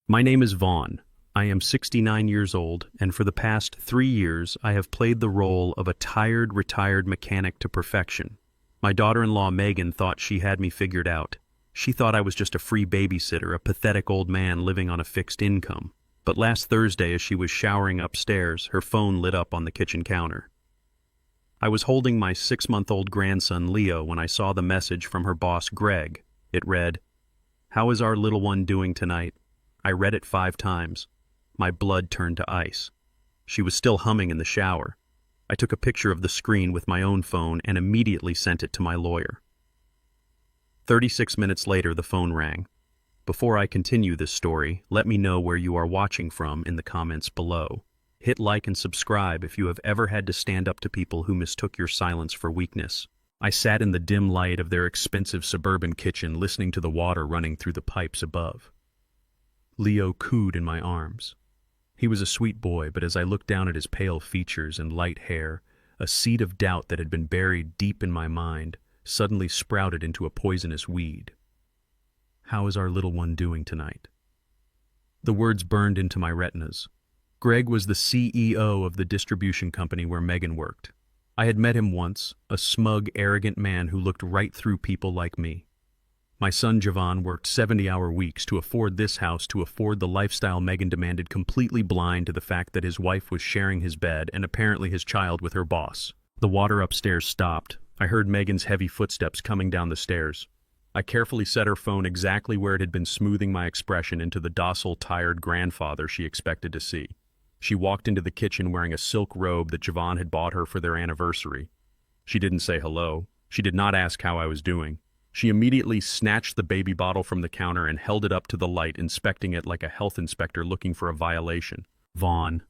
My name is Vaughn. I am 69 years old, and for the past 3 years I have played the role of a tired, retired mechanic to perfection. My daughter-in-law Megan thought she had me figured out. She thought I was just a free babysitter, a pathetic old man living on a fixed income. But last Thursday, as she was showering upstairs, her phone lit up on the kitchen counter. I was holding my 6-month-old grandson Leo when I saw the message from her boss Greg. It read, "How is our little one doing tonight?" I read it 5 times. My blood turned to ice. She was still humming in the shower. I took a picture of the screen with my own phone and immediately sent it to my lawyer. 36 minutes later, the phone rang. Before I continue this story, let me know where you are watching from in the comments below. Hit like and subscribe if you have ever had to stand up to people who mistook your silence for weakness. I sat in the dim light of their expensive suburban kitchen listening to the water running through the pipes above. Leo cooed in my arms. He was a sweet boy, but as I looked down at his pale features and light hair, a seed of doubt that had been buried deep in my mind suddenly sprouted into a poisonous weed. "How is our little one doing tonight?" The words burned into my retinas. Greg was the CEO of the distribution company where Megan worked. I had met him once, a smug, arrogant man who looked right through people like me. My son Vaughn worked 70-hour weeks to afford this house, to afford the lifestyle Megan demanded, completely blind to the fact that his wife was sharing his bed and apparently his child with her boss. The water upstairs stopped. I heard Megan's heavy footsteps coming down the stairs. I carefully set her phone exactly where it had been, smoothing my expression into the docile, tired grandfather she expected to see. She walked into the kitchen wearing a silk robe that Vaughn had bought her for their anniversary. She didn't say hello. She did not ask how I was doing. She immediately snatched the baby bottle from the counter and held it up to the light, inspecting it like a health inspector looking for a violation. "Vaughn,"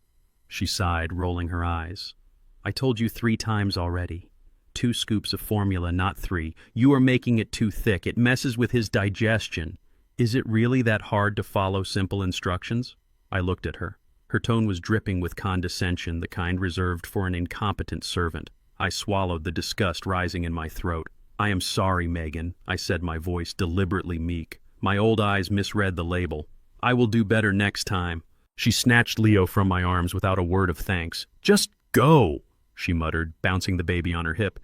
she sighed, rolling her eyes. "I told you 3 times already. 2 scoops of formula, not 3. You are making it too thick. It messes with his digestion. Is it really that hard to follow simple instructions?" I looked at her. Her tone was dripping with condescension, the kind reserved for an incompetent servant. I swallowed, the disgust rising in my throat. "I am sorry, Megan," I said, my voice deliberately meek. My old eyes misread the label. "I will do better next time." She snatched Leo from my arms without a word of thanks. "Just go," she muttered, bouncing the baby on her hip.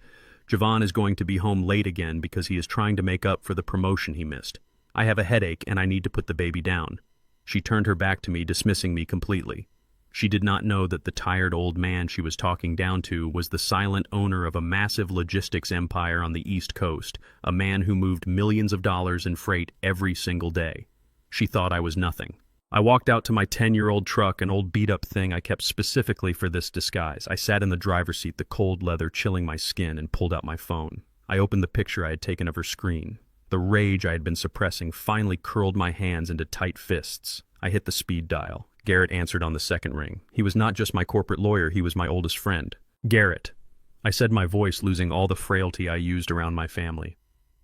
"Vaughn is going to be home late again because he is trying to make up for the promotion he missed. I have a headache and I need to put the baby down." She turned her back to me, dismissing me completely. She did not know that the tired old man she was talking down to was the silent owner of a massive logistics empire on the East Coast, a man who moved millions of dollars in freight every single day. She thought I was nothing. I walked out to my 10-year-old truck, an old beat-up thing I kept specifically for this disguise. I sat in the driver's seat, the cold leather chilling my skin, and pulled out my phone. I opened the picture I had taken of her screen. The rage I had been suppressing finally curled my hands into tight fists. I hit the speed dial. Garrett answered on the second ring. He was not just my corporate lawyer, he was my oldest friend. "Garrett," I said, my voice losing all the frailty I used around my family.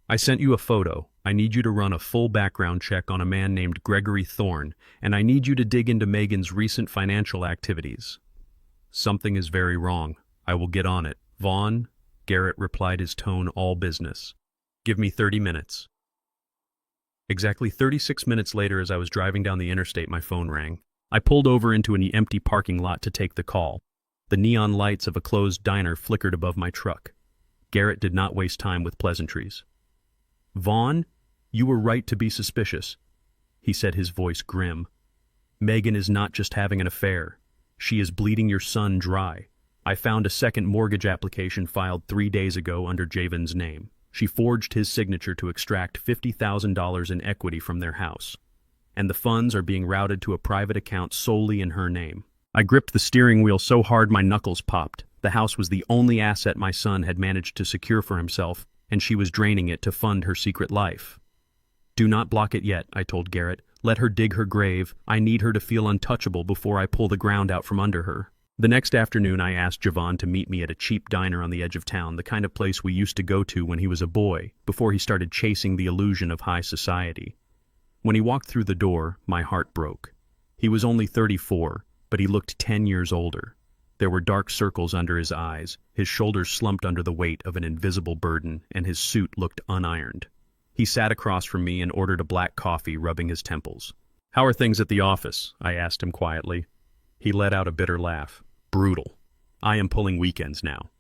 "I sent you a photo. I need you to run a full background check on a man named Gregory Thorne, and I need you to dig into Megan's recent financial activities." "Something is very wrong. I will get on it." "Vaughn," Garrett replied, his tone all business. "Give me 30 minutes. Exactly 36 minutes later, as I was driving down the interstate, my phone rang. I pulled over into an empty parking lot to take the call. The neon lights of a closed diner flickered above my truck. Garrett did not waste time with pleasantries. "Vaughn, you were right to be suspicious," he said, his voice grim. "Megan is not just having an affair. She is bleeding your son dry. I found a second mortgage application filed 3 days ago under Javon's name. She forged his signature to extract $50,000 in equity from their house. And the funds are being routed to a private account solely in her name." I gripped the steering wheel so hard my knuckles popped. The house was the only asset my son had managed to secure for himself, and she was draining it to fund her secret life. "Do not block it yet," I told Garrett. "Let her dig her grave. I need her to feel untouchable before I pull the ground out from under her." The next afternoon, I asked Vaughn to meet me at a cheap diner on the edge of town, the kind of place we used to go to when he was a boy, before he started chasing the illusion of high society. When he walked through the door, my heart broke. He was only 34, but he looked 10 years older. There were dark circles under his eyes, his shoulders slumped under the weight of an invisible burden, and his suit looked unironed. He sat across from me and ordered a black coffee, rubbing his temples. "How are things at the office?" I asked him quietly. He let out a bitter laugh. "Brutal. I am pulling weekends now.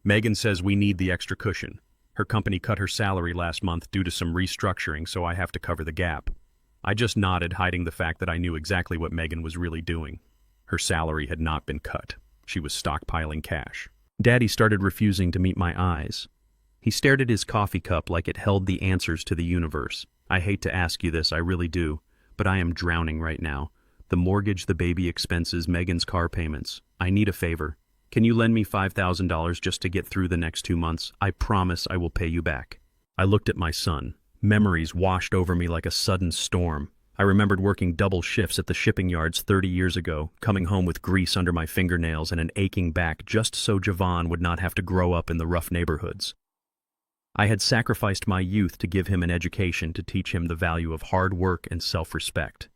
Megan says we need the extra cushion. Her company cut her salary last month due to some restructuring, so I have to cover the gap." I just nodded, hiding the fact that I knew exactly what Megan was really doing. Her salary had not been cut. She was stockpiling cash. Daddy started refusing to meet my eyes. He stared at his coffee cup like it held the answers to the universe. "I hate to ask you this, I really do, but I am drowning right now. The mortgage, the baby expenses, Megan's car payments. I need a favor. Can you lend me $5,000 just to get through the next 2 months? I promise I will pay you back." I looked at my son. Memories washed over me like a sudden storm. I remembered working double shifts at the shipping yards 30 years ago, coming home with grease under my fingernails and an aching back just so Vaughn would not have to grow up in the rough neighborhoods. I had sacrificed my youth to give him an education to teach him the value of hard work and self-respect.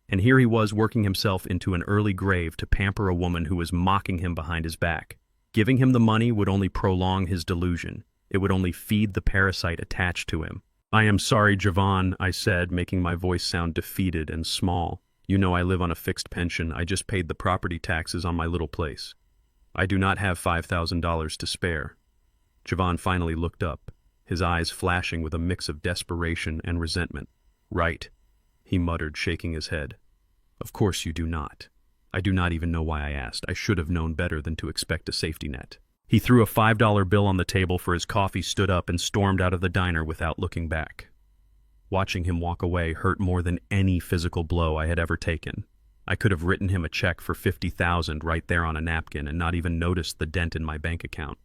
And here he was working himself into an early grave to pamper a woman who was mocking him behind his back. Giving him the money would only prolong his delusion. It would only feed the parasite attached to him. "I am sorry, Vaughn," I said, making my voice sound defeated and small. "You know I live on a fixed pension. I just paid the property taxes on my little place. I do not have $5,000 to spare." Vaughn finally looked up, his eyes flashing with a mix of desperation and resentment. "Right," he muttered, shaking his head. "Of course you do not. I do not even know why I asked. I should have known better than to expect a safety net." He threw a $5 bill on the table for his coffee, stood up, and stormed out of the diner without looking back. Watching him walk away hurt more than any physical blow I had ever taken. I could have written him a check for $50,000 right there on a napkin and not even noticed the dent in my bank account.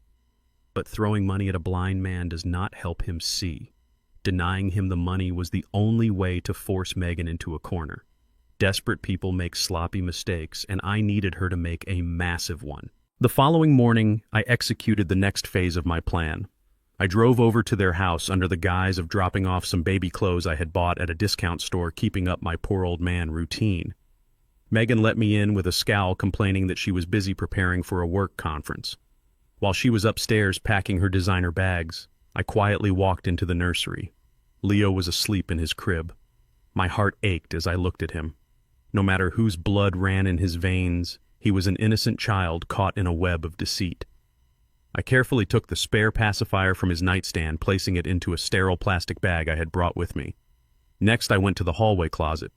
But throwing money at a blind man does not help him see. Denying him the money was the only way to force Megan into a corner. Desperate people make sloppy mistakes, and I needed her to make a massive one. The following morning, I executed the next phase of my plan. I drove over to their house under the guise of dropping off some baby clothes I had bought at a discount store, keeping up my poor old man routine. Megan let me in with a scowl, complaining that she was busy preparing for a work conference. While she was upstairs packing her designer bags, I quietly walked into the nursery. Leo was asleep in his crib. My heart ached as I looked at him. No matter whose blood ran in his veins, he was an innocent child caught in a web of deceit. I carefully took the spare pacifier from his nightstand, placing it into a sterile plastic bag I had brought with me. Next, I went to the hallway closet.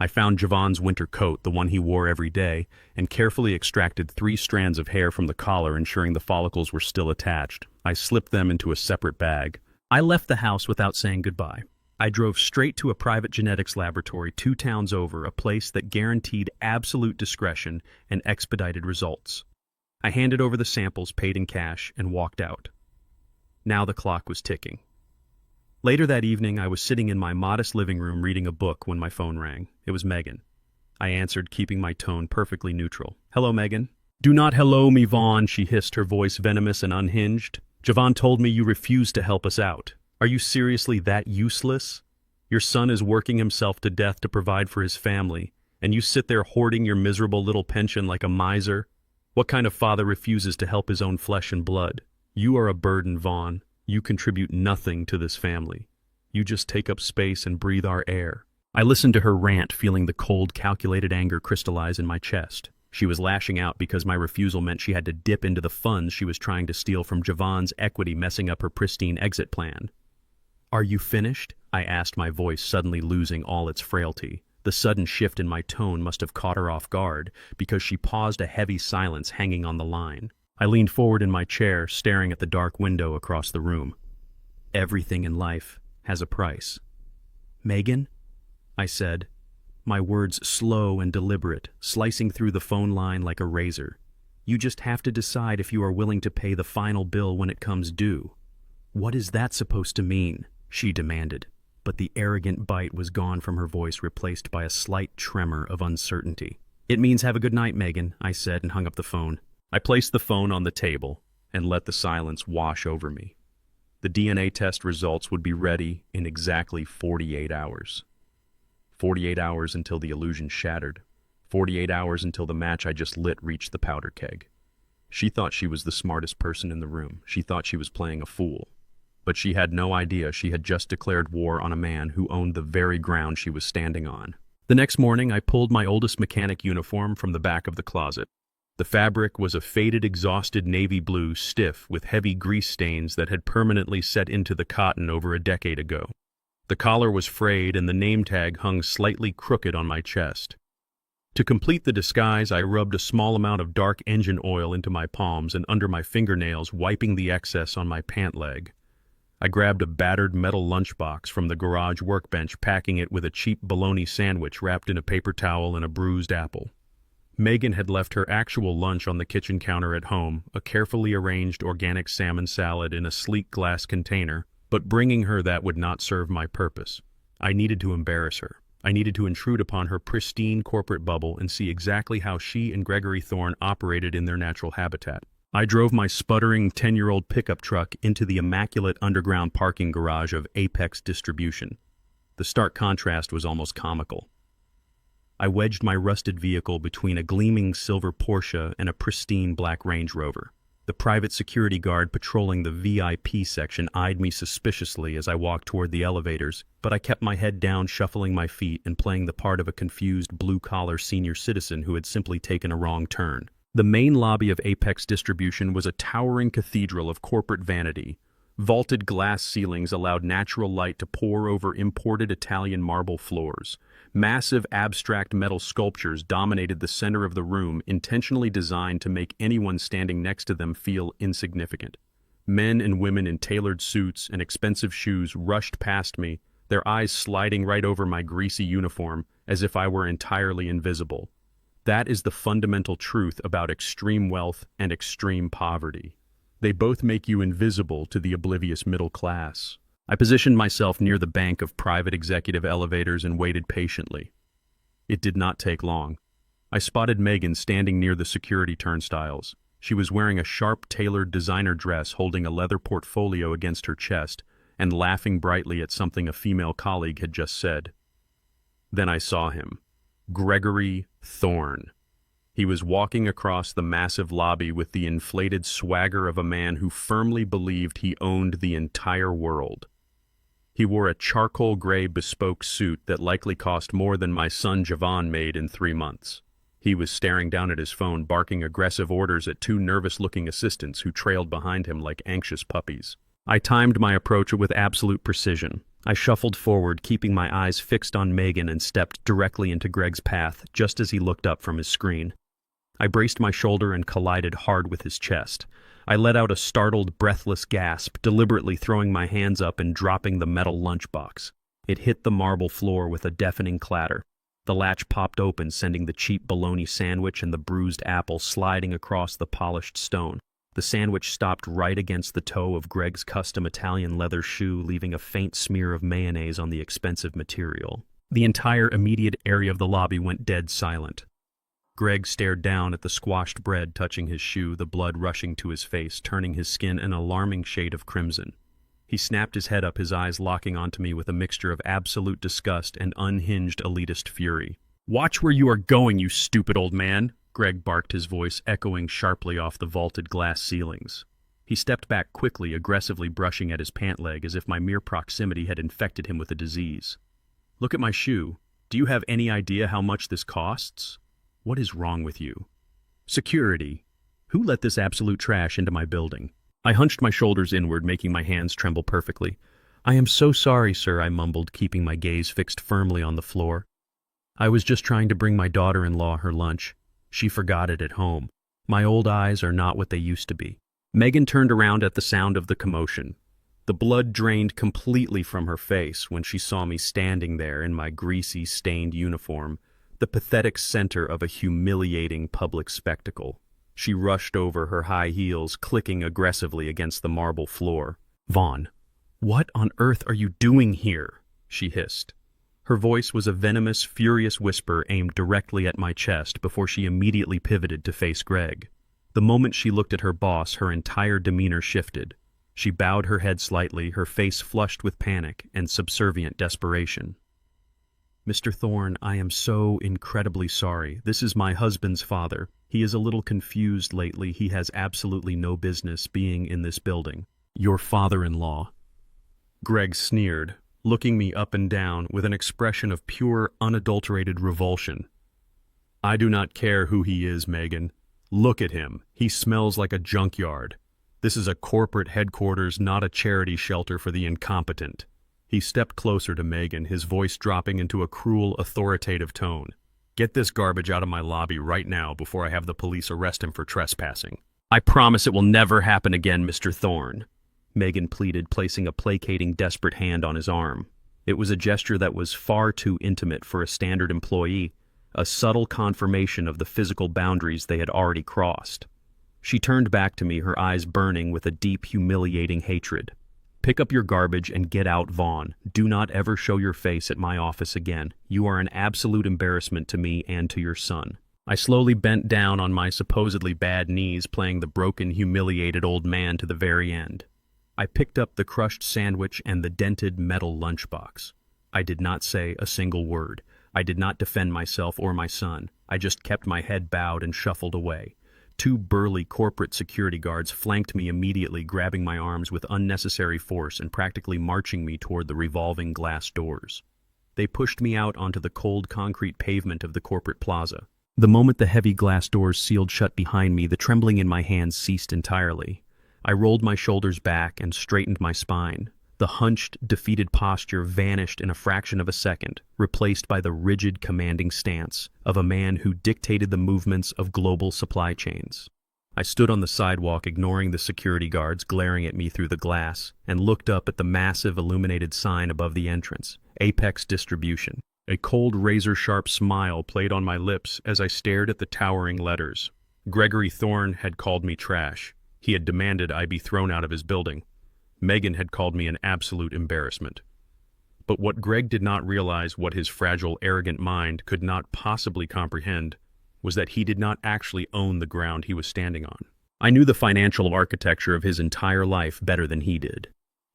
I found Vaughn's winter coat, the one he wore every day, and carefully extracted 3 strands of hair from the collar, ensuring the follicles were still attached. I slipped them into a separate bag. I left the house without saying goodbye. I drove straight to a private genetics laboratory 2 towns over, a place that guaranteed absolute discretion and expedited results. I handed over the samples, paid in cash, and walked out. Now the clock was ticking. Later that evening, I was sitting in my modest living room reading a book when my phone rang. It was Megan. I answered, keeping my tone perfectly neutral. "Hello, Megan." "Do not hello me, Vaughn," she hissed, her voice venomous and unhinged. "Vaughn told me you refused to help us out. Are you seriously that useless? Your son is working himself to death to provide for his family, and you sit there hoarding your miserable little pension like a miser? What kind of father refuses to help his own flesh and blood? You are a burden, Vaughn. You contribute nothing to this family. You just take up space and breathe our air." I listened to her rant, feeling the cold, calculated anger crystallize in my chest. She was lashing out because my refusal meant she had to dip into the funds she was trying to steal from Vaughn's equity, messing up her pristine exit plan. "Are you finished?" I asked, my voice suddenly losing all its frailty. The sudden shift in my tone must have caught her off guard, because she paused, a heavy silence hanging on the line. I leaned forward in my chair, staring at the dark window across the room. "Everything in life has a price." "Megan?" I said, my words slow and deliberate, slicing through the phone line like a razor. "You just have to decide if you are willing to pay the final bill when it comes due." "What is that supposed to mean?" she demanded, but the arrogant bite was gone from her voice, replaced by a slight tremor of uncertainty. "It means have a good night, Megan," I said, and hung up the phone. I placed the phone on the table and let the silence wash over me. The DNA test results would be ready in exactly 48 hours. 48 hours until the illusion shattered. 48 hours until the match I just lit reached the powder keg. She thought she was the smartest person in the room. She thought she was playing a fool. But she had no idea she had just declared war on a man who owned the very ground she was standing on. The next morning, I pulled my oldest mechanic uniform from the back of the closet. The fabric was a faded, exhausted navy blue, stiff, with heavy grease stains that had permanently set into the cotton over a decade ago. The collar was frayed and the name tag hung slightly crooked on my chest. To complete the disguise, I rubbed a small amount of dark engine oil into my palms and under my fingernails, wiping the excess on my pant leg. I grabbed a battered metal lunchbox from the garage workbench, packing it with a cheap bologna sandwich wrapped in a paper towel and a bruised apple. Megan had left her actual lunch on the kitchen counter at home, a carefully arranged organic salmon salad in a sleek glass container, but bringing her that would not serve my purpose. I needed to embarrass her. I needed to intrude upon her pristine corporate bubble and see exactly how she and Gregory Thorne operated in their natural habitat. I drove my sputtering 10-year-old pickup truck into the immaculate underground parking garage of Apex Distribution. The stark contrast was almost comical. I wedged my rusted vehicle between a gleaming silver Porsche and a pristine black Range Rover. The private security guard patrolling the VIP section eyed me suspiciously as I walked toward the elevators, but I kept my head down, shuffling my feet and playing the part of a confused blue-collar senior citizen who had simply taken a wrong turn. The main lobby of Apex Distribution was a towering cathedral of corporate vanity. Vaulted glass ceilings allowed natural light to pour over imported Italian marble floors. Massive abstract metal sculptures dominated the center of the room, intentionally designed to make anyone standing next to them feel insignificant. Men and women in tailored suits and expensive shoes rushed past me, their eyes sliding right over my greasy uniform as if I were entirely invisible. That is the fundamental truth about extreme wealth and extreme poverty. They both make you invisible to the oblivious middle class. I positioned myself near the bank of private executive elevators and waited patiently. It did not take long. I spotted Megan standing near the security turnstiles. She was wearing a sharp, tailored designer dress, holding a leather portfolio against her chest, and laughing brightly at something a female colleague had just said. Then I saw him. Gregory Thorne. He was walking across the massive lobby with the inflated swagger of a man who firmly believed he owned the entire world. He wore a charcoal gray bespoke suit that likely cost more than my son Vaughn made in 3 months. He was staring down at his phone, barking aggressive orders at 2 nervous-looking assistants who trailed behind him like anxious puppies. I timed my approach with absolute precision. I shuffled forward, keeping my eyes fixed on Megan, and stepped directly into Greg's path just as he looked up from his screen. I braced my shoulder and collided hard with his chest. I let out a startled, breathless gasp, deliberately throwing my hands up and dropping the metal lunchbox. It hit the marble floor with a deafening clatter. The latch popped open, sending the cheap bologna sandwich and the bruised apple sliding across the polished stone. The sandwich stopped right against the toe of Greg's custom Italian leather shoe, leaving a faint smear of mayonnaise on the expensive material. The entire immediate area of the lobby went dead silent. Greg stared down at the squashed bread touching his shoe, the blood rushing to his face, turning his skin an alarming shade of crimson. He snapped his head up, his eyes locking onto me with a mixture of absolute disgust and unhinged elitist fury. "Watch where you are going, you stupid old man!" Greg barked, his voice echoing sharply off the vaulted glass ceilings. He stepped back quickly, aggressively brushing at his pant leg as if my mere proximity had infected him with a disease. "Look at my shoe. Do you have any idea how much this costs? What is wrong with you? Security! Who let this absolute trash into my building?" I hunched my shoulders inward, making my hands tremble perfectly. "I am so sorry, sir," I mumbled, keeping my gaze fixed firmly on the floor. "I was just trying to bring my daughter-in-law her lunch. She forgot it at home. My old eyes are not what they used to be." Megan turned around at the sound of the commotion. The blood drained completely from her face when she saw me standing there in my greasy, stained uniform, the pathetic center of a humiliating public spectacle. She rushed over, her high heels clicking aggressively against the marble floor. "Vaughn, what on earth are you doing here?" she hissed. Her voice was a venomous, furious whisper aimed directly at my chest before she immediately pivoted to face Greg. The moment she looked at her boss, her entire demeanor shifted. She bowed her head slightly, her face flushed with panic and subservient desperation. "Mr. Thorne, I am so incredibly sorry. This is my husband's father. He is a little confused lately. He has absolutely no business being in this building." "Your father-in-law." Greg sneered. looking me up and down with an expression of pure, unadulterated revulsion. "I do not care who he is, Megan. Look at him. He smells like a junkyard. This is a corporate headquarters, not a charity shelter for the incompetent." He stepped closer to Megan, his voice dropping into a cruel, authoritative tone. "Get this garbage out of my lobby right now before I have the police arrest him for trespassing." "I promise it will never happen again, Mr. Thorne," Megan pleaded, placing a placating, desperate hand on his arm. It was a gesture that was far too intimate for a standard employee, a subtle confirmation of the physical boundaries they had already crossed. She turned back to me, her eyes burning with a deep, humiliating hatred. "Pick up your garbage and get out, Vaughn. Do not ever show your face at my office again. You are an absolute embarrassment to me and to your son." I slowly bent down on my supposedly bad knees, playing the broken, humiliated old man to the very end. I picked up the crushed sandwich and the dented metal lunchbox. I did not say a single word. I did not defend myself or my son. I just kept my head bowed and shuffled away. Two burly corporate security guards flanked me immediately, grabbing my arms with unnecessary force and practically marching me toward the revolving glass doors. They pushed me out onto the cold concrete pavement of the corporate plaza. The moment the heavy glass doors sealed shut behind me, the trembling in my hands ceased entirely. I rolled my shoulders back and straightened my spine. The hunched, defeated posture vanished in a fraction of a second, replaced by the rigid, commanding stance of a man who dictated the movements of global supply chains. I stood on the sidewalk, ignoring the security guards glaring at me through the glass, and looked up at the massive illuminated sign above the entrance, Apex Distribution. A cold, razor-sharp smile played on my lips as I stared at the towering letters. Gregory Thorne had called me trash. He had demanded I be thrown out of his building. Megan had called me an absolute embarrassment. But what Greg did not realize, what his fragile, arrogant mind could not possibly comprehend, was that he did not actually own the ground he was standing on. I knew the financial architecture of his entire life better than he did.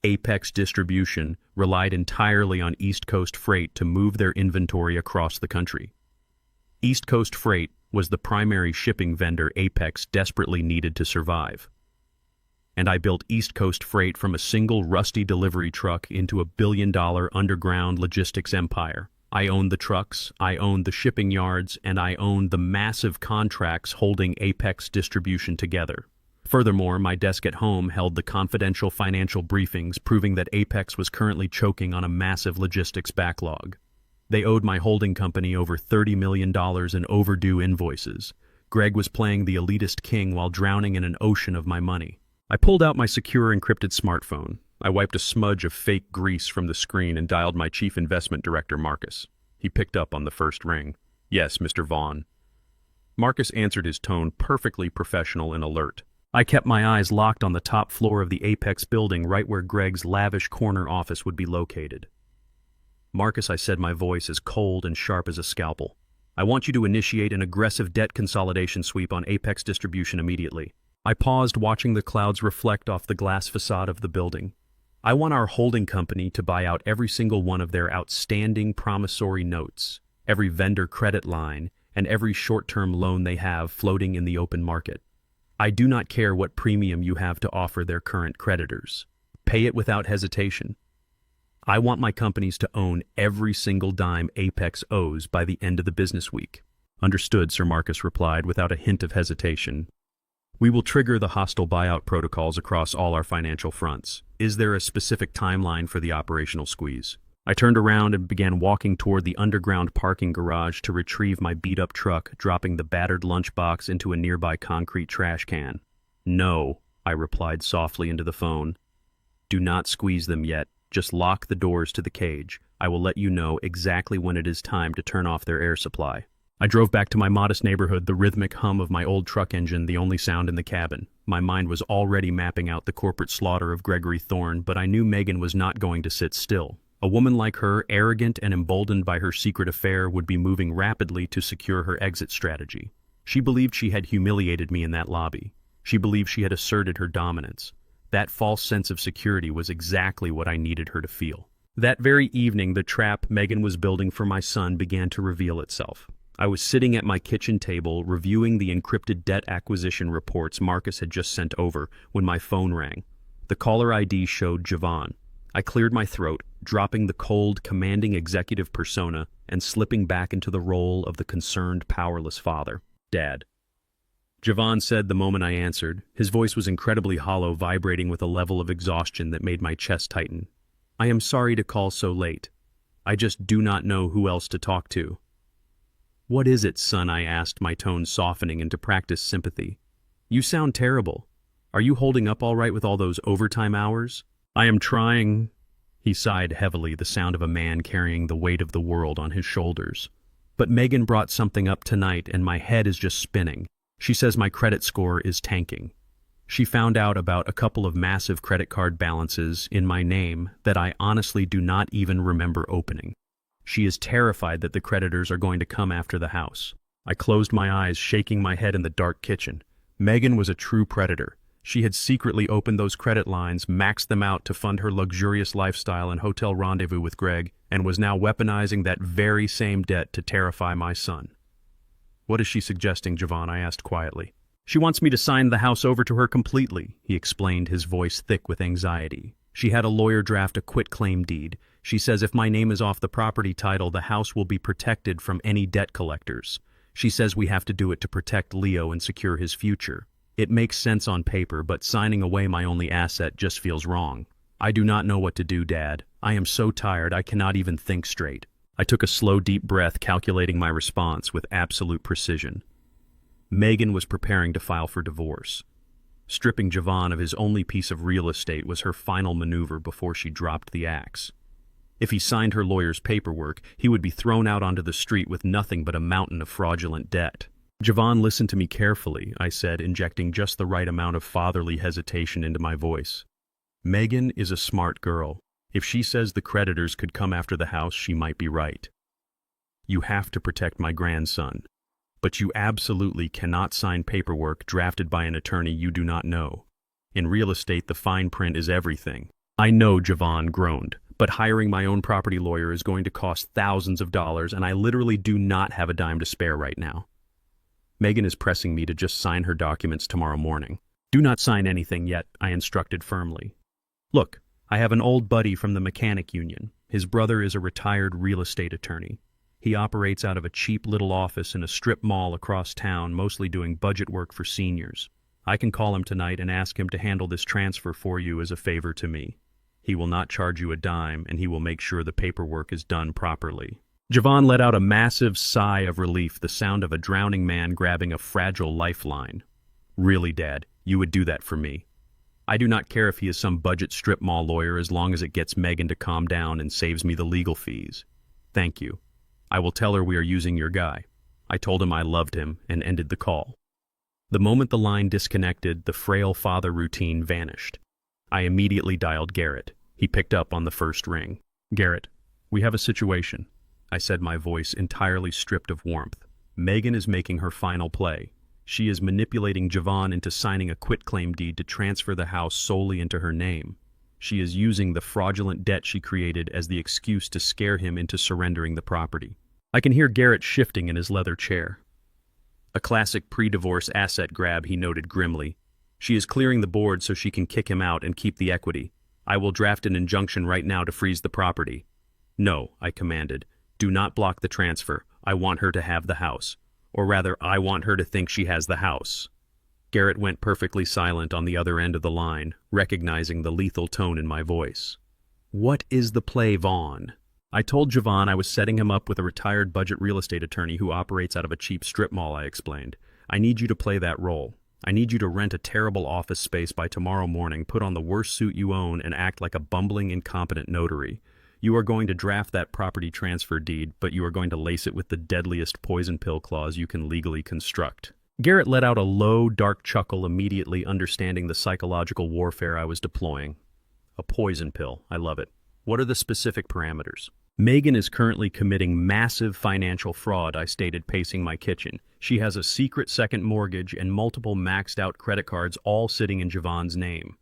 Apex Distribution relied entirely on East Coast Freight to move their inventory across the country. East Coast Freight was the primary shipping vendor Apex desperately needed to survive. And I built East Coast Freight from a single rusty delivery truck into a billion-dollar underground logistics empire. I owned the trucks, I owned the shipping yards, and I owned the massive contracts holding Apex Distribution together. Furthermore, my desk at home held the confidential financial briefings proving that Apex was currently choking on a massive logistics backlog. They owed my holding company over $30 million in overdue invoices. Greg was playing the elitist king while drowning in an ocean of my money. I pulled out my secure encrypted smartphone. I wiped a smudge of fake grease from the screen and dialed my chief investment director, Marcus. He picked up on the first ring. "Yes, Mr. Vaughn." Marcus answered, his tone perfectly professional and alert. I kept my eyes locked on the top floor of the Apex building, right where Greg's lavish corner office would be located. "Marcus," I said, my voice as cold and sharp as a scalpel, "I want you to initiate an aggressive debt consolidation sweep on Apex Distribution immediately." I paused, watching the clouds reflect off the glass facade of the building. "I want our holding company to buy out every single one of their outstanding promissory notes, every vendor credit line, and every short-term loan they have floating in the open market. I do not care what premium you have to offer their current creditors. Pay it without hesitation. I want my companies to own every single dime Apex owes by the end of the business week." "Understood," Sir Marcus replied without a hint of hesitation. "We will trigger the hostile buyout protocols across all our financial fronts. Is there a specific timeline for the operational squeeze?" I turned around and began walking toward the underground parking garage to retrieve my beat-up truck, dropping the battered lunchbox into a nearby concrete trash can. "No," I replied softly into the phone. "Do not squeeze them yet. Just lock the doors to the cage. I will let you know exactly when it is time to turn off their air supply." I drove back to my modest neighborhood, the rhythmic hum of my old truck engine the only sound in the cabin. My mind was already mapping out the corporate slaughter of Gregory Thorne, but I knew Megan was not going to sit still. A woman like her, arrogant and emboldened by her secret affair, would be moving rapidly to secure her exit strategy. She believed she had humiliated me in that lobby. She believed she had asserted her dominance. That false sense of security was exactly what I needed her to feel. That very evening, the trap Megan was building for my son began to reveal itself. I was sitting at my kitchen table reviewing the encrypted debt acquisition reports Marcus had just sent over when my phone rang. The caller ID showed Vaughn. I cleared my throat, dropping the cold, commanding executive persona and slipping back into the role of the concerned, powerless father. Dad. Vaughn said the moment I answered. His voice was incredibly hollow, vibrating with a level of exhaustion that made my chest tighten. I am sorry to call so late. I just do not know who else to talk to. What is it, son? I asked, my tone softening into practiced sympathy. You sound terrible. Are you holding up all right with all those overtime hours? I am trying. He sighed heavily, the sound of a man carrying the weight of the world on his shoulders. But Megan brought something up tonight and my head is just spinning. She says my credit score is tanking. She found out about a couple of massive credit card balances in my name that I honestly do not even remember opening. She is terrified that the creditors are going to come after the house. I closed my eyes, shaking my head in the dark kitchen. Megan was a true predator. She had secretly opened those credit lines, maxed them out to fund her luxurious lifestyle and hotel rendezvous with Greg, and was now weaponizing that very same debt to terrify my son. What is she suggesting, Vaughn? I asked quietly. She wants me to sign the house over to her completely, he explained, his voice thick with anxiety. She had a lawyer draft a quitclaim deed. She says if my name is off the property title, the house will be protected from any debt collectors. She says we have to do it to protect Leo and secure his future. It makes sense on paper, but signing away my only asset just feels wrong. I do not know what to do, Dad. I am so tired I cannot even think straight. I took a slow, deep breath, calculating my response with absolute precision. Megan was preparing to file for divorce. Stripping Vaughn of his only piece of real estate was her final maneuver before she dropped the axe. If he signed her lawyer's paperwork, he would be thrown out onto the street with nothing but a mountain of fraudulent debt. Vaughn, listen to me carefully, I said, injecting just the right amount of fatherly hesitation into my voice. Megan is a smart girl. If she says the creditors could come after the house, she might be right. You have to protect my grandson. But you absolutely cannot sign paperwork drafted by an attorney you do not know. In real estate, the fine print is everything. I know, Vaughn groaned, but hiring my own property lawyer is going to cost thousands of dollars, and I literally do not have a dime to spare right now. Megan is pressing me to just sign her documents tomorrow morning. Do not sign anything yet, I instructed firmly. Look, I have an old buddy from the mechanic union. His brother is a retired real estate attorney. He operates out of a cheap little office in a strip mall across town, mostly doing budget work for seniors. I can call him tonight and ask him to handle this transfer for you as a favor to me. He will not charge you a dime, and he will make sure the paperwork is done properly. Vaughn let out a massive sigh of relief, the sound of a drowning man grabbing a fragile lifeline. Really, Dad, you would do that for me. I do not care if he is some budget strip mall lawyer as long as it gets Megan to calm down and saves me the legal fees. Thank you. I will tell her we are using your guy. I told him I loved him and ended the call. The moment the line disconnected, the frail father routine vanished. I immediately dialed Garrett. He picked up on the first ring. Garrett, we have a situation, I said, my voice entirely stripped of warmth. Megan is making her final play. She is manipulating Vaughn into signing a quitclaim deed to transfer the house solely into her name. She is using the fraudulent debt she created as the excuse to scare him into surrendering the property. I can hear Garrett shifting in his leather chair. A classic pre-divorce asset grab, he noted grimly. She is clearing the board so she can kick him out and keep the equity. I will draft an injunction right now to freeze the property. No, I commanded. Do not block the transfer. I want her to have the house. Or rather, I want her to think she has the house. Garrett went perfectly silent on the other end of the line, recognizing the lethal tone in my voice. What is the play, Vaughn? I told Vaughn I was setting him up with a retired budget real estate attorney who operates out of a cheap strip mall, I explained. I need you to play that role. I need you to rent a terrible office space by tomorrow morning, put on the worst suit you own, and act like a bumbling, incompetent notary. You are going to draft that property transfer deed, but you are going to lace it with the deadliest poison pill clause you can legally construct. Garrett let out a low, dark chuckle, immediately understanding the psychological warfare I was deploying. A poison pill. I love it. What are the specific parameters? Megan is currently committing massive financial fraud, I stated, pacing my kitchen. She has a secret second mortgage and multiple maxed-out credit cards all sitting in Vaughn's name.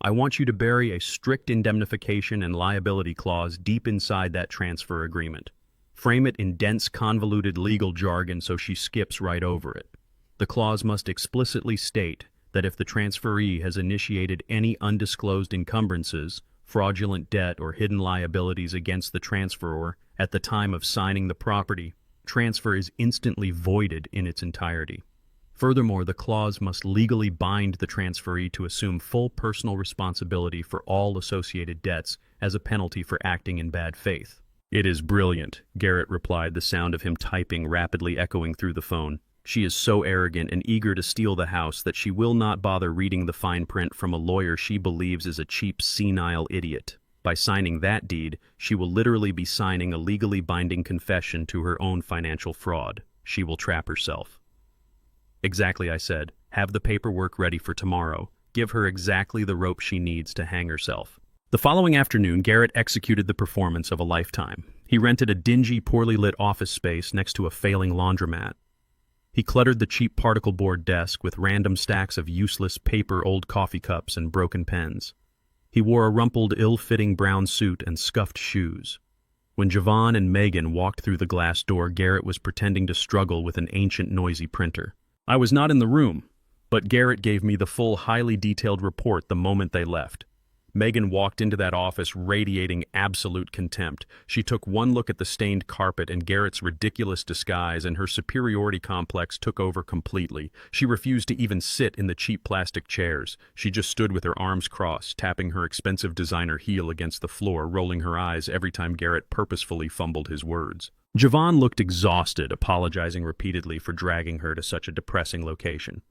I want you to bury a strict indemnification and liability clause deep inside that transfer agreement. Frame it in dense, convoluted legal jargon so she skips right over it. The clause must explicitly state that if the transferee has initiated any undisclosed encumbrances, fraudulent debt, or hidden liabilities against the transferor at the time of signing the property, transfer is instantly voided in its entirety. Furthermore, the clause must legally bind the transferee to assume full personal responsibility for all associated debts as a penalty for acting in bad faith. "It is brilliant," Garrett replied, the sound of him typing rapidly echoing through the phone. "She is so arrogant and eager to steal the house that she will not bother reading the fine print from a lawyer she believes is a cheap, senile idiot. By signing that deed, she will literally be signing a legally binding confession to her own financial fraud. She will trap herself." "Exactly," I said. "Have the paperwork ready for tomorrow. Give her exactly the rope she needs to hang herself." The following afternoon, Garrett executed the performance of a lifetime. He rented a dingy, poorly lit office space next to a failing laundromat. He cluttered the cheap particle board desk with random stacks of useless paper, old coffee cups, and broken pens. He wore a rumpled, ill-fitting brown suit and scuffed shoes. When Vaughn and Megan walked through the glass door, Garrett was pretending to struggle with an ancient, noisy printer. I was not in the room, but Garrett gave me the full, highly detailed report the moment they left. Megan walked into that office radiating absolute contempt. She took one look at the stained carpet and Garrett's ridiculous disguise, and her superiority complex took over completely. She refused to even sit in the cheap plastic chairs. She just stood with her arms crossed, tapping her expensive designer heel against the floor, rolling her eyes every time Garrett purposefully fumbled his words. Vaughn looked exhausted, apologizing repeatedly for dragging her to such a depressing location.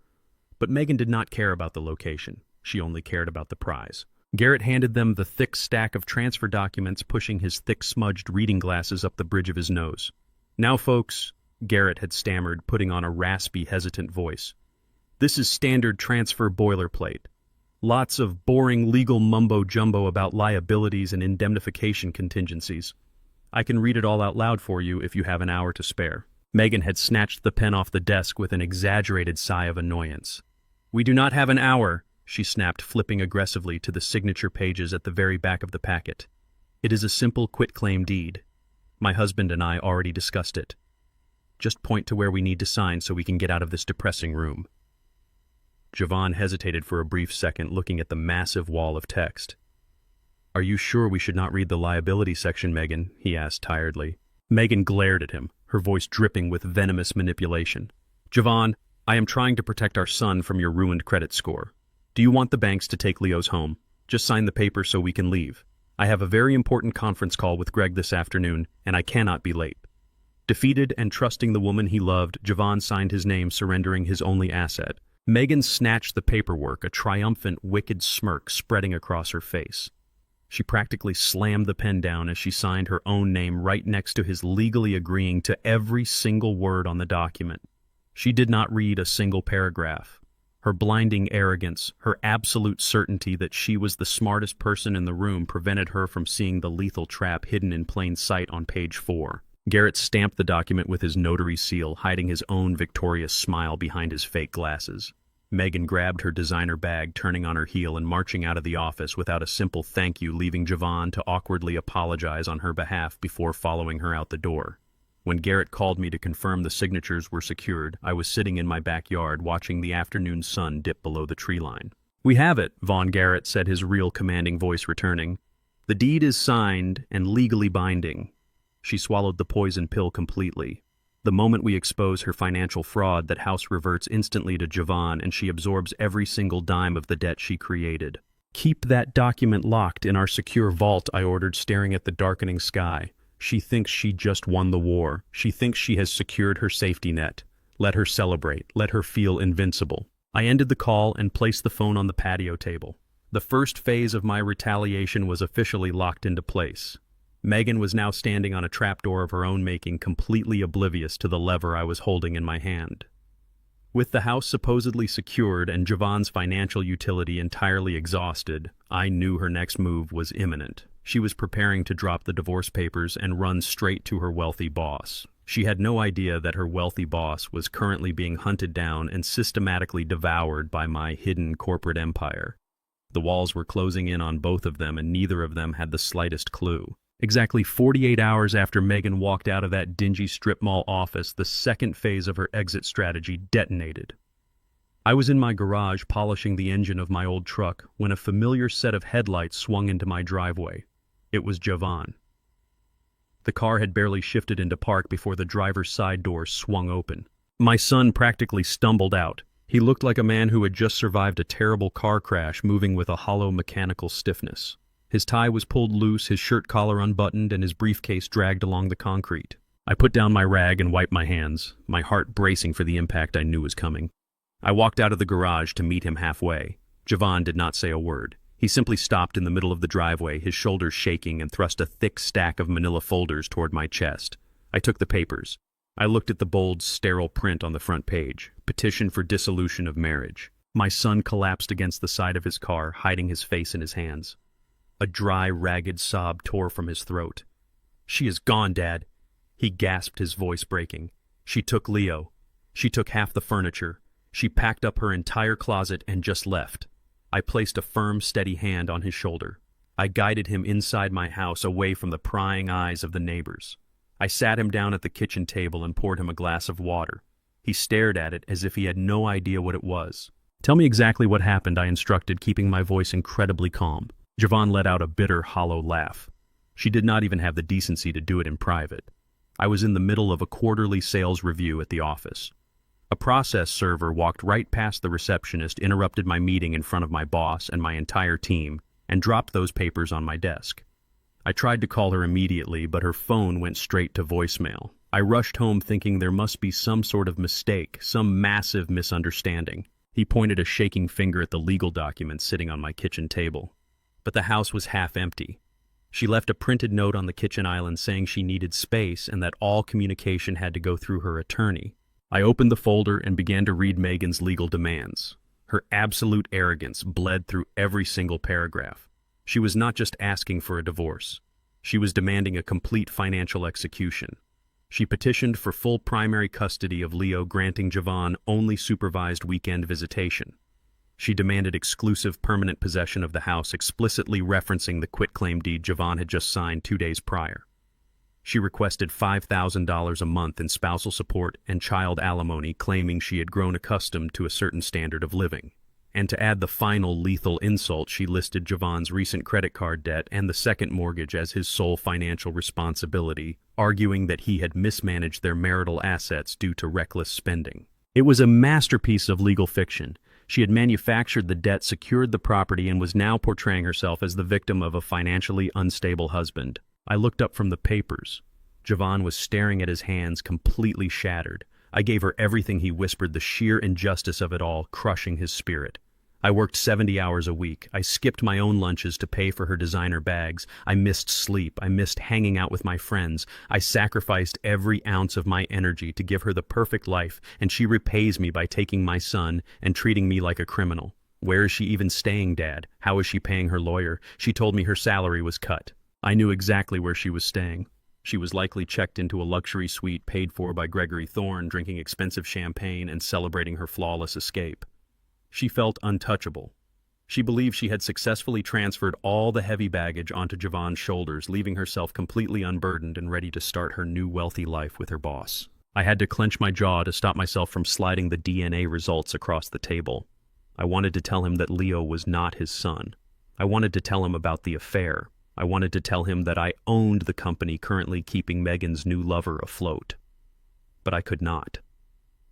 But Megan did not care about the location. She only cared about the prize. Garrett handed them the thick stack of transfer documents, pushing his thick, smudged reading glasses up the bridge of his nose. "Now, folks," Garrett had stammered, putting on a raspy, hesitant voice. "This is standard transfer boilerplate. Lots of boring legal mumbo-jumbo about liabilities and indemnification contingencies. I can read it all out loud for you if you have an hour to spare." Megan had snatched the pen off the desk with an exaggerated sigh of annoyance. "We do not have an hour," she snapped, flipping aggressively to the signature pages at the very back of the packet. "It is a simple quitclaim deed. My husband and I already discussed it. Just point to where we need to sign so we can get out of this depressing room." Vaughn hesitated for a brief second, looking at the massive wall of text. "Are you sure we should not read the liability section, Megan?" he asked tiredly. Megan glared at him, her voice dripping with venomous manipulation. "Vaughn, I am trying to protect our son from your ruined credit score. Do you want the banks to take Leo's home? Just sign the paper so we can leave. I have a very important conference call with Greg this afternoon, and I cannot be late." Defeated and trusting the woman he loved, Vaughn signed his name, surrendering his only asset. Megan snatched the paperwork, a triumphant, wicked smirk spreading across her face. She practically slammed the pen down as she signed her own name right next to his, legally agreeing to every single word on the document. She did not read a single paragraph. Her blinding arrogance, her absolute certainty that she was the smartest person in the room, prevented her from seeing the lethal trap hidden in plain sight on page 4. Garrett stamped the document with his notary seal, hiding his own victorious smile behind his fake glasses. Megan grabbed her designer bag, turning on her heel and marching out of the office without a simple thank you, leaving Vaughn to awkwardly apologize on her behalf before following her out the door. When Garrett called me to confirm the signatures were secured, I was sitting in my backyard watching the afternoon sun dip below the tree line. "We have it," Vaughn Garrett said, his real commanding voice returning. "The deed is signed and legally binding." She swallowed the poison pill completely. The moment we expose her financial fraud, that house reverts instantly to Vaughn, and she absorbs every single dime of the debt she created. "Keep that document locked in our secure vault," I ordered, staring at the darkening sky. "She thinks she just won the war. She thinks she has secured her safety net. Let her celebrate. Let her feel invincible." I ended the call and placed the phone on the patio table. The first phase of my retaliation was officially locked into place. Megan was now standing on a trapdoor of her own making, completely oblivious to the lever I was holding in my hand. With the house supposedly secured and Vaughn's financial utility entirely exhausted, I knew her next move was imminent. She was preparing to drop the divorce papers and run straight to her wealthy boss. She had no idea that her wealthy boss was currently being hunted down and systematically devoured by my hidden corporate empire. The walls were closing in on both of them, and neither of them had the slightest clue. Exactly 48 hours after Megan walked out of that dingy strip mall office, the second phase of her exit strategy detonated. I was in my garage polishing the engine of my old truck when a familiar set of headlights swung into my driveway. It was Vaughn. The car had barely shifted into park before the driver's side door swung open. My son practically stumbled out. He looked like a man who had just survived a terrible car crash, moving with a hollow mechanical stiffness. His tie was pulled loose, his shirt collar unbuttoned, and his briefcase dragged along the concrete. I put down my rag and wiped my hands, my heart bracing for the impact I knew was coming. I walked out of the garage to meet him halfway. Vaughn did not say a word. He simply stopped in the middle of the driveway, his shoulders shaking, and thrust a thick stack of manila folders toward my chest. I took the papers. I looked at the bold, sterile print on the front page. Petition for dissolution of marriage. My son collapsed against the side of his car, hiding his face in his hands. A dry, ragged sob tore from his throat. "She is gone, Dad," he gasped, his voice breaking. "She took Leo. She took half the furniture. She packed up her entire closet and just left." I placed a firm, steady hand on his shoulder. I guided him inside my house, away from the prying eyes of the neighbors. I sat him down at the kitchen table and poured him a glass of water. He stared at it as if he had no idea what it was. "Tell me exactly what happened," I instructed, keeping my voice incredibly calm. Vaughn let out a bitter, hollow laugh. She did not even have the decency to do it in private. I was in the middle of a quarterly sales review at the office. A process server walked right past the receptionist, interrupted my meeting in front of my boss and my entire team, and dropped those papers on my desk. I tried to call her immediately, but her phone went straight to voicemail. I rushed home thinking there must be some sort of mistake, some massive misunderstanding. He pointed a shaking finger at the legal documents sitting on my kitchen table. But the house was half empty. She left a printed note on the kitchen island saying she needed space and that all communication had to go through her attorney. I opened the folder and began to read Megan's legal demands. Her absolute arrogance bled through every single paragraph. She was not just asking for a divorce. She was demanding a complete financial execution. She petitioned for full primary custody of Leo, granting Vaughn only supervised weekend visitation. She demanded exclusive permanent possession of the house, explicitly referencing the quitclaim deed Vaughn had just signed 2 days prior. She requested $5,000 a month in spousal support and child alimony, claiming she had grown accustomed to a certain standard of living. And to add the final lethal insult, she listed Vaughn's recent credit card debt and the second mortgage as his sole financial responsibility, arguing that he had mismanaged their marital assets due to reckless spending. It was a masterpiece of legal fiction. She had manufactured the debt, secured the property, and was now portraying herself as the victim of a financially unstable husband. I looked up from the papers. Vaughn was staring at his hands, completely shattered. I gave her everything he whispered, the sheer injustice of it all crushing his spirit. I worked 70 hours a week. I skipped my own lunches to pay for her designer bags. I missed sleep. I missed hanging out with my friends. I sacrificed every ounce of my energy to give her the perfect life, and she repays me by taking my son and treating me like a criminal. Where is she even staying, Dad? How is she paying her lawyer? She told me her salary was cut. I knew exactly where she was staying. She was likely checked into a luxury suite paid for by Gregory Thorne, drinking expensive champagne and celebrating her flawless escape. She felt untouchable. She believed she had successfully transferred all the heavy baggage onto Vaughn's shoulders, leaving herself completely unburdened and ready to start her new wealthy life with her boss. I had to clench my jaw to stop myself from sliding the DNA results across the table. I wanted to tell him that Leo was not his son. I wanted to tell him about the affair. I wanted to tell him that I owned the company currently keeping Megan's new lover afloat. But I could not.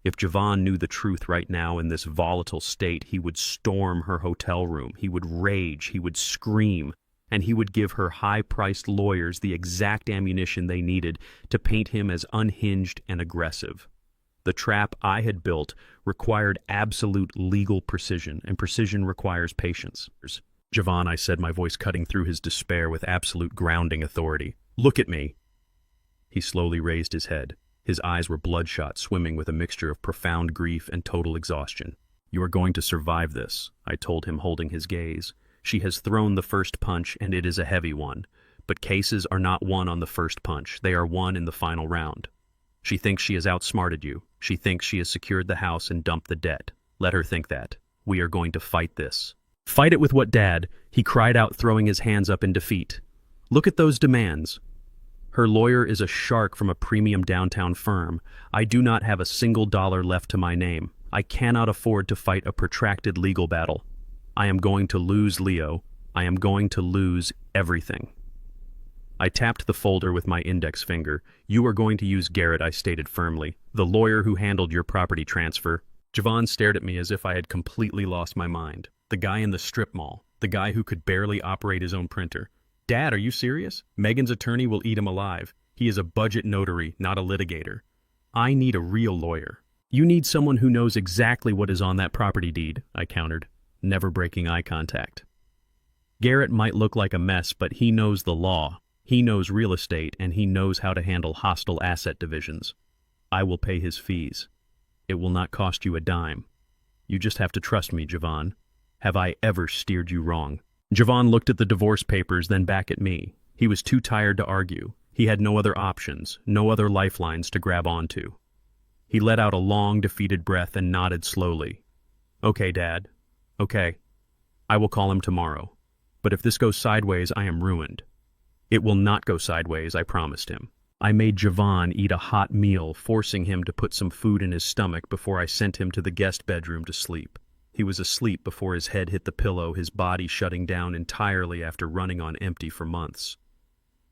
If Vaughn knew the truth right now in this volatile state, he would storm her hotel room, he would rage, he would scream, and he would give her high-priced lawyers the exact ammunition they needed to paint him as unhinged and aggressive. The trap I had built required absolute legal precision, and precision requires patience. "Vaughn," I said, my voice cutting through his despair with absolute grounding authority. "Look at me." He slowly raised his head. His eyes were bloodshot, swimming with a mixture of profound grief and total exhaustion. "You are going to survive this," I told him, holding his gaze. "She has thrown the first punch, and it is a heavy one. But cases are not won on the first punch. They are won in the final round. She thinks she has outsmarted you. She thinks she has secured the house and dumped the debt. Let her think that. We are going to fight this." "Fight it with what, Dad?" he cried out, throwing his hands up in defeat. "Look at those demands. Her lawyer is a shark from a premium downtown firm. I do not have a single dollar left to my name. I cannot afford to fight a protracted legal battle. I am going to lose Leo. I am going to lose everything. I tapped the folder with my index finger. You are going to use Garrett, I stated firmly, the lawyer who handled your property transfer. Vaughn stared at me as if I had completely lost my mind. The guy in the strip mall. The guy who could barely operate his own printer. Dad, are you serious? Megan's attorney will eat him alive. He is a budget notary, not a litigator. I need a real lawyer. You need someone who knows exactly what is on that property deed, I countered, never breaking eye contact. Garrett might look like a mess, but he knows the law. He knows real estate, and he knows how to handle hostile asset divisions. I will pay his fees. It will not cost you a dime. You just have to trust me, Vaughn. Have I ever steered you wrong? Vaughn looked at the divorce papers, then back at me. He was too tired to argue. He had no other options, no other lifelines to grab onto. He let out a long, defeated breath and nodded slowly. Okay, Dad. Okay. I will call him tomorrow. But if this goes sideways, I am ruined. It will not go sideways, I promised him. I made Vaughn eat a hot meal, forcing him to put some food in his stomach before I sent him to the guest bedroom to sleep. He was asleep before his head hit the pillow, his body shutting down entirely after running on empty for months.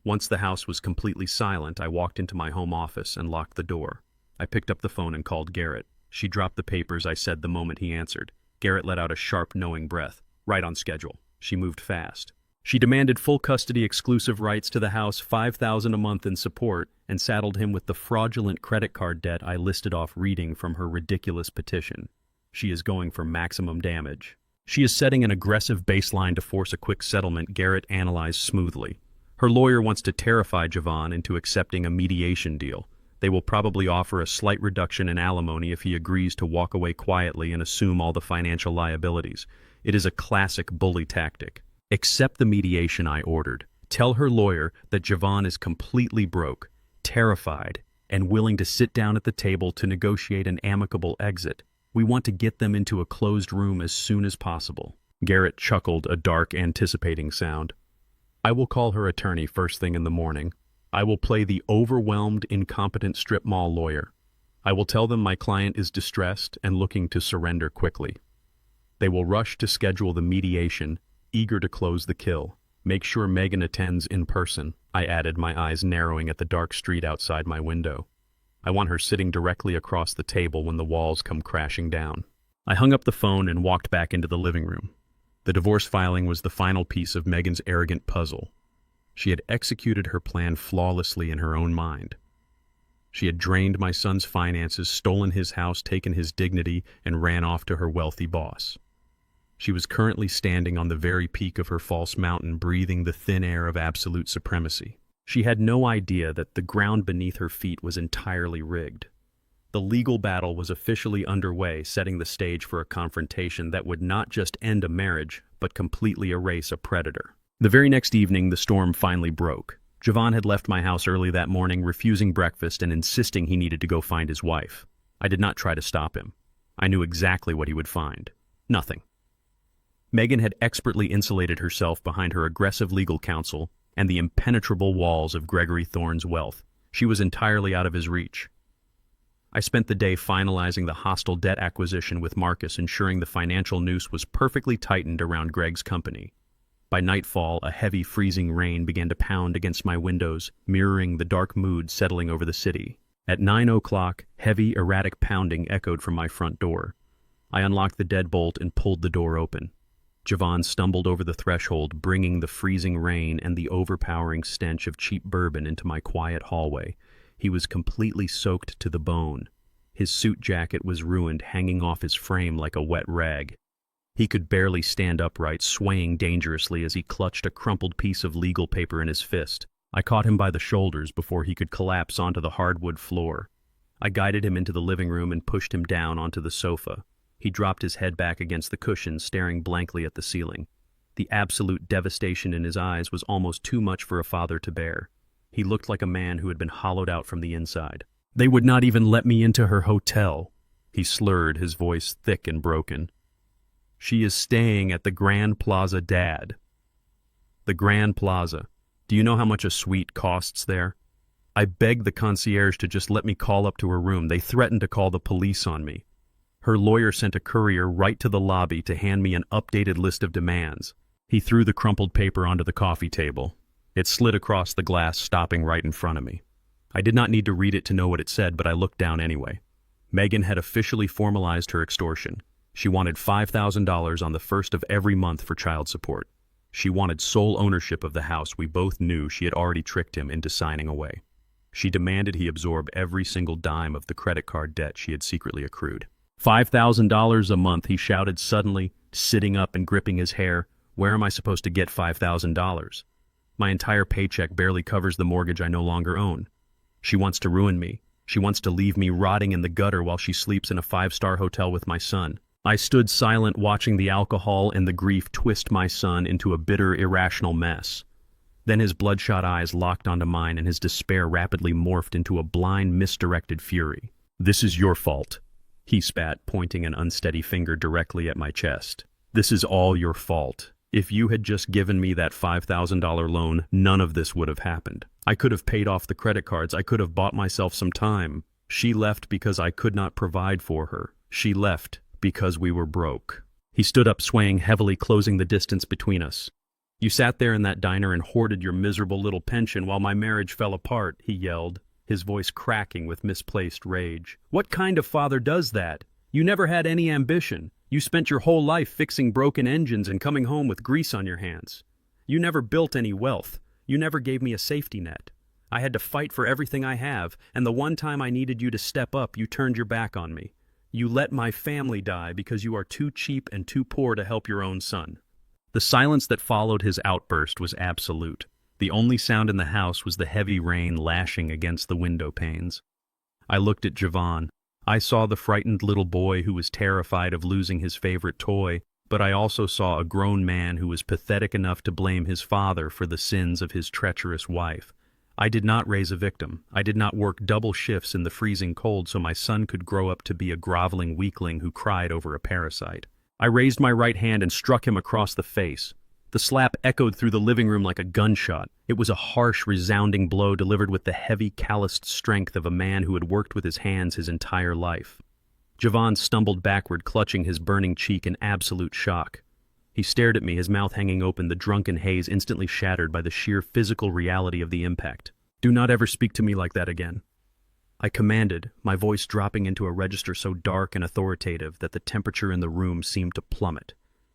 Once the house was completely silent, I walked into my home office and locked the door. I picked up the phone and called Garrett. She dropped the papers, I said the moment he answered. Garrett let out a sharp, knowing breath. Right on schedule. She moved fast. She demanded full custody, exclusive rights to the house, $5,000 a month in support, and saddled him with the fraudulent credit card debt I listed off reading from her ridiculous petition. She is going for maximum damage. She is setting an aggressive baseline to force a quick settlement, Garrett analyzed smoothly. Her lawyer wants to terrify Vaughn into accepting a mediation deal. They will probably offer a slight reduction in alimony if he agrees to walk away quietly and assume all the financial liabilities. It is a classic bully tactic. Accept the mediation I ordered. Tell her lawyer that Vaughn is completely broke, terrified, and willing to sit down at the table to negotiate an amicable exit. We want to get them into a closed room as soon as possible. Garrett chuckled, a dark, anticipating sound. I will call her attorney first thing in the morning. I will play the overwhelmed, incompetent strip mall lawyer. I will tell them my client is distressed and looking to surrender quickly. They will rush to schedule the mediation, eager to close the kill. Make sure Megan attends in person, I added, my eyes narrowing at the dark street outside my window. I want her sitting directly across the table when the walls come crashing down. I hung up the phone and walked back into the living room. The divorce filing was the final piece of Megan's arrogant puzzle. She had executed her plan flawlessly in her own mind. She had drained my son's finances, stolen his house, taken his dignity, and ran off to her wealthy boss. She was currently standing on the very peak of her false mountain, breathing the thin air of absolute supremacy. She had no idea that the ground beneath her feet was entirely rigged. The legal battle was officially underway, setting the stage for a confrontation that would not just end a marriage, but completely erase a predator. The very next evening, the storm finally broke. Vaughn had left my house early that morning, refusing breakfast and insisting he needed to go find his wife. I did not try to stop him. I knew exactly what he would find. Nothing. Megan had expertly insulated herself behind her aggressive legal counsel and the impenetrable walls of Gregory Thorne's wealth. She was entirely out of his reach. I spent the day finalizing the hostile debt acquisition with Marcus, ensuring the financial noose was perfectly tightened around Greg's company. By nightfall, a heavy, freezing rain began to pound against my windows, mirroring the dark mood settling over the city. At 9 o'clock, heavy, erratic pounding echoed from my front door. I unlocked the deadbolt and pulled the door open. Vaughn stumbled over the threshold, bringing the freezing rain and the overpowering stench of cheap bourbon into my quiet hallway. He was completely soaked to the bone. His suit jacket was ruined, hanging off his frame like a wet rag. He could barely stand upright, swaying dangerously as he clutched a crumpled piece of legal paper in his fist. I caught him by the shoulders before he could collapse onto the hardwood floor. I guided him into the living room and pushed him down onto the sofa. He dropped his head back against the cushions, staring blankly at the ceiling. The absolute devastation in his eyes was almost too much for a father to bear. He looked like a man who had been hollowed out from the inside. They would not even let me into her hotel, he slurred, his voice thick and broken. She is staying at the Grand Plaza, Dad. The Grand Plaza. Do you know how much a suite costs there? I begged the concierge to just let me call up to her room. They threatened to call the police on me. Her lawyer sent a courier right to the lobby to hand me an updated list of demands. He threw the crumpled paper onto the coffee table. It slid across the glass, stopping right in front of me. I did not need to read it to know what it said, but I looked down anyway. Megan had officially formalized her extortion. She wanted $5,000 on the first of every month for child support. She wanted sole ownership of the house we both knew she had already tricked him into signing away. She demanded he absorb every single dime of the credit card debt she had secretly accrued. $5,000 a month, he shouted suddenly, sitting up and gripping his hair. Where am I supposed to get $5,000? My entire paycheck barely covers the mortgage I no longer own. She wants to ruin me. She wants to leave me rotting in the gutter while she sleeps in a 5-star hotel with my son. I stood silent, watching the alcohol and the grief twist my son into a bitter, irrational mess. Then his bloodshot eyes locked onto mine, and his despair rapidly morphed into a blind, misdirected fury. "This is your fault," he spat, pointing an unsteady finger directly at my chest. "This is all your fault. If you had just given me that $5,000 loan, none of this would have happened. I could have paid off the credit cards. I could have bought myself some time. She left because I could not provide for her. She left because we were broke." He stood up, swaying heavily, closing the distance between us. "You sat there in that diner and hoarded your miserable little pension while my marriage fell apart," he yelled, his voice cracking with misplaced rage. "What kind of father does that? You never had any ambition. You spent your whole life fixing broken engines and coming home with grease on your hands. You never built any wealth. You never gave me a safety net. I had to fight for everything I have, and the one time I needed you to step up, you turned your back on me. You let my family die because you are too cheap and too poor to help your own son." The silence that followed his outburst was absolute. The only sound in the house was the heavy rain lashing against the window panes. I looked at Vaughn. I saw the frightened little boy who was terrified of losing his favorite toy, but I also saw a grown man who was pathetic enough to blame his father for the sins of his treacherous wife. I did not raise a victim. I did not work double shifts in the freezing cold so my son could grow up to be a groveling weakling who cried over a parasite. I raised my right hand and struck him across the face. The slap echoed through the living room like a gunshot. It was a harsh, resounding blow delivered with the heavy, calloused strength of a man who had worked with his hands his entire life. Vaughn stumbled backward, clutching his burning cheek in absolute shock. He stared at me, his mouth hanging open, the drunken haze instantly shattered by the sheer physical reality of the impact. "Do not ever speak to me like that again," I commanded, my voice dropping into a register so dark and authoritative that the temperature in the room seemed to plummet.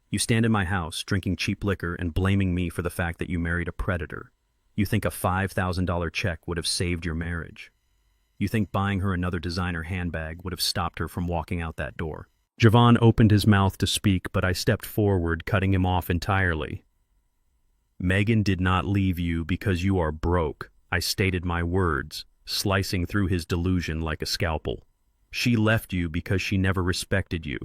"You stand in my house, drinking cheap liquor and blaming me for the fact that you married a predator. You think a $5,000 check would have saved your marriage. You think buying her another designer handbag would have stopped her from walking out that door." Vaughn opened his mouth to speak, but I stepped forward, cutting him off entirely. "Megan did not leave you because you are broke," I stated my words, slicing through his delusion like a scalpel. "She left you because she never respected you.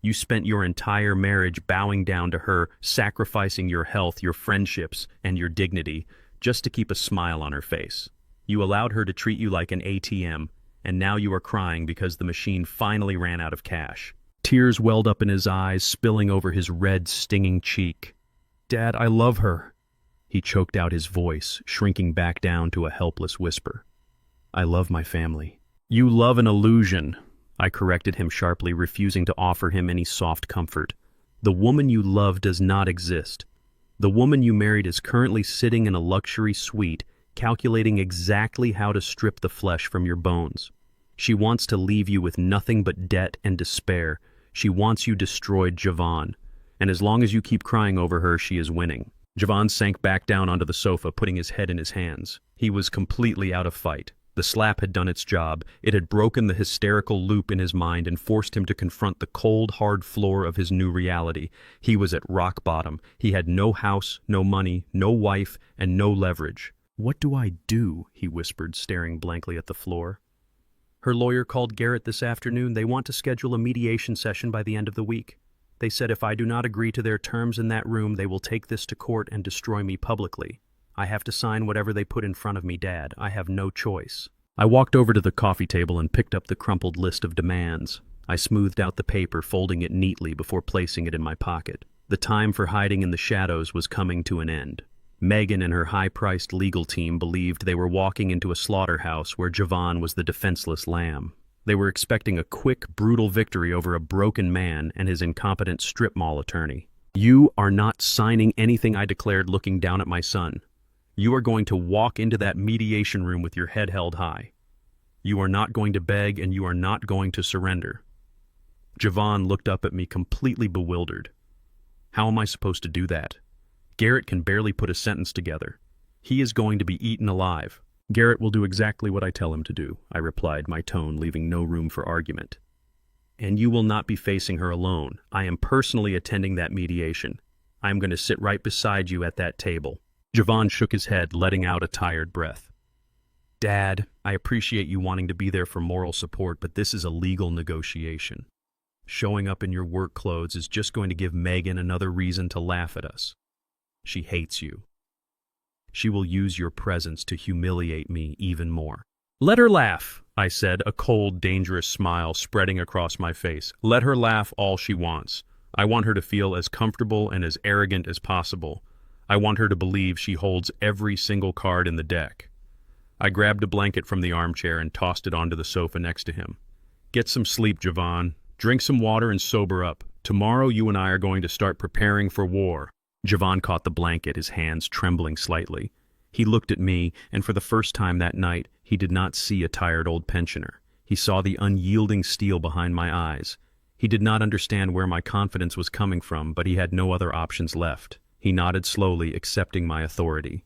You spent your entire marriage bowing down to her, sacrificing your health, your friendships, and your dignity just to keep a smile on her face. You allowed her to treat you like an ATM, and now you are crying because the machine finally ran out of cash." Tears welled up in his eyes, spilling over his red, stinging cheek. "Dad, I love her." He choked out his voice, shrinking back down to a helpless whisper. "I love my family." "You love an illusion," I corrected him sharply, refusing to offer him any soft comfort. "The woman you love does not exist. The woman you married is currently sitting in a luxury suite, calculating exactly how to strip the flesh from your bones. She wants to leave you with nothing but debt and despair. She wants you destroyed, Vaughn. And as long as you keep crying over her, she is winning." Vaughn sank back down onto the sofa, putting his head in his hands. He was completely out of fight. The slap had done its job. It had broken the hysterical loop in his mind and forced him to confront the cold, hard floor of his new reality. He was at rock bottom. He had no house, no money, no wife, and no leverage. "What do I do?" he whispered, staring blankly at the floor. "Her lawyer called Garrett this afternoon. They want to schedule a mediation session by the end of the week. They said if I do not agree to their terms in that room, they will take this to court and destroy me publicly. I have to sign whatever they put in front of me, Dad. I have no choice." I walked over to the coffee table and picked up the crumpled list of demands. I smoothed out the paper, folding it neatly before placing it in my pocket. The time for hiding in the shadows was coming to an end. Megan and her high-priced legal team believed they were walking into a slaughterhouse where Vaughn was the defenseless lamb. They were expecting a quick, brutal victory over a broken man and his incompetent strip mall attorney. "You are not signing anything," I declared, looking down at my son. "You are going to walk into that mediation room with your head held high. You are not going to beg, and you are not going to surrender." Vaughn looked up at me completely bewildered. "How am I supposed to do that? Garrett can barely put a sentence together. He is going to be eaten alive." "Garrett will do exactly what I tell him to do," I replied, my tone leaving no room for argument. "And you will not be facing her alone. I am personally attending that mediation. I am going to sit right beside you at that table." Vaughn shook his head, letting out a tired breath. "Dad, I appreciate you wanting to be there for moral support, but this is a legal negotiation. Showing up in your work clothes is just going to give Megan another reason to laugh at us. She hates you. She will use your presence to humiliate me even more." "Let her laugh," I said, a cold, dangerous smile spreading across my face. "Let her laugh all she wants. I want her to feel as comfortable and as arrogant as possible. I want her to believe she holds every single card in the deck." I grabbed a blanket from the armchair and tossed it onto the sofa next to him. "Get some sleep, Vaughn. Drink some water and sober up. Tomorrow you and I are going to start preparing for war." Vaughn caught the blanket, his hands trembling slightly. He looked at me, and for the first time that night, he did not see a tired old pensioner. He saw the unyielding steel behind my eyes. He did not understand where my confidence was coming from, but he had no other options left. He nodded slowly, accepting my authority.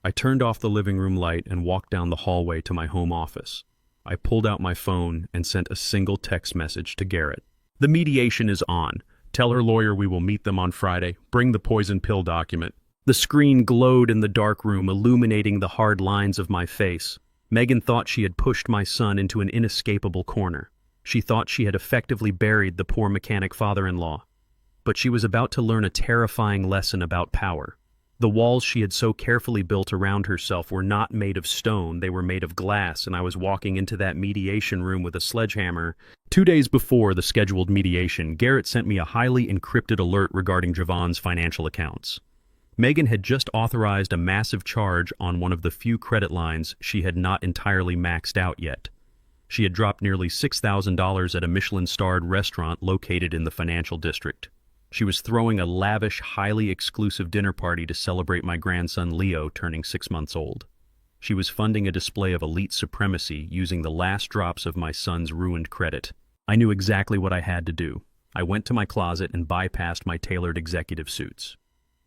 I turned off the living room light and walked down the hallway to my home office. I pulled out my phone and sent a single text message to Garrett. "The mediation is on. Tell her lawyer we will meet them on Friday. Bring the poison pill document." The screen glowed in the dark room, illuminating the hard lines of my face. Megan thought she had pushed my son into an inescapable corner. She thought she had effectively buried the poor mechanic father-in-law. But she was about to learn a terrifying lesson about power. The walls she had so carefully built around herself were not made of stone, they were made of glass, and I was walking into that mediation room with a sledgehammer. 2 days before the scheduled mediation, Garrett sent me a highly encrypted alert regarding Vaughn's financial accounts. Megan had just authorized a massive charge on one of the few credit lines she had not entirely maxed out yet. She had dropped nearly $6,000 at a Michelin-starred restaurant located in the financial district. She was throwing a lavish, highly exclusive dinner party to celebrate my grandson Leo turning 6 months old. She was funding a display of elite supremacy using the last drops of my son's ruined credit. I knew exactly what I had to do. I went to my closet and bypassed my tailored executive suits.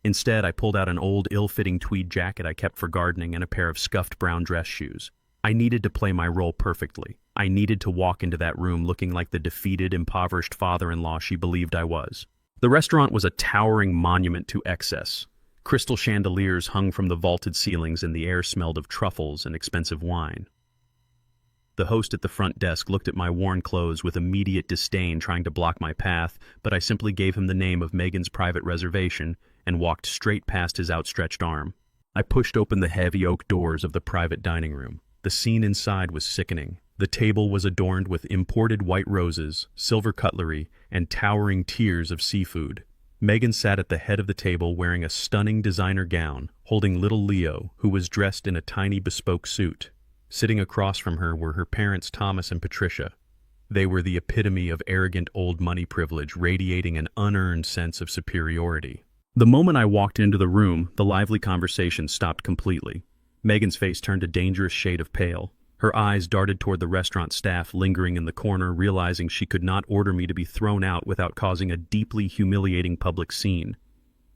Instead, I pulled out an old, ill-fitting tweed jacket I kept for gardening and a pair of scuffed brown dress shoes. I needed to play my role perfectly. I needed to walk into that room looking like the defeated, impoverished father-in-law she believed I was. The restaurant was a towering monument to excess. Crystal chandeliers hung from the vaulted ceilings and the air smelled of truffles and expensive wine. The host at the front desk looked at my worn clothes with immediate disdain, trying to block my path, but I simply gave him the name of Megan's private reservation and walked straight past his outstretched arm. I pushed open the heavy oak doors of the private dining room. The scene inside was sickening. The table was adorned with imported white roses, silver cutlery, and towering tiers of seafood. Megan sat at the head of the table wearing a stunning designer gown, holding little Leo, who was dressed in a tiny bespoke suit. Sitting across from her were her parents Thomas and Patricia. They were the epitome of arrogant old money privilege, radiating an unearned sense of superiority. The moment I walked into the room, the lively conversation stopped completely. Megan's face turned a dangerous shade of pale. Her eyes darted toward the restaurant staff lingering in the corner, realizing she could not order me to be thrown out without causing a deeply humiliating public scene.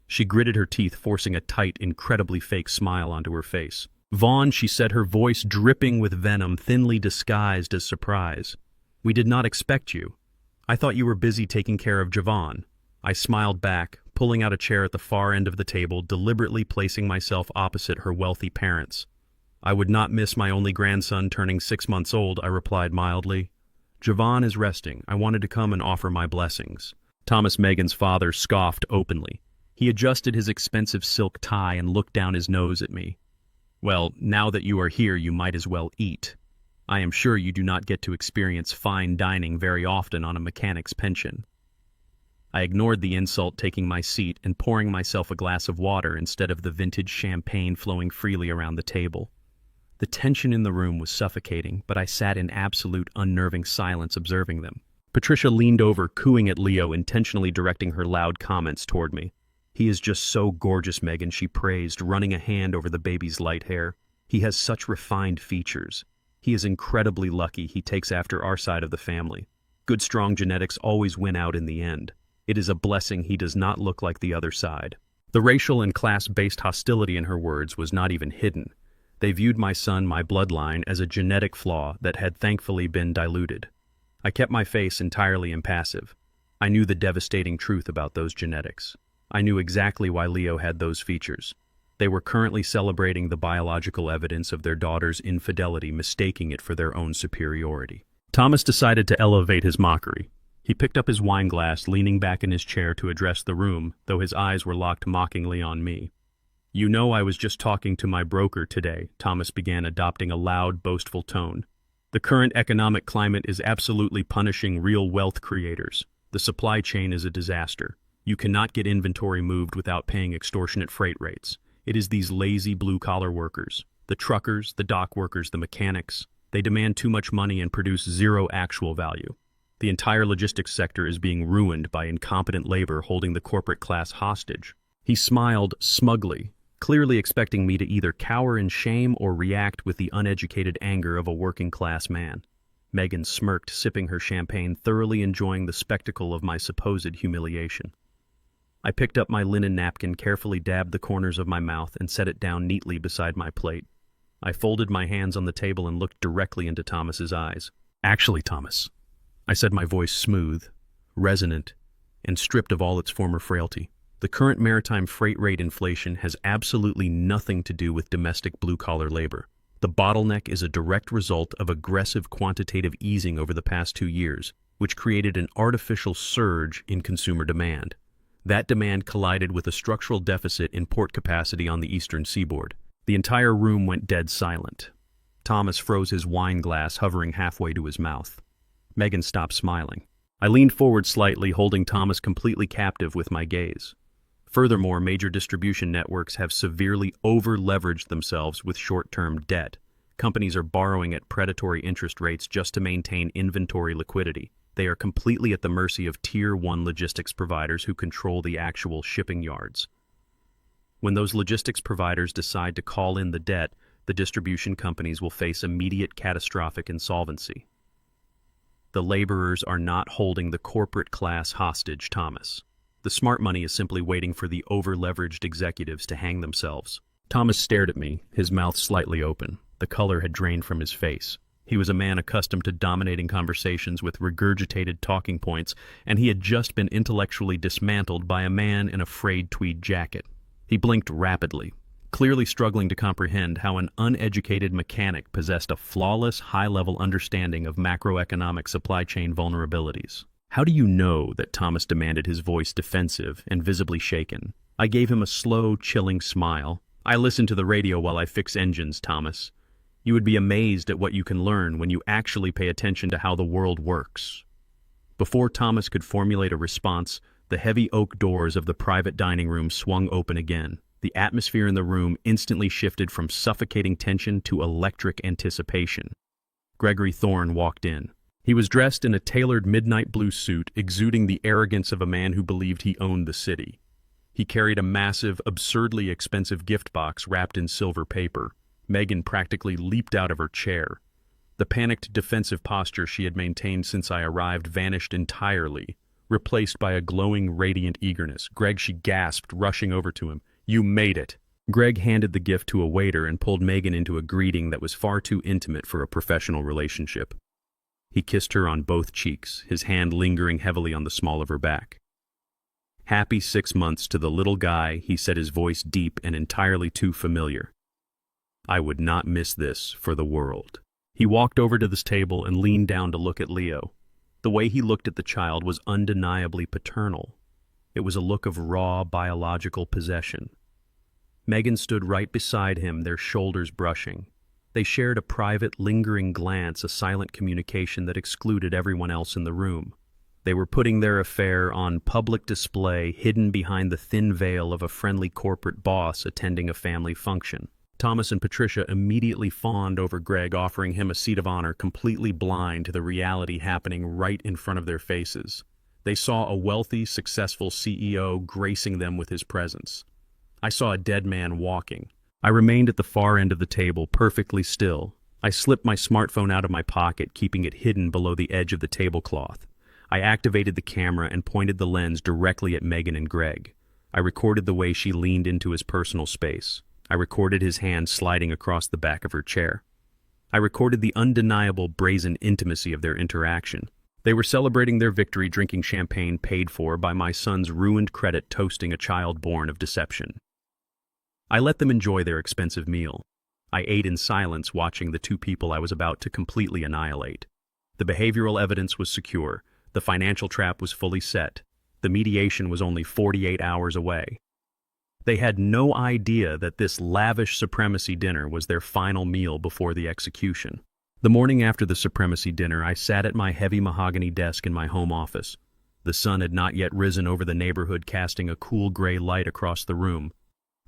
She gritted her teeth, forcing a tight, incredibly fake smile onto her face. "Vaughn," she said, her voice dripping with venom, thinly disguised as surprise. "We did not expect you. I thought you were busy taking care of Vaughn." I smiled back, pulling out a chair at the far end of the table, deliberately placing myself opposite her wealthy parents. "I would not miss my only grandson turning 6 months old," I replied mildly. "Vaughn is resting. I wanted to come and offer my blessings." Thomas, Megan's father, scoffed openly. He adjusted his expensive silk tie and looked down his nose at me. "Well, now that you are here, you might as well eat. I am sure you do not get to experience fine dining very often on a mechanic's pension." I ignored the insult, taking my seat and pouring myself a glass of water instead of the vintage champagne flowing freely around the table. The tension in the room was suffocating, but I sat in absolute unnerving silence observing them. Patricia leaned over, cooing at Leo, intentionally directing her loud comments toward me. "He is just so gorgeous, Megan," she praised, running a hand over the baby's light hair. "He has such refined features. He is incredibly lucky he takes after our side of the family. Good, strong genetics always win out in the end. It is a blessing he does not look like the other side." The racial and class-based hostility in her words was not even hidden. They viewed my son, my bloodline, as a genetic flaw that had thankfully been diluted. I kept my face entirely impassive. I knew the devastating truth about those genetics. I knew exactly why Leo had those features. They were currently celebrating the biological evidence of their daughter's infidelity, mistaking it for their own superiority. Thomas decided to elevate his mockery. He picked up his wine glass, leaning back in his chair to address the room, though his eyes were locked mockingly on me. "You know, I was just talking to my broker today," Thomas began, adopting a loud, boastful tone. "The current economic climate is absolutely punishing real wealth creators. The supply chain is a disaster. You cannot get inventory moved without paying extortionate freight rates. It is these lazy blue-collar workers, the truckers, the dock workers, the mechanics. They demand too much money and produce zero actual value. The entire logistics sector is being ruined by incompetent labor holding the corporate class hostage." He smiled smugly, clearly expecting me to either cower in shame or react with the uneducated anger of a working-class man. Megan smirked, sipping her champagne, thoroughly enjoying the spectacle of my supposed humiliation. I picked up my linen napkin, carefully dabbed the corners of my mouth, and set it down neatly beside my plate. I folded my hands on the table and looked directly into Thomas's eyes. "Actually, Thomas," I said, my voice smooth, resonant, and stripped of all its former frailty, "the current maritime freight rate inflation has absolutely nothing to do with domestic blue-collar labor. The bottleneck is a direct result of aggressive quantitative easing over the past 2 years, which created an artificial surge in consumer demand. That demand collided with a structural deficit in port capacity on the eastern seaboard." The entire room went dead silent. Thomas froze his wine glass, hovering halfway to his mouth. Megan stopped smiling. I leaned forward slightly, holding Thomas completely captive with my gaze. Furthermore, major distribution networks have severely over-leveraged themselves with short-term debt. Companies are borrowing at predatory interest rates just to maintain inventory liquidity. They are completely at the mercy of Tier 1 logistics providers who control the actual shipping yards. When those logistics providers decide to call in the debt, the distribution companies will face immediate catastrophic insolvency. The laborers are not holding the corporate class hostage, Thomas. The smart money is simply waiting for the over-leveraged executives to hang themselves. Thomas stared at me, his mouth slightly open. The color had drained from his face. He was a man accustomed to dominating conversations with regurgitated talking points, and he had just been intellectually dismantled by a man in a frayed tweed jacket. He blinked rapidly, clearly struggling to comprehend how an uneducated mechanic possessed a flawless, high-level understanding of macroeconomic supply chain vulnerabilities. "How do you know that?" Thomas demanded, his voice defensive and visibly shaken. I gave him a slow, chilling smile. "I listen to the radio while I fix engines, Thomas. You would be amazed at what you can learn when you actually pay attention to how the world works." Before Thomas could formulate a response, the heavy oak doors of the private dining room swung open again. The atmosphere in the room instantly shifted from suffocating tension to electric anticipation. Gregory Thorne walked in. He was dressed in a tailored midnight blue suit, exuding the arrogance of a man who believed he owned the city. He carried a massive, absurdly expensive gift box wrapped in silver paper. Megan practically leaped out of her chair. The panicked, defensive posture she had maintained since I arrived vanished entirely, replaced by a glowing, radiant eagerness. "Greg," she gasped, rushing over to him. "You made it." Greg handed the gift to a waiter and pulled Megan into a greeting that was far too intimate for a professional relationship. He kissed her on both cheeks, his hand lingering heavily on the small of her back. "Happy 6 months to the little guy," he said, his voice deep and entirely too familiar. "I would not miss this for the world." He walked over to this table and leaned down to look at Leo. The way he looked at the child was undeniably paternal. It was a look of raw, biological possession. Megan stood right beside him, their shoulders brushing. They shared a private, lingering glance, a silent communication that excluded everyone else in the room. They were putting their affair on public display, hidden behind the thin veil of a friendly corporate boss attending a family function. Thomas and Patricia immediately fawned over Greg, offering him a seat of honor, completely blind to the reality happening right in front of their faces. They saw a wealthy, successful CEO gracing them with his presence. I saw a dead man walking. I remained at the far end of the table, perfectly still. I slipped my smartphone out of my pocket, keeping it hidden below the edge of the tablecloth. I activated the camera and pointed the lens directly at Megan and Greg. I recorded the way she leaned into his personal space. I recorded his hand sliding across the back of her chair. I recorded the undeniable brazen intimacy of their interaction. They were celebrating their victory, drinking champagne paid for by my son's ruined credit, toasting a child born of deception. I let them enjoy their expensive meal. I ate in silence, watching the two people I was about to completely annihilate. The behavioral evidence was secure. The financial trap was fully set. The mediation was only 48 hours away. They had no idea that this lavish supremacy dinner was their final meal before the execution. The morning after the supremacy dinner, I sat at my heavy mahogany desk in my home office. The sun had not yet risen over the neighborhood, casting a cool gray light across the room.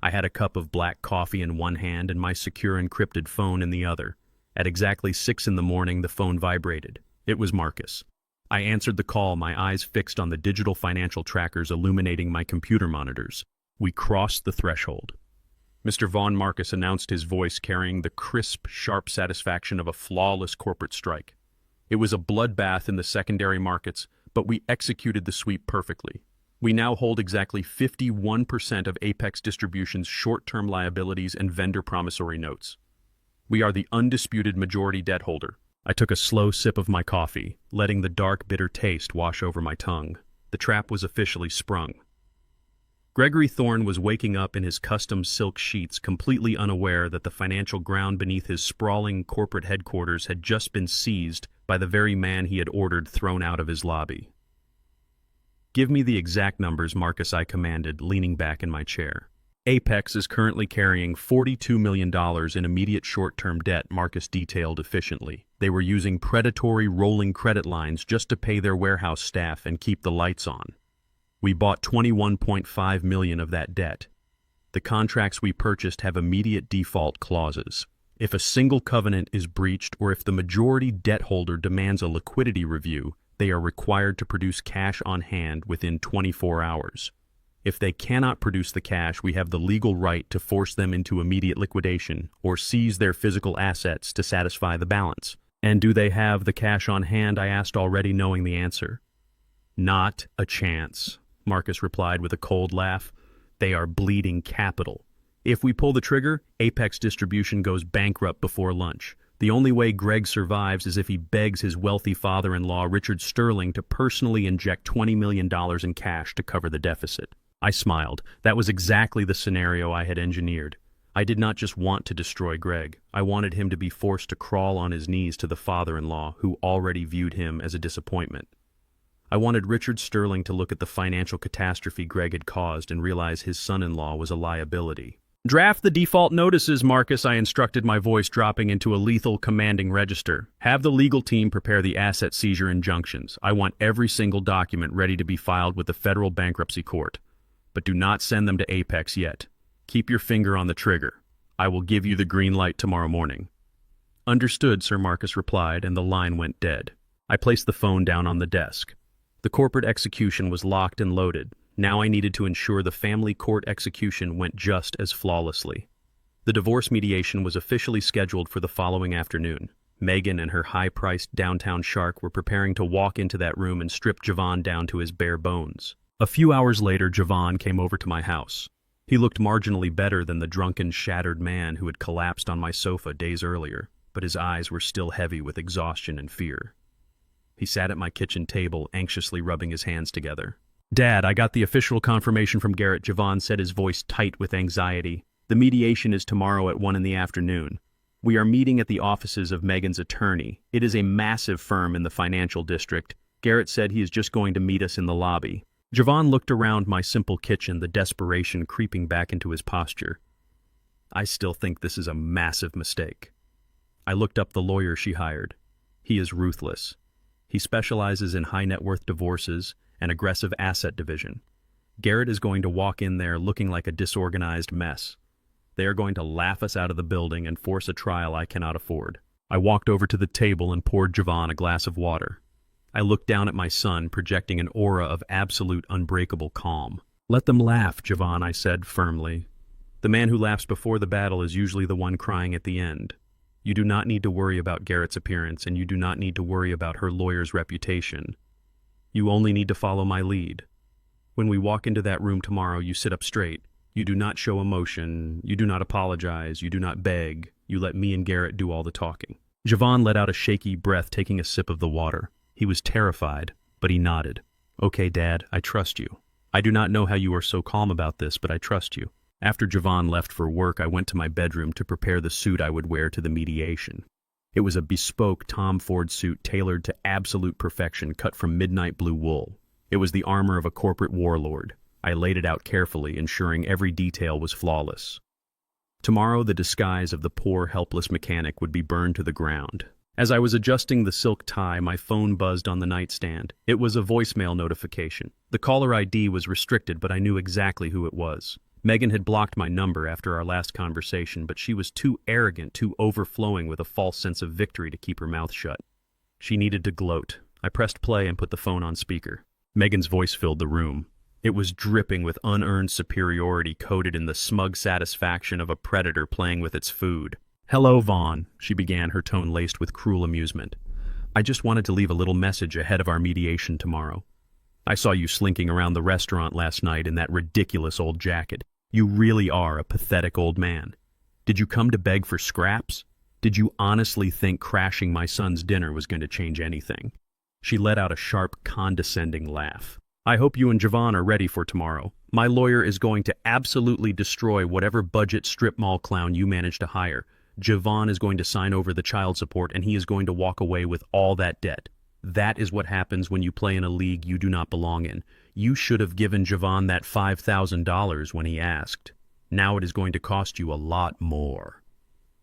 I had a cup of black coffee in one hand and my secure encrypted phone in the other. At exactly 6 in the morning, the phone vibrated. It was Marcus. I answered the call, my eyes fixed on the digital financial trackers illuminating my computer monitors. We crossed the threshold. Mr. Vaughn, Marcus announced, his voice carrying the crisp, sharp satisfaction of a flawless corporate strike. It was a bloodbath in the secondary markets, but we executed the sweep perfectly. We now hold exactly 51% of Apex Distribution's short-term liabilities and vendor promissory notes. We are the undisputed majority debt holder. I took a slow sip of my coffee, letting the dark, bitter taste wash over my tongue. The trap was officially sprung. Gregory Thorne was waking up in his custom silk sheets, completely unaware that the financial ground beneath his sprawling corporate headquarters had just been seized by the very man he had ordered thrown out of his lobby. "Give me the exact numbers, Marcus," I commanded, leaning back in my chair. "Apex is currently carrying $42 million in immediate short-term debt," Marcus detailed efficiently. "They were using predatory rolling credit lines just to pay their warehouse staff and keep the lights on. We bought $21.5 million of that debt. The contracts we purchased have immediate default clauses. If a single covenant is breached or if the majority debt holder demands a liquidity review, they are required to produce cash on hand within 24 hours. If they cannot produce the cash, we have the legal right to force them into immediate liquidation or seize their physical assets to satisfy the balance." "And do they have the cash on hand?" I asked, already knowing the answer. "Not a chance," Marcus replied with a cold laugh. "They are bleeding capital. If we pull the trigger, Apex Distribution goes bankrupt before lunch. The only way Greg survives is if he begs his wealthy father-in-law, Richard Sterling, to personally inject $20 million in cash to cover the deficit." I smiled. That was exactly the scenario I had engineered. I did not just want to destroy Greg. I wanted him to be forced to crawl on his knees to the father-in-law, who already viewed him as a disappointment. I wanted Richard Sterling to look at the financial catastrophe Greg had caused and realize his son-in-law was a liability. "Draft the default notices, Marcus," I instructed, my voice dropping into a lethal, commanding register. "Have the legal team prepare the asset seizure injunctions. I want every single document ready to be filed with the federal bankruptcy court. But do not send them to Apex yet. Keep your finger on the trigger. I will give you the green light tomorrow morning." "Understood, Sir," Marcus replied, and the line went dead. I placed the phone down on the desk. The corporate execution was locked and loaded. Now I needed to ensure the family court execution went just as flawlessly. The divorce mediation was officially scheduled for the following afternoon. Megan and her high-priced downtown shark were preparing to walk into that room and strip Javon down to his bare bones. A few hours later, Javon came over to my house. He looked marginally better than the drunken, shattered man who had collapsed on my sofa days earlier, but his eyes were still heavy with exhaustion and fear. He sat at my kitchen table, anxiously rubbing his hands together. "Dad, I got the official confirmation from Garrett," Javon said, his voice tight with anxiety. "The mediation is tomorrow at 1 in the afternoon. We are meeting at the offices of Megan's attorney. It is a massive firm in the financial district. Garrett said he is just going to meet us in the lobby." Javon looked around my simple kitchen, the desperation creeping back into his posture. "I still think this is a massive mistake." I looked up the lawyer she hired. "He is ruthless. He specializes in high-net-worth divorces and aggressive asset division. Garrett is going to walk in there looking like a disorganized mess. They are going to laugh us out of the building and force a trial I cannot afford. I walked over to the table and poured Vaughn a glass of water. I looked down at my son, projecting an aura of absolute unbreakable calm. Let them laugh, Vaughn, I said firmly. The man who laughs before the battle is usually the one crying at the end. You do not need to worry about Garrett's appearance, and you do not need to worry about her lawyer's reputation. You only need to follow my lead. When we walk into that room tomorrow, you sit up straight. You do not show emotion. You do not apologize. You do not beg. You let me and Garrett do all the talking. Vaughn let out a shaky breath, taking a sip of the water. He was terrified, but he nodded. Okay, Dad, I trust you. I do not know how you are so calm about this, but I trust you. After Vaughn left for work, I went to my bedroom to prepare the suit I would wear to the mediation. It was a bespoke Tom Ford suit tailored to absolute perfection, cut from midnight blue wool. It was the armor of a corporate warlord. I laid it out carefully, ensuring every detail was flawless. Tomorrow, the disguise of the poor, helpless mechanic would be burned to the ground. As I was adjusting the silk tie, my phone buzzed on the nightstand. It was a voicemail notification. The caller ID was restricted, but I knew exactly who it was. Megan had blocked my number after our last conversation, but she was too arrogant, too overflowing with a false sense of victory to keep her mouth shut. She needed to gloat. I pressed play and put the phone on speaker. Megan's voice filled the room. It was dripping with unearned superiority coated in the smug satisfaction of a predator playing with its food. Hello, Vaughn, she began, her tone laced with cruel amusement. I just wanted to leave a little message ahead of our mediation tomorrow. I saw you slinking around the restaurant last night in that ridiculous old jacket. You really are a pathetic old man. Did you come to beg for scraps? Did you honestly think crashing my son's dinner was going to change anything? She let out a sharp, condescending laugh. I hope you and Vaughn are ready for tomorrow. My lawyer is going to absolutely destroy whatever budget strip mall clown you manage to hire. Vaughn is going to sign over the child support, and he is going to walk away with all that debt. That is what happens when you play in a league you do not belong in. You should have given Vaughn that $5,000 when he asked. Now it is going to cost you a lot more.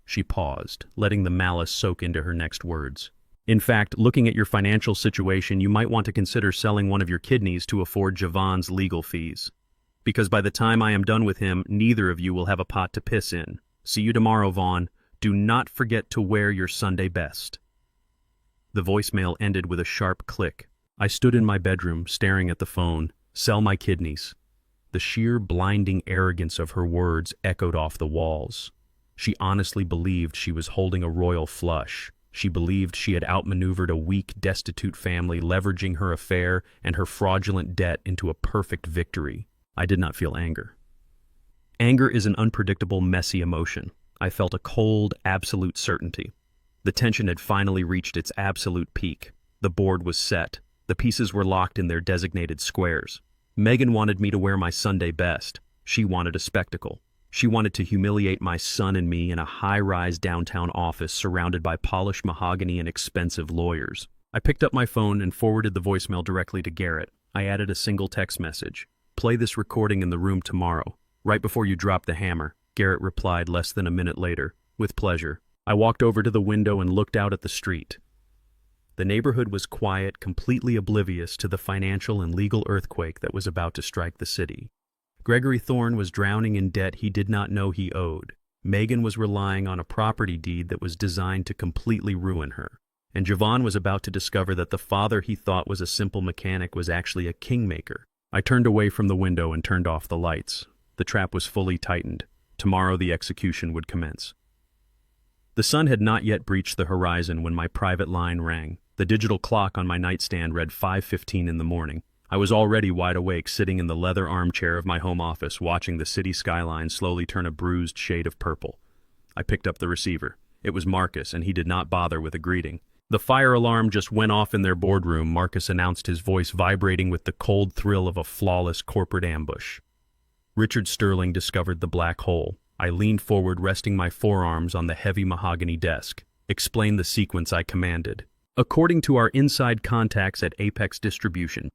She paused, letting the malice soak into her next words. In fact, looking at your financial situation, you might want to consider selling one of your kidneys to afford Vaughn's legal fees. Because by the time I am done with him, neither of you will have a pot to piss in. See you tomorrow, Vaughn. Do not forget to wear your Sunday best. The voicemail ended with a sharp click. I stood in my bedroom, staring at the phone. Sell my kidneys. The sheer blinding arrogance of her words echoed off the walls. She honestly believed she was holding a royal flush. She believed she had outmaneuvered a weak, destitute family, leveraging her affair and her fraudulent debt into a perfect victory. I did not feel anger. Anger is an unpredictable, messy emotion. I felt a cold, absolute certainty. The tension had finally reached its absolute peak. The board was set. The pieces were locked in their designated squares. Megan wanted me to wear my Sunday best. She wanted a spectacle. She wanted to humiliate my son and me in a high-rise downtown office surrounded by polished mahogany and expensive lawyers. I picked up my phone and forwarded the voicemail directly to Garrett. I added a single text message. Play this recording in the room tomorrow, right before you drop the hammer. Garrett replied less than a minute later. With pleasure. I walked over to the window and looked out at the street. The neighborhood was quiet, completely oblivious to the financial and legal earthquake that was about to strike the city. Gregory Thorne was drowning in debt he did not know he owed. Megan was relying on a property deed that was designed to completely ruin her. And Vaughn was about to discover that the father he thought was a simple mechanic was actually a kingmaker. I turned away from the window and turned off the lights. The trap was fully tightened. Tomorrow the execution would commence. The sun had not yet breached the horizon when my private line rang. The digital clock on my nightstand read 5:15 in the morning. I was already wide awake, sitting in the leather armchair of my home office, watching the city skyline slowly turn a bruised shade of purple. I picked up the receiver. It was Marcus, and he did not bother with a greeting. The fire alarm just went off in their boardroom, Marcus announced, his voice vibrating with the cold thrill of a flawless corporate ambush. Richard Sterling discovered the black hole. I leaned forward, resting my forearms on the heavy mahogany desk. Explain the sequence, I commanded. According to our inside contacts at Apex Distribution,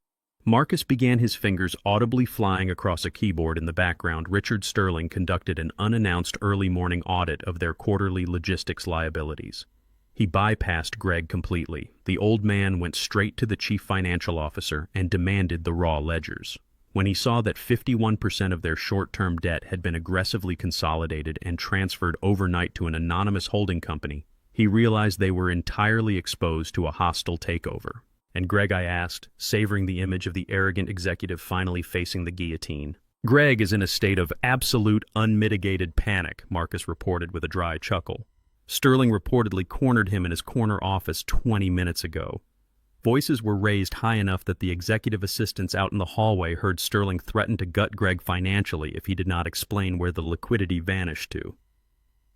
Marcus began his fingers audibly flying across a keyboard in the background. Richard Sterling conducted an unannounced early morning audit of their quarterly logistics liabilities. He bypassed Greg completely. The old man went straight to the chief financial officer and demanded the raw ledgers. When he saw that 51% of their short-term debt had been aggressively consolidated and transferred overnight to an anonymous holding company, he realized they were entirely exposed to a hostile takeover. "And Greg," I asked, savoring the image of the arrogant executive finally facing the guillotine. "Greg is in a state of absolute, unmitigated panic," Marcus reported with a dry chuckle. "Sterling reportedly cornered him in his corner office 20 minutes ago." Voices were raised high enough that the executive assistants out in the hallway heard Sterling threaten to gut Greg financially if he did not explain where the liquidity vanished to.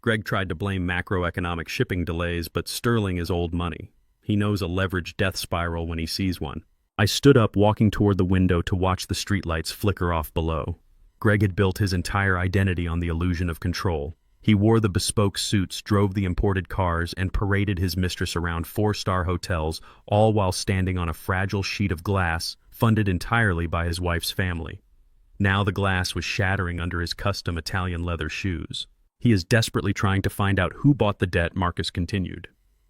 Greg tried to blame macroeconomic shipping delays, but Sterling is old money. He knows a leveraged death spiral when he sees one. I stood up, walking toward the window to watch the streetlights flicker off below. Greg had built his entire identity on the illusion of control. He wore the bespoke suits, drove the imported cars, and paraded his mistress around four-star hotels, all while standing on a fragile sheet of glass funded entirely by his wife's family. Now the glass was shattering under his custom Italian leather shoes. "He is desperately trying to find out who bought the debt," Marcus continued.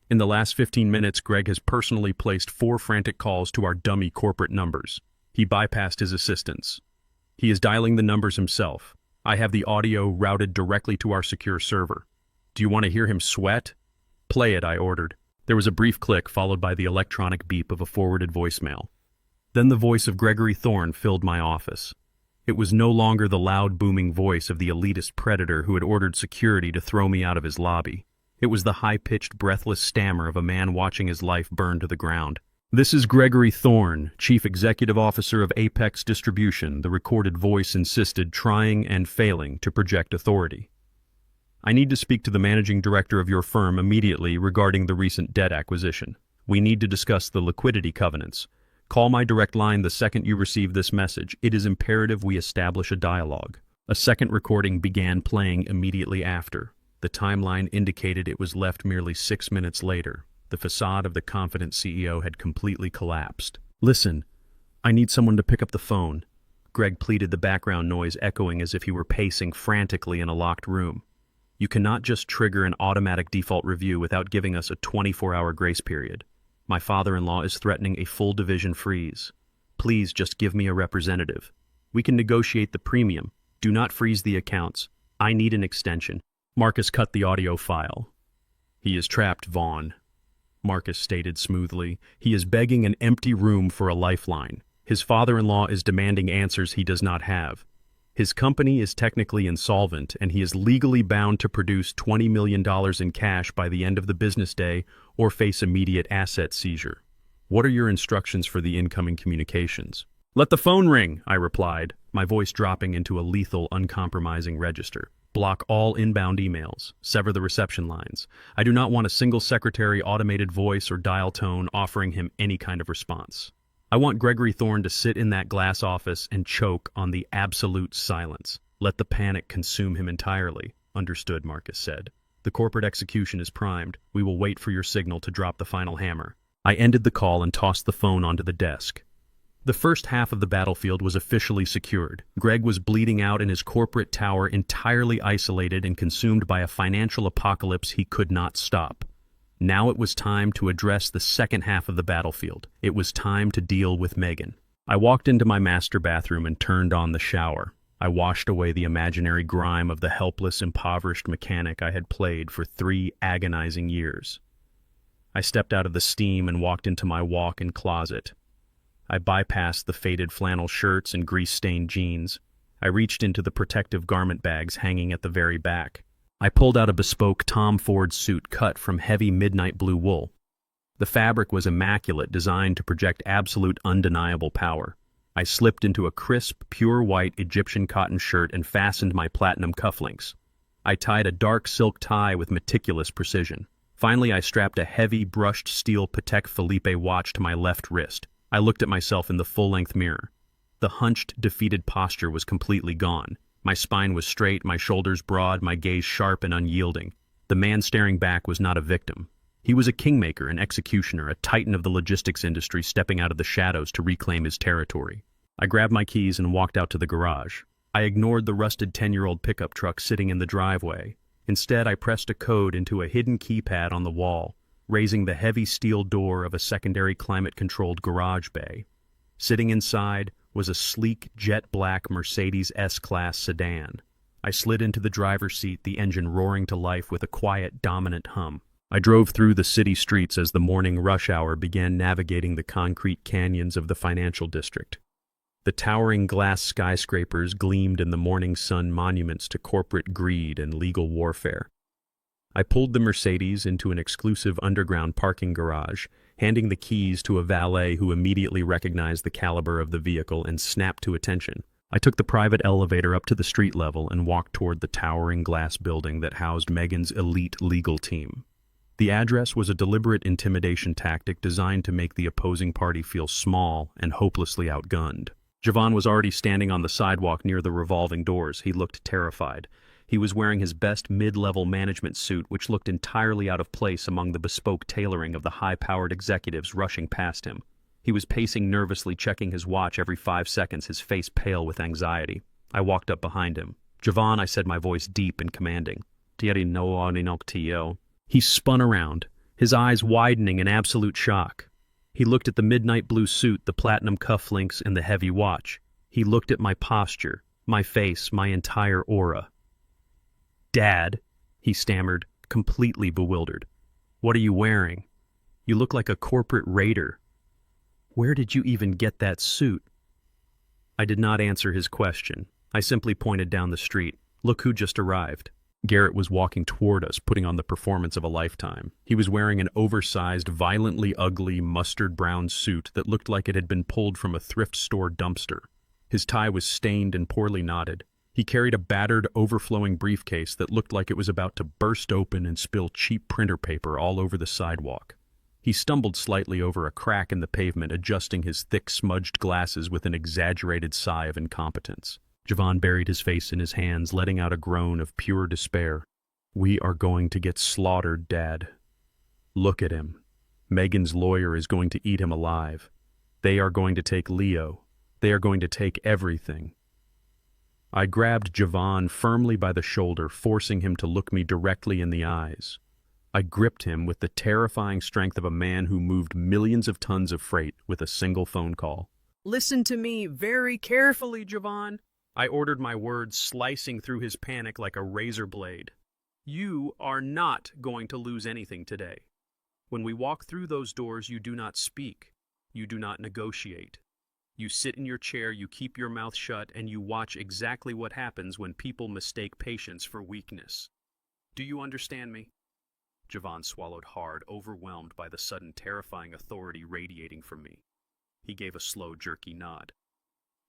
"In the last 15 minutes, Greg has personally placed 4 frantic calls to our dummy corporate numbers. He bypassed his assistants. He is dialing the numbers himself. I have the audio routed directly to our secure server. Do you want to hear him sweat?" "Play it," I ordered. There was a brief click followed by the electronic beep of a forwarded voicemail. Then the voice of Gregory Thorne filled my office. It was no longer the loud, booming voice of the elitist predator who had ordered security to throw me out of his lobby. It was the high-pitched, breathless stammer of a man watching his life burn to the ground. "This is Gregory Thorne, Chief Executive Officer of Apex Distribution," the recorded voice insisted, trying and failing to project authority. "I need to speak to the managing director of your firm immediately regarding the recent debt acquisition. We need to discuss the liquidity covenants. Call my direct line the second you receive this message. It is imperative we establish a dialogue." A second recording began playing immediately after. The timeline indicated it was left merely 6 minutes later. The facade of the confident CEO had completely collapsed. "Listen, I need someone to pick up the phone," Greg pleaded, the background noise echoing as if he were pacing frantically in a locked room. "You cannot just trigger an automatic default review without giving us a 24-hour grace period. My father-in-law is threatening a full division freeze. Please just give me a representative. We can negotiate the premium. Do not freeze the accounts. I need an extension." Marcus cut the audio file. "He is trapped, Vaughn," Marcus stated smoothly. "He is begging an empty room for a lifeline. His father-in-law is demanding answers he does not have. His company is technically insolvent, and he is legally bound to produce $20 million in cash by the end of the business day or face immediate asset seizure. What are your instructions for the incoming communications?" "Let the phone ring," I replied, my voice dropping into a lethal, uncompromising register. "Block all inbound emails. Sever the reception lines. I do not want a single secretary, automated voice, or dial tone offering him any kind of response. I want Gregory Thorne to sit in that glass office and choke on the absolute silence. Let the panic consume him entirely." "Understood," Marcus said. "The corporate execution is primed. We will wait for your signal to drop the final hammer." I ended the call and tossed the phone onto the desk. The first half of the battlefield was officially secured. Greg was bleeding out in his corporate tower, entirely isolated and consumed by a financial apocalypse he could not stop. Now it was time to address the second half of the battlefield. It was time to deal with Megan. I walked into my master bathroom and turned on the shower. I washed away the imaginary grime of the helpless, impoverished mechanic I had played for 3 agonizing years. I stepped out of the steam and walked into my walk-in closet. I bypassed the faded flannel shirts and grease-stained jeans. I reached into the protective garment bags hanging at the very back. I pulled out a bespoke Tom Ford suit cut from heavy midnight blue wool. The fabric was immaculate, designed to project absolute undeniable power. I slipped into a crisp, pure white Egyptian cotton shirt and fastened my platinum cufflinks. I tied a dark silk tie with meticulous precision. Finally, I strapped a heavy, brushed steel Patek Philippe watch to my left wrist. I looked at myself in the full-length mirror. The hunched, defeated posture was completely gone. My spine was straight, my shoulders broad, my gaze sharp and unyielding. The man staring back was not a victim. He was a kingmaker, an executioner, a titan of the logistics industry stepping out of the shadows to reclaim his territory. I grabbed my keys and walked out to the garage. I ignored the rusted 10-year-old pickup truck sitting in the driveway. Instead, I pressed a code into a hidden keypad on the wall, raising the heavy steel door of a secondary climate-controlled garage bay. Sitting inside, was a sleek, jet-black Mercedes S-Class sedan. I slid into the driver's seat, the engine roaring to life with a quiet, dominant hum. I drove through the city streets as the morning rush hour began navigating the concrete canyons of the financial district. The towering glass skyscrapers gleamed in the morning sun, monuments to corporate greed and legal warfare. I pulled the Mercedes into an exclusive underground parking garage, handing the keys to a valet who immediately recognized the caliber of the vehicle and snapped to attention. I took the private elevator up to the street level and walked toward the towering glass building that housed Megan's elite legal team. The address was a deliberate intimidation tactic designed to make the opposing party feel small and hopelessly outgunned. Vaughn was already standing on the sidewalk near the revolving doors. He looked terrified. He was wearing his best mid-level management suit, which looked entirely out of place among the bespoke tailoring of the high-powered executives rushing past him. He was pacing nervously, checking his watch every 5 seconds, his face pale with anxiety. I walked up behind him. "Vaughn," I said, my voice deep and commanding. He spun around, his eyes widening in absolute shock. He looked at the midnight blue suit, the platinum cufflinks, and the heavy watch. He looked at my posture, my face, my entire aura. "Dad," he stammered, completely bewildered. "What are you wearing? You look like a corporate raider. Where did you even get that suit?" I did not answer his question. I simply pointed down the street. "Look who just arrived." Garrett was walking toward us, putting on the performance of a lifetime. He was wearing an oversized, violently ugly, mustard-brown suit that looked like it had been pulled from a thrift store dumpster. His tie was stained and poorly knotted. He carried a battered, overflowing briefcase that looked like it was about to burst open and spill cheap printer paper all over the sidewalk. He stumbled slightly over a crack in the pavement, adjusting his thick, smudged glasses with an exaggerated sigh of incompetence. Vaughn buried his face in his hands, letting out a groan of pure despair. "We are going to get slaughtered, Dad. Look at him. Megan's lawyer is going to eat him alive. They are going to take Leo. They are going to take everything." I grabbed Vaughn firmly by the shoulder, forcing him to look me directly in the eyes. I gripped him with the terrifying strength of a man who moved millions of tons of freight with a single phone call. "Listen to me very carefully, Vaughn," I ordered, my words slicing through his panic like a razor blade. "You are not going to lose anything today. When we walk through those doors, you do not speak. You do not negotiate. You sit in your chair, you keep your mouth shut, and you watch exactly what happens when people mistake patience for weakness. Do you understand me?" Vaughn swallowed hard, overwhelmed by the sudden terrifying authority radiating from me. He gave a slow, jerky nod.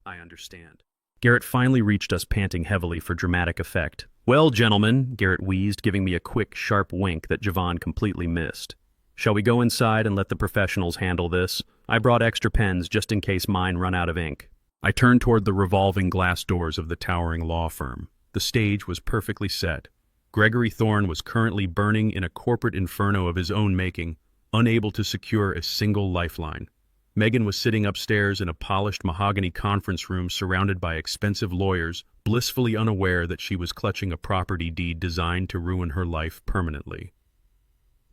"I understand." Garrett finally reached us, panting heavily for dramatic effect. "Well, gentlemen," Garrett wheezed, giving me a quick, sharp wink that Vaughn completely missed. "Shall we go inside and let the professionals handle this? I brought extra pens just in case mine run out of ink." I turned toward the revolving glass doors of the towering law firm. The stage was perfectly set. Gregory Thorne was currently burning in a corporate inferno of his own making, unable to secure a single lifeline. Megan was sitting upstairs in a polished mahogany conference room surrounded by expensive lawyers, blissfully unaware that she was clutching a property deed designed to ruin her life permanently.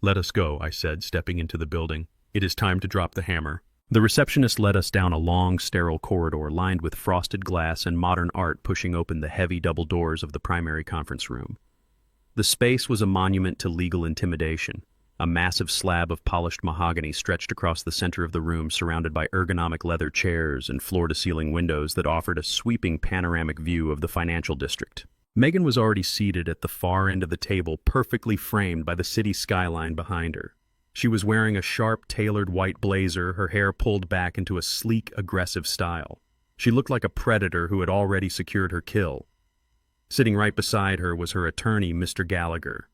"Let us go," I said, stepping into the building. "It is time to drop the hammer." The receptionist led us down a long, sterile corridor lined with frosted glass and modern art, pushing open the heavy double doors of the primary conference room. The space was a monument to legal intimidation. A massive slab of polished mahogany stretched across the center of the room, surrounded by ergonomic leather chairs and floor-to-ceiling windows that offered a sweeping panoramic view of the financial district. Megan was already seated at the far end of the table, perfectly framed by the city skyline behind her. She was wearing a sharp, tailored white blazer, her hair pulled back into a sleek, aggressive style. She looked like a predator who had already secured her kill. Sitting right beside her was her attorney, Mr. Gallagher.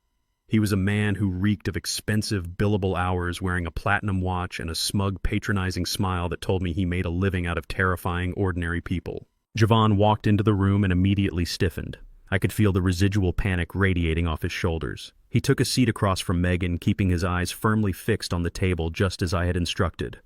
He was a man who reeked of expensive, billable hours, wearing a platinum watch and a smug, patronizing smile that told me he made a living out of terrifying, ordinary people. Vaughn walked into the room and immediately stiffened. I could feel the residual panic radiating off his shoulders. He took a seat across from Megan, keeping his eyes firmly fixed on the table just as I had instructed.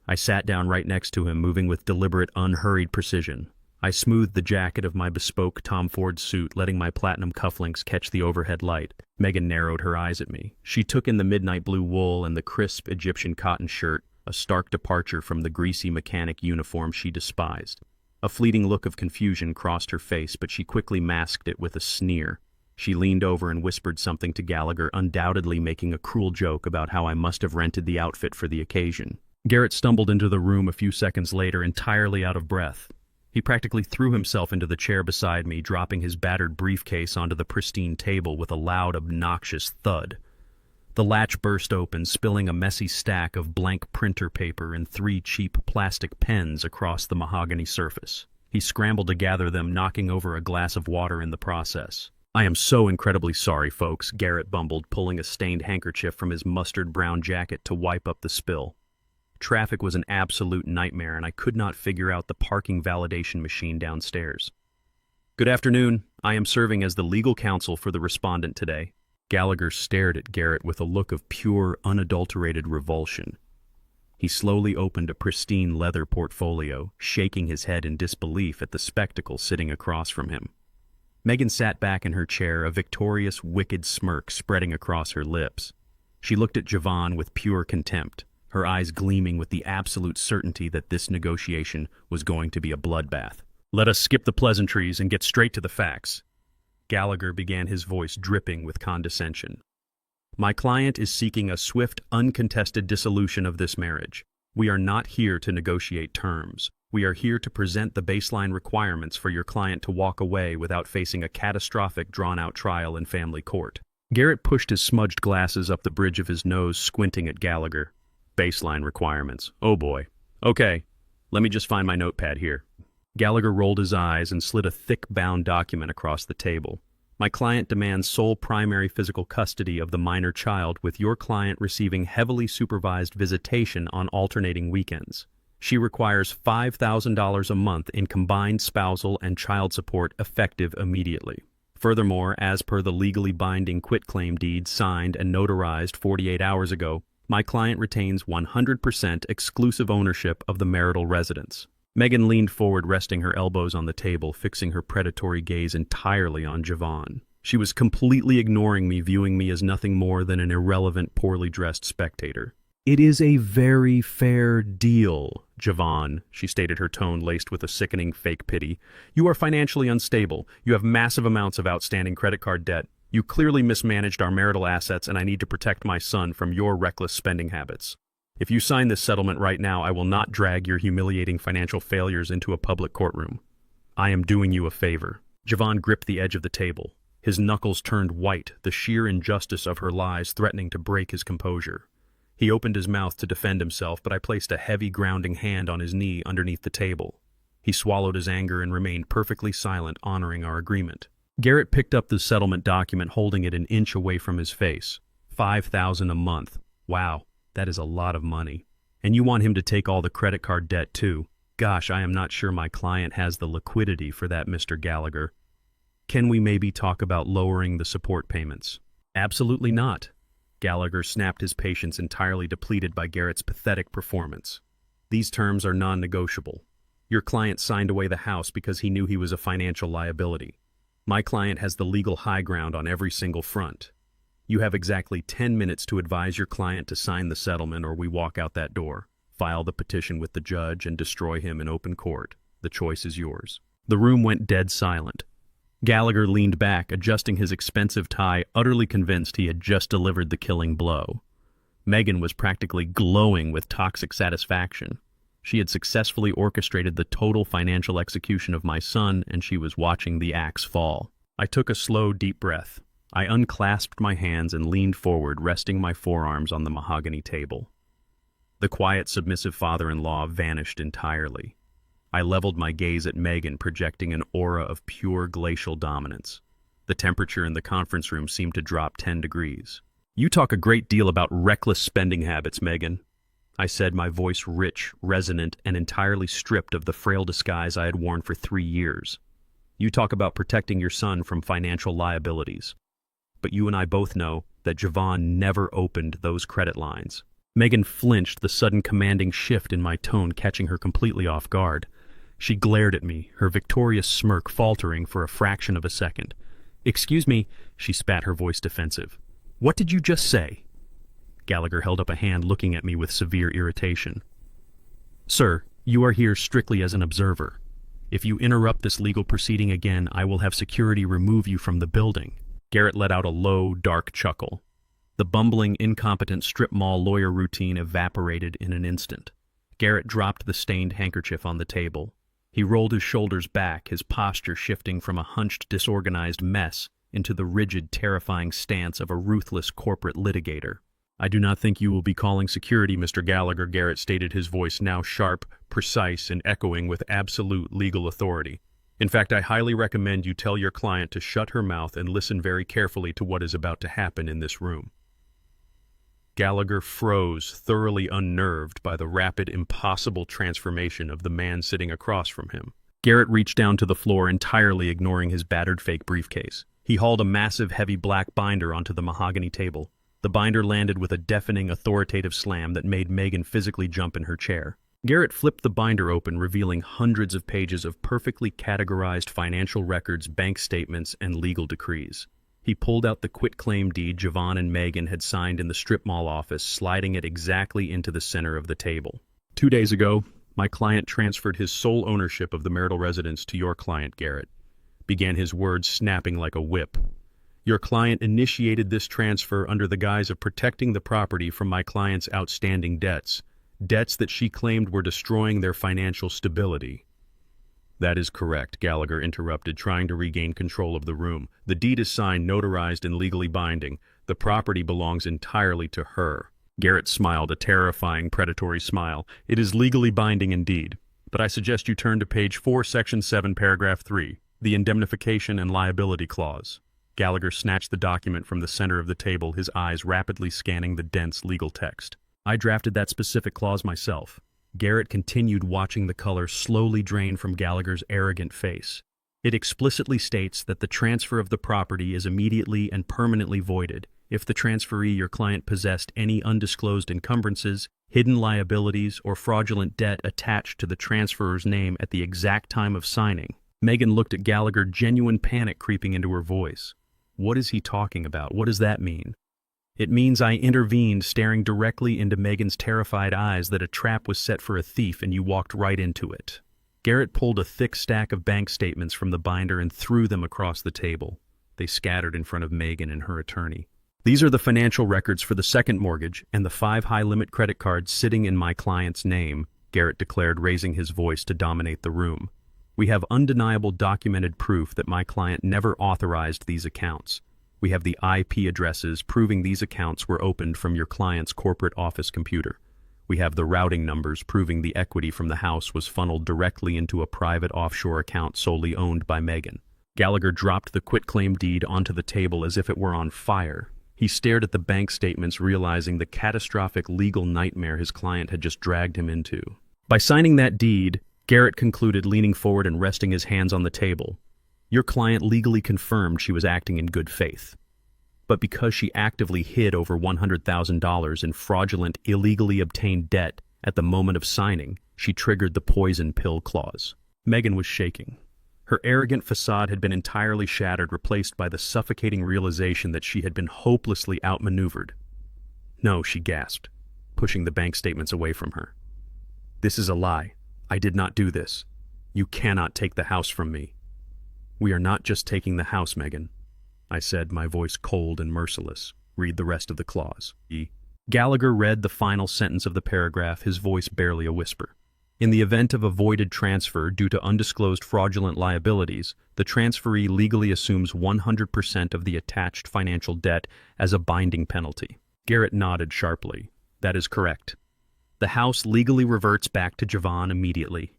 I sat down right next to him, moving with deliberate, unhurried precision. I smoothed the jacket of my bespoke Tom Ford suit, letting my platinum cufflinks catch the overhead light. Megan narrowed her eyes at me. She took in the midnight blue wool and the crisp Egyptian cotton shirt, a stark departure from the greasy mechanic uniform she despised. A fleeting look of confusion crossed her face, but she quickly masked it with a sneer. She leaned over and whispered something to Gallagher, undoubtedly making a cruel joke about how I must have rented the outfit for the occasion. Garrett stumbled into the room a few seconds later, entirely out of breath. He practically threw himself into the chair beside me, dropping his battered briefcase onto the pristine table with a loud, obnoxious thud. The latch burst open, spilling a messy stack of blank printer paper and 3 cheap plastic pens across the mahogany surface. He scrambled to gather them, knocking over a glass of water in the process. "I am so incredibly sorry, folks," Garrett bumbled, pulling a stained handkerchief from his mustard-brown jacket to wipe up the spill. Traffic was an absolute nightmare, and I could not figure out the parking validation machine downstairs. "Good afternoon. I am serving as the legal counsel for the respondent today." Gallagher stared at Garrett with a look of pure, unadulterated revulsion. He slowly opened a pristine leather portfolio, shaking his head in disbelief at the spectacle sitting across from him. Megan sat back in her chair, a victorious, wicked smirk spreading across her lips. She looked at Vaughn with pure contempt, her eyes gleaming with the absolute certainty that this negotiation was going to be a bloodbath. "Let us skip the pleasantries and get straight to the facts." Gallagher began, his voice dripping with condescension. "My client is seeking a swift, uncontested dissolution of this marriage. We are not here to negotiate terms. We are here to present the baseline requirements for your client to walk away without facing a catastrophic, drawn-out trial in family court." Garrett pushed his smudged glasses up the bridge of his nose, squinting at Gallagher. "Baseline requirements. Oh boy. Okay, let me just find my notepad here." Gallagher rolled his eyes and slid a thick bound document across the table. "My client demands sole primary physical custody of the minor child, with your client receiving heavily supervised visitation on alternating weekends. She requires $5,000 a month in combined spousal and child support effective immediately. Furthermore, as per the legally binding quitclaim deed signed and notarized 48 hours ago, my client retains 100% exclusive ownership of the marital residence." Megan leaned forward, resting her elbows on the table, fixing her predatory gaze entirely on Vaughn. She was completely ignoring me, viewing me as nothing more than an irrelevant, poorly dressed spectator. "It is a very fair deal, Vaughn," she stated, her tone laced with a sickening fake pity. "You are financially unstable. You have massive amounts of outstanding credit card debt. You clearly mismanaged our marital assets, and I need to protect my son from your reckless spending habits. If you sign this settlement right now, I will not drag your humiliating financial failures into a public courtroom. I am doing you a favor." Vaughn gripped the edge of the table. His knuckles turned white, the sheer injustice of her lies threatening to break his composure. He opened his mouth to defend himself, but I placed a heavy, grounding hand on his knee underneath the table. He swallowed his anger and remained perfectly silent, honoring our agreement. Garrett picked up the settlement document, holding it an inch away from his face. $5,000 a month. Wow. That is a lot of money. And you want him to take all the credit card debt, too. Gosh, I am not sure my client has the liquidity for that, Mr. Gallagher. Can we maybe talk about lowering the support payments?" "Absolutely not." Gallagher snapped, his patience entirely depleted by Garrett's pathetic performance. "These terms are non-negotiable. Your client signed away the house because he knew he was a financial liability. My client has the legal high ground on every single front. You have exactly 10 minutes to advise your client to sign the settlement, or we walk out that door, file the petition with the judge, and destroy him in open court. The choice is yours." The room went dead silent. Gallagher leaned back, adjusting his expensive tie, utterly convinced he had just delivered the killing blow. Megan was practically glowing with toxic satisfaction. She had successfully orchestrated the total financial execution of my son, and she was watching the axe fall. I took a slow, deep breath. I unclasped my hands and leaned forward, resting my forearms on the mahogany table. The quiet, submissive father-in-law vanished entirely. I leveled my gaze at Megan, projecting an aura of pure glacial dominance. The temperature in the conference room seemed to drop 10 degrees. "You talk a great deal about reckless spending habits, Megan," I said, my voice rich, resonant, and entirely stripped of the frail disguise I had worn for 3 years. "You talk about protecting your son from financial liabilities. But you and I both know that Vaughn never opened those credit lines." Megan flinched, the sudden commanding shift in my tone catching her completely off guard. She glared at me, her victorious smirk faltering for a fraction of a second. "Excuse me," she spat, her voice defensive. "What did you just say?" Gallagher held up a hand, looking at me with severe irritation. "Sir, you are here strictly as an observer. If you interrupt this legal proceeding again, I will have security remove you from the building." Garrett let out a low, dark chuckle. The bumbling, incompetent strip mall lawyer routine evaporated in an instant. Garrett dropped the stained handkerchief on the table. He rolled his shoulders back, his posture shifting from a hunched, disorganized mess into the rigid, terrifying stance of a ruthless corporate litigator. "I do not think you will be calling security, Mr. Gallagher," Garrett stated, his voice now sharp, precise, and echoing with absolute legal authority. "In fact, I highly recommend you tell your client to shut her mouth and listen very carefully to what is about to happen in this room." Gallagher froze, thoroughly unnerved by the rapid, impossible transformation of the man sitting across from him. Garrett reached down to the floor, entirely ignoring his battered fake briefcase. He hauled a massive, heavy black binder onto the mahogany table. The binder landed with a deafening, authoritative slam that made Megan physically jump in her chair. Garrett flipped the binder open, revealing hundreds of pages of perfectly categorized financial records, bank statements, and legal decrees. He pulled out the quitclaim deed Vaughn and Megan had signed in the strip mall office, sliding it exactly into the center of the table. 2 days ago, my client transferred his sole ownership of the marital residence to your client, Garrett," began his words snapping like a whip. "Your client initiated this transfer under the guise of protecting the property from my client's outstanding debts that she claimed were destroying their financial stability." "That is correct," Gallagher interrupted, trying to regain control of the room. "The deed is signed, notarized, and legally binding. The property belongs entirely to her." Garrett smiled, a terrifying, predatory smile. "It is legally binding indeed. But I suggest you turn to page 4, section 7, paragraph 3, the indemnification and liability clause." Gallagher snatched the document from the center of the table, his eyes rapidly scanning the dense legal text. "I drafted that specific clause myself." Garrett continued, watching the color slowly drain from Gallagher's arrogant face. "It explicitly states that the transfer of the property is immediately and permanently voided if the transferee, your client, possessed any undisclosed encumbrances, hidden liabilities, or fraudulent debt attached to the transferor's name at the exact time of signing." Megan looked at Gallagher, genuine panic creeping into her voice. "What is he talking about? What does that mean?" "It means I intervened, staring directly into Megan's terrified eyes, that a trap was set for a thief and you walked right into it." Garrett pulled a thick stack of bank statements from the binder and threw them across the table. They scattered in front of Megan and her attorney. "These are the financial records for the second mortgage and the 5 high-limit credit cards sitting in my client's name," Garrett declared, raising his voice to dominate the room. "We have undeniable documented proof that my client never authorized these accounts. We have the IP addresses proving these accounts were opened from your client's corporate office computer. We have the routing numbers proving the equity from the house was funneled directly into a private offshore account solely owned by Megan." Gallagher dropped the quitclaim deed onto the table as if it were on fire. He stared at the bank statements, realizing the catastrophic legal nightmare his client had just dragged him into. "By signing that deed," Garrett concluded, leaning forward and resting his hands on the table, "your client legally confirmed she was acting in good faith. But because she actively hid over $100,000 in fraudulent, illegally obtained debt at the moment of signing, she triggered the poison pill clause." Megan was shaking. Her arrogant facade had been entirely shattered, replaced by the suffocating realization that she had been hopelessly outmaneuvered. "No," she gasped, pushing the bank statements away from her. "This is a lie. I did not do this. You cannot take the house from me." "We are not just taking the house, Megan," I said, my voice cold and merciless. "Read the rest of the clause." Gallagher read the final sentence of the paragraph, his voice barely a whisper. "In the event of a voided transfer due to undisclosed fraudulent liabilities, the transferee legally assumes 100% of the attached financial debt as a binding penalty." Garrett nodded sharply. "That is correct. The house legally reverts back to Vaughn immediately.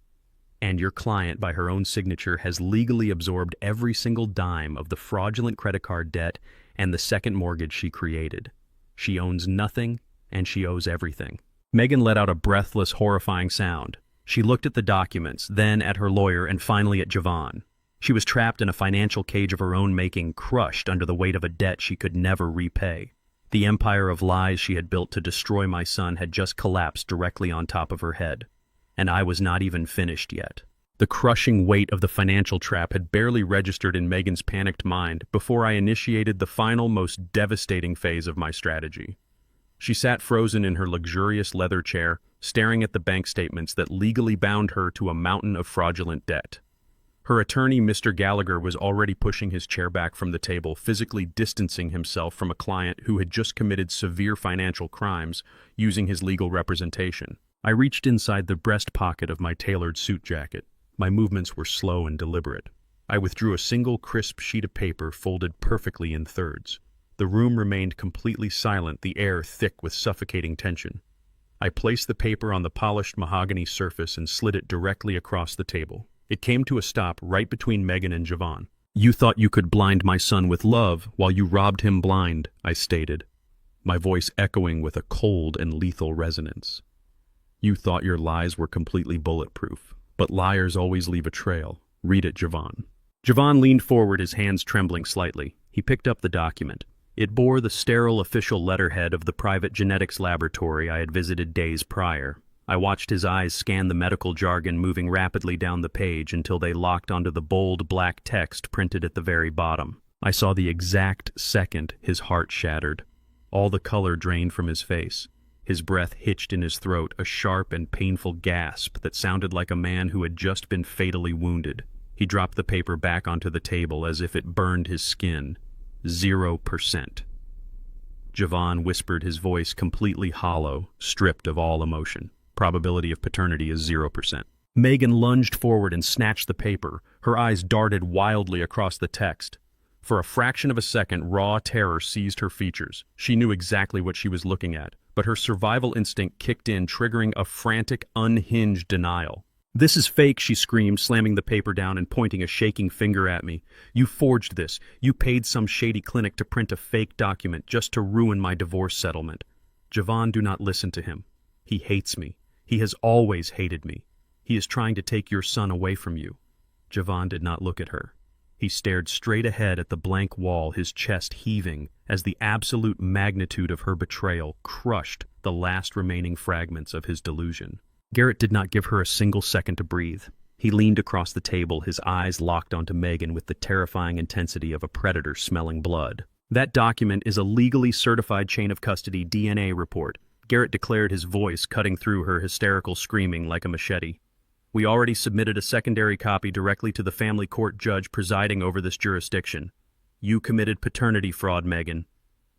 And your client, by her own signature, has legally absorbed every single dime of the fraudulent credit card debt and the second mortgage she created. She owns nothing, and she owes everything." Megan let out a breathless, horrifying sound. She looked at the documents, then at her lawyer, and finally at Vaughn. She was trapped in a financial cage of her own making, crushed under the weight of a debt she could never repay. The empire of lies she had built to destroy my son had just collapsed directly on top of her head. And I was not even finished yet. The crushing weight of the financial trap had barely registered in Megan's panicked mind before I initiated the final, most devastating phase of my strategy. She sat frozen in her luxurious leather chair, staring at the bank statements that legally bound her to a mountain of fraudulent debt. Her attorney, Mr. Gallagher, was already pushing his chair back from the table, physically distancing himself from a client who had just committed severe financial crimes using his legal representation. I reached inside the breast pocket of my tailored suit jacket. My movements were slow and deliberate. I withdrew a single crisp sheet of paper folded perfectly in thirds. The room remained completely silent, the air thick with suffocating tension. I placed the paper on the polished mahogany surface and slid it directly across the table. It came to a stop right between Megan and Vaughn. "You thought you could blind my son with love while you robbed him blind," I stated, my voice echoing with a cold and lethal resonance. "You thought your lies were completely bulletproof, but liars always leave a trail. Read it, Vaughn." Vaughn leaned forward, his hands trembling slightly. He picked up the document. It bore the sterile official letterhead of the private genetics laboratory I had visited days prior. I watched his eyes scan the medical jargon moving rapidly down the page until they locked onto the bold black text printed at the very bottom. I saw the exact second his heart shattered. All the color drained from his face. His breath hitched in his throat, a sharp and painful gasp that sounded like a man who had just been fatally wounded. He dropped the paper back onto the table as if it burned his skin. 0%. Vaughn whispered, his voice completely hollow, stripped of all emotion. "Probability of paternity is 0%. Megan lunged forward and snatched the paper. Her eyes darted wildly across the text. For a fraction of a second, raw terror seized her features. She knew exactly what she was looking at, but her survival instinct kicked in, triggering a frantic, unhinged denial. "This is fake," she screamed, slamming the paper down and pointing a shaking finger at me. "You forged this. You paid some shady clinic to print a fake document just to ruin my divorce settlement." "Vaughn, do not listen to him. He hates me. He has always hated me. He is trying to take your son away from you." Vaughn did not look at her. He stared straight ahead at the blank wall, his chest heaving as the absolute magnitude of her betrayal crushed the last remaining fragments of his delusion. Garrett did not give her a single second to breathe. He leaned across the table, his eyes locked onto Megan with the terrifying intensity of a predator smelling blood. "That document is a legally certified chain of custody DNA report," Garrett declared, his voice cutting through her hysterical screaming like a machete. "We already submitted a secondary copy directly to the family court judge presiding over this jurisdiction. You committed paternity fraud, Megan.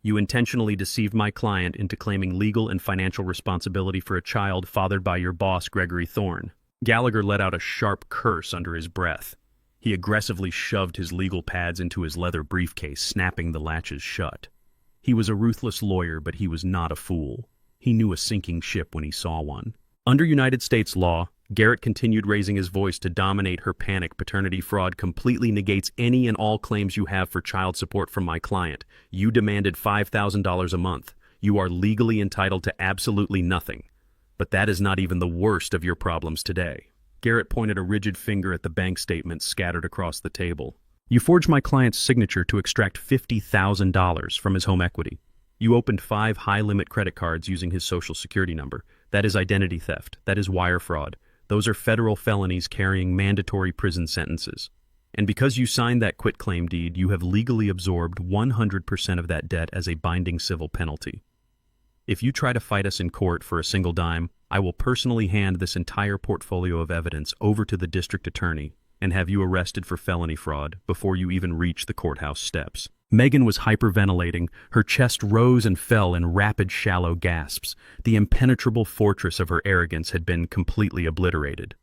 You intentionally deceived my client into claiming legal and financial responsibility for a child fathered by your boss, Gregory Thorne." Gallagher let out a sharp curse under his breath. He aggressively shoved his legal pads into his leather briefcase, snapping the latches shut. He was a ruthless lawyer, but he was not a fool. He knew a sinking ship when he saw one. Under United States law, Garrett continued, raising his voice to dominate her panic, "Paternity fraud completely negates any and all claims you have for child support from my client. You demanded $5,000 a month. You are legally entitled to absolutely nothing. But that is not even the worst of your problems today." Garrett pointed a rigid finger at the bank statements scattered across the table. "You forged my client's signature to extract $50,000 from his home equity. You opened 5 high-limit credit cards using his social security number. That is identity theft. That is wire fraud. Those are federal felonies carrying mandatory prison sentences. And because you signed that quitclaim deed, you have legally absorbed 100% of that debt as a binding civil penalty. If you try to fight us in court for a single dime, I will personally hand this entire portfolio of evidence over to the district attorney and have you arrested for felony fraud before you even reach the courthouse steps." Megan was hyperventilating. Her chest rose and fell in rapid, shallow gasps. The impenetrable fortress of her arrogance had been completely obliterated.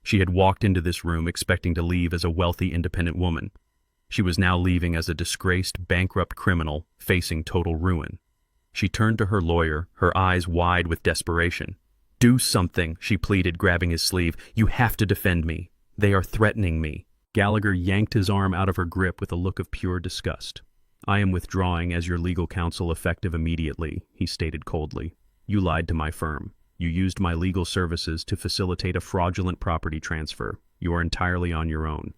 She had walked into this room expecting to leave as a wealthy, independent woman. She was now leaving as a disgraced, bankrupt criminal facing total ruin. She turned to her lawyer, her eyes wide with desperation. "Do something," she pleaded, grabbing his sleeve. "You have to defend me. They are threatening me." Gallagher yanked his arm out of her grip with a look of pure disgust. "I am withdrawing as your legal counsel effective immediately," he stated coldly. "You lied to my firm. You used my legal services to facilitate a fraudulent property transfer. You are entirely on your own."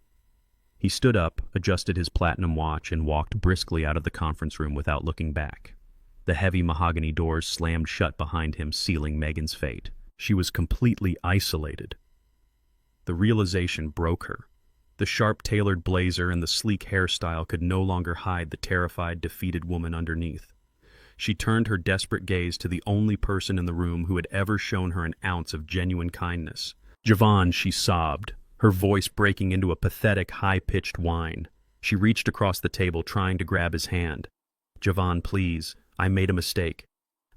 He stood up, adjusted his platinum watch, and walked briskly out of the conference room without looking back. The heavy mahogany doors slammed shut behind him, sealing Megan's fate. She was completely isolated. The realization broke her. The sharp tailored blazer and the sleek hairstyle could no longer hide the terrified, defeated woman underneath. She turned her desperate gaze to the only person in the room who had ever shown her an ounce of genuine kindness. "Vaughn," she sobbed. her voice breaking into a pathetic, high-pitched whine. She reached across the table, trying to grab his hand. "Vaughn, please. I made a mistake.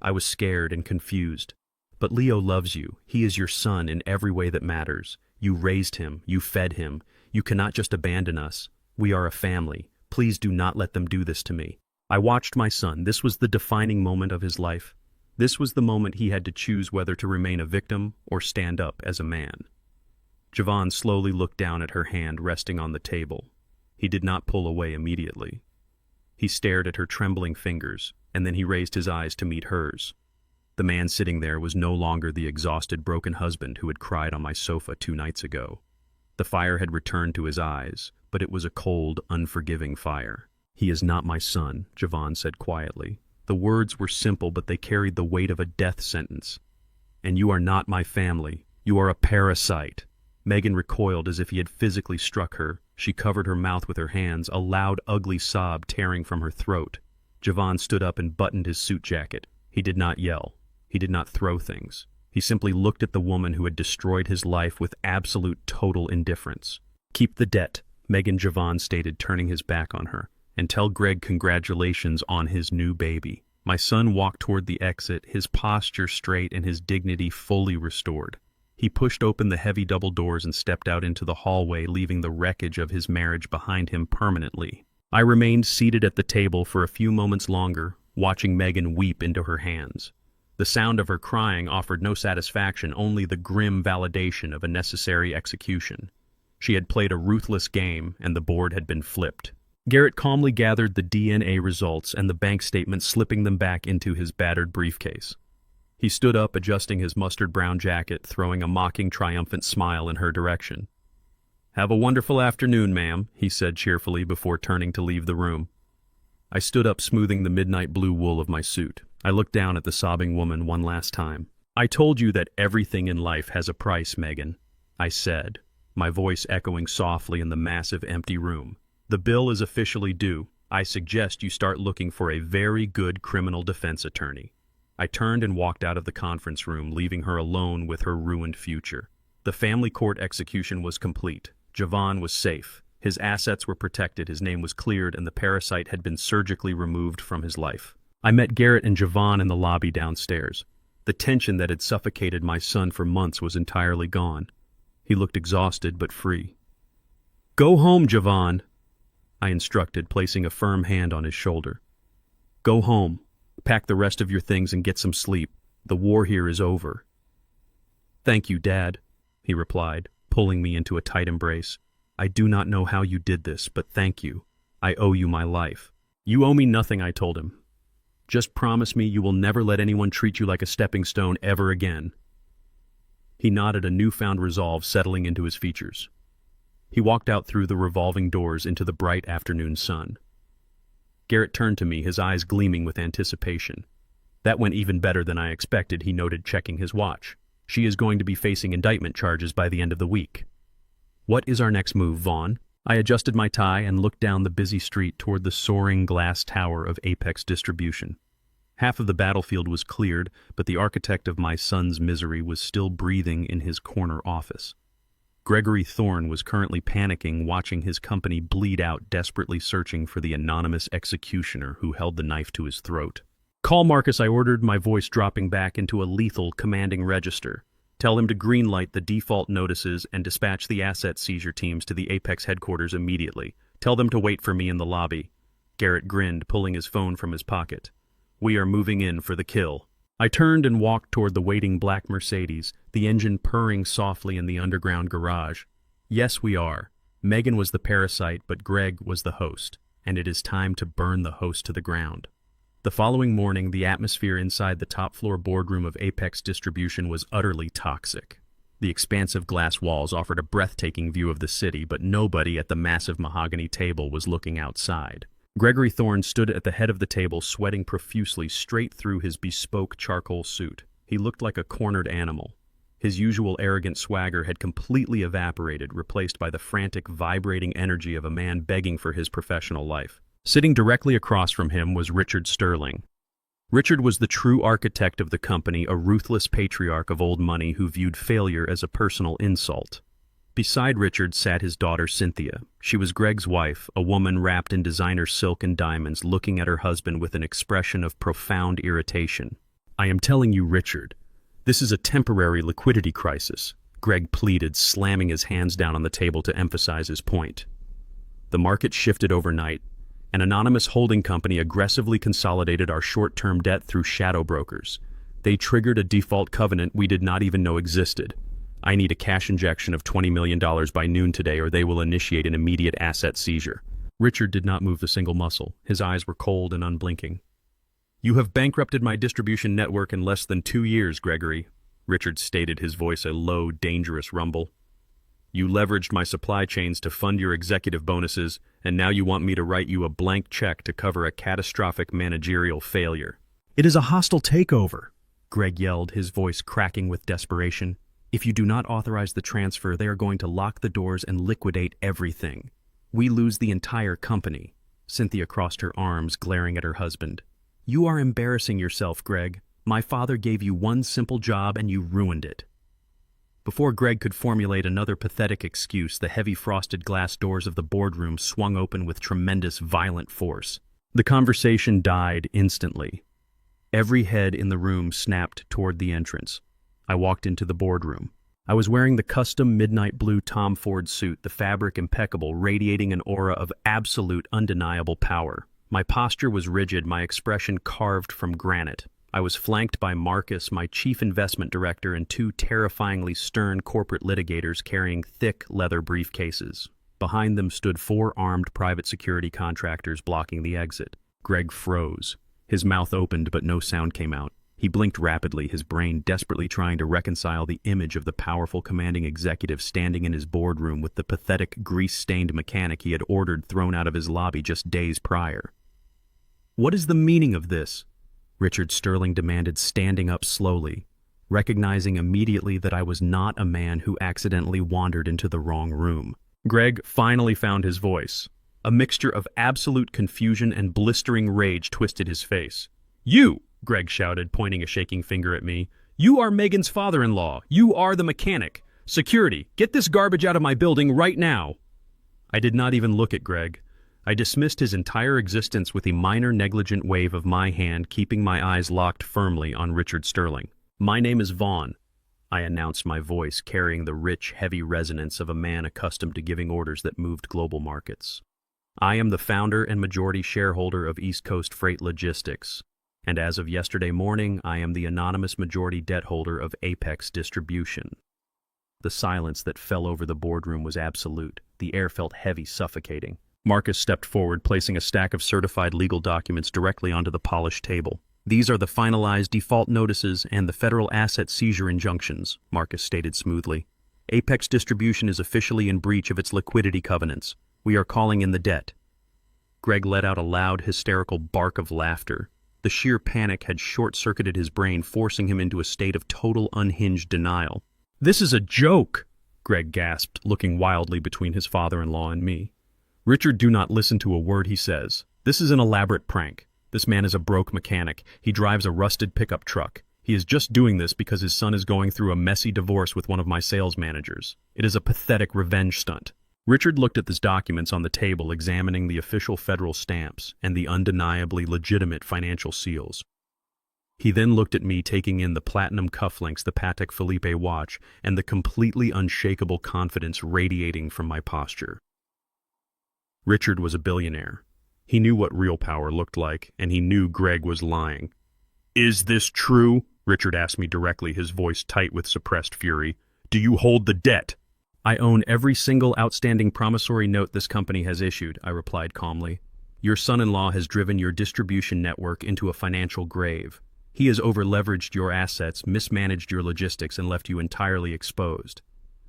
I was scared and confused. But Leo loves you. He is your son in every way that matters. You raised him. You fed him. You cannot just abandon us. We are a family. Please do not let them do this to me." I watched my son. This was the defining moment of his life. This was the moment he had to choose whether to remain a victim or stand up as a man. Vaughn slowly looked down at her hand resting on the table. He did not pull away immediately. He stared at her trembling fingers, and then he raised his eyes to meet hers. The man sitting there was no longer the exhausted, broken husband who had cried on my sofa 2 nights ago. The fire had returned to his eyes, but it was a cold, unforgiving fire. "He is not my son," Vaughn said quietly. The words were simple, but they carried the weight of a death sentence. "And you are not my family. You are a parasite." Megan recoiled as if he had physically struck her. She covered her mouth with her hands, a loud, ugly sob tearing from her throat. Vaughn stood up and buttoned his suit jacket. He did not yell. He did not throw things. He simply looked at the woman who had destroyed his life with absolute, total indifference. "Keep the debt," Vaughn stated, turning his back on her. "And tell Greg congratulations on his new baby." My son walked toward the exit, his posture straight and his dignity fully restored. He pushed open the heavy double doors and stepped out into the hallway, leaving the wreckage of his marriage behind him permanently. I remained seated at the table for a few moments longer, watching Megan weep into her hands. The sound of her crying offered no satisfaction, only the grim validation of a necessary execution. She had played a ruthless game, and the board had been flipped. Garrett calmly gathered the DNA results and the bank statement, slipping them back into his battered briefcase. He stood up, adjusting his mustard-brown jacket, throwing a mocking, triumphant smile in her direction. "Have a wonderful afternoon, ma'am," he said cheerfully before turning to leave the room. I stood up, smoothing the midnight blue wool of my suit. I looked down at the sobbing woman one last time. "I told you that everything in life has a price, Megan," I said, my voice echoing softly in the massive empty room. "The bill is officially due. I suggest you start looking for a very good criminal defense attorney." I turned and walked out of the conference room, leaving her alone with her ruined future. The family court execution was complete. Vaughn was safe. His assets were protected, his name was cleared, and the parasite had been surgically removed from his life. I met Garrett and Vaughn in the lobby downstairs. The tension that had suffocated my son for months was entirely gone. He looked exhausted but free. "Go home, Vaughn," I instructed, placing a firm hand on his shoulder. "Go home. Pack the rest of your things and get some sleep. The war here is over." "Thank you, Dad," he replied, pulling me into a tight embrace. "I do not know how you did this, but thank you. I owe you my life." "You owe me nothing," I told him. "Just promise me you will never let anyone treat you like a stepping stone ever again." He nodded, a newfound resolve settling into his features. He walked out through the revolving doors into the bright afternoon sun. Garrett turned to me, his eyes gleaming with anticipation. "That went even better than I expected," he noted, checking his watch. "She is going to be facing indictment charges by the end of the week." "What is our next move, Vaughn?" I adjusted my tie and looked down the busy street toward the soaring glass tower of Apex Distribution. Half of the battlefield was cleared, but the architect of my son's misery was still breathing in his corner office. Gregory Thorne was currently panicking, watching his company bleed out, desperately searching for the anonymous executioner who held the knife to his throat. "Call Marcus," I ordered, my voice dropping back into a lethal, commanding register. "Tell him to greenlight the default notices and dispatch the asset seizure teams to the Apex headquarters immediately. Tell them to wait for me in the lobby." Garrett grinned, pulling his phone from his pocket. "We are moving in for the kill." I turned and walked toward the waiting black Mercedes, the engine purring softly in the underground garage. Yes, we are. Megan was the parasite, but Greg was the host, and it is time to burn the host to the ground. The following morning, the atmosphere inside the top-floor boardroom of Apex Distribution was utterly toxic. The expansive glass walls offered a breathtaking view of the city, but nobody at the massive mahogany table was looking outside. Gregory Thorne stood at the head of the table, sweating profusely straight through his bespoke charcoal suit. He looked like a cornered animal. His usual arrogant swagger had completely evaporated, replaced by the frantic, vibrating energy of a man begging for his professional life. Sitting directly across from him was Richard Sterling. Richard was the true architect of the company, a ruthless patriarch of old money who viewed failure as a personal insult. Beside Richard sat his daughter Cynthia. She was Greg's wife, a woman wrapped in designer silk and diamonds, looking at her husband with an expression of profound irritation. "I am telling you, Richard, this is a temporary liquidity crisis," Greg pleaded, slamming his hands down on the table to emphasize his point. "The market shifted overnight. An anonymous holding company aggressively consolidated our short-term debt through shadow brokers. They triggered a default covenant we did not even know existed. I need a cash injection of $20 million by noon today, or they will initiate an immediate asset seizure." Richard did not move a single muscle. His eyes were cold and unblinking. "You have bankrupted my distribution network in less than 2 years, Gregory," Richard stated, his voice a low, dangerous rumble. "You leveraged my supply chains to fund your executive bonuses, and now you want me to write you a blank check to cover a catastrophic managerial failure." "It is a hostile takeover," Greg yelled, his voice cracking with desperation. "If you do not authorize the transfer, they are going to lock the doors and liquidate everything. We lose the entire company." Cynthia crossed her arms, glaring at her husband. "You are embarrassing yourself, Greg. My father gave you one simple job and you ruined it." Before Greg could formulate another pathetic excuse, the heavy frosted glass doors of the boardroom swung open with tremendous, violent force. The conversation died instantly. Every head in the room snapped toward the entrance. I walked into the boardroom. I was wearing the custom midnight blue Tom Ford suit, the fabric impeccable, radiating an aura of absolute, undeniable power. My posture was rigid, my expression carved from granite. I was flanked by Marcus, my chief investment director, and 2 terrifyingly stern corporate litigators carrying thick leather briefcases. Behind them stood 4 armed private security contractors blocking the exit. Greg froze. His mouth opened, but no sound came out. He blinked rapidly, his brain desperately trying to reconcile the image of the powerful commanding executive standing in his boardroom with the pathetic, grease-stained mechanic he had ordered thrown out of his lobby just days prior. "What is the meaning of this?" Richard Sterling demanded, standing up slowly, recognizing immediately that I was not a man who accidentally wandered into the wrong room. Greg finally found his voice. A mixture of absolute confusion and blistering rage twisted his face. "You!" Greg shouted, pointing a shaking finger at me. "You are Megan's father-in-law. You are the mechanic. Security, get this garbage out of my building right now." I did not even look at Greg. I dismissed his entire existence with a minor negligent wave of my hand, keeping my eyes locked firmly on Richard Sterling. "My name is Vaughn," I announced, my voice carrying the rich, heavy resonance of a man accustomed to giving orders that moved global markets. "I am the founder and majority shareholder of East Coast Freight Logistics, and as of yesterday morning, I am the anonymous majority debt holder of Apex Distribution." The silence that fell over the boardroom was absolute. The air felt heavy, suffocating. Marcus stepped forward, placing a stack of certified legal documents directly onto the polished table. "These are the finalized default notices and the federal asset seizure injunctions," Marcus stated smoothly. "Apex Distribution is officially in breach of its liquidity covenants. We are calling in the debt." Greg let out a loud, hysterical bark of laughter. The sheer panic had short-circuited his brain, forcing him into a state of total unhinged denial. "This is a joke," Greg gasped, looking wildly between his father-in-law and me. "Richard, do not listen to a word he says. This is an elaborate prank. This man is a broke mechanic. He drives a rusted pickup truck. He is just doing this because his son is going through a messy divorce with one of my sales managers. It is a pathetic revenge stunt." Richard looked at the documents on the table, examining the official federal stamps and the undeniably legitimate financial seals. He then looked at me, taking in the platinum cufflinks, the Patek Philippe watch, and the completely unshakable confidence radiating from my posture. Richard was a billionaire. He knew what real power looked like, and he knew Greg was lying. "Is this true?" Richard asked me directly, his voice tight with suppressed fury. "Do you hold the debt?" "I own every single outstanding promissory note this company has issued," I replied calmly. "Your son-in-law has driven your distribution network into a financial grave. He has over-leveraged your assets, mismanaged your logistics, and left you entirely exposed.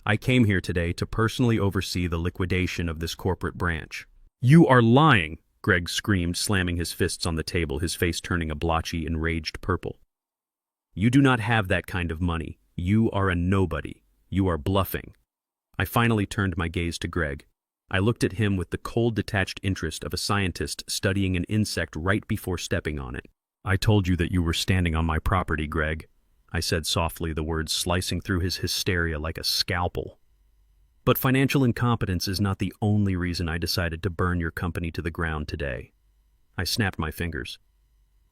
I came here today to personally oversee the liquidation of this corporate branch." "You are lying!" Greg screamed, slamming his fists on the table, his face turning a blotchy, enraged purple. "You do not have that kind of money. You are a nobody. You are bluffing." I finally turned my gaze to Greg. I looked at him with the cold, detached interest of a scientist studying an insect right before stepping on it. "I told you that you were standing on my property, Greg," I said softly, the words slicing through his hysteria like a scalpel. But financial incompetence is not the only reason I decided to burn your company to the ground today. I snapped my fingers.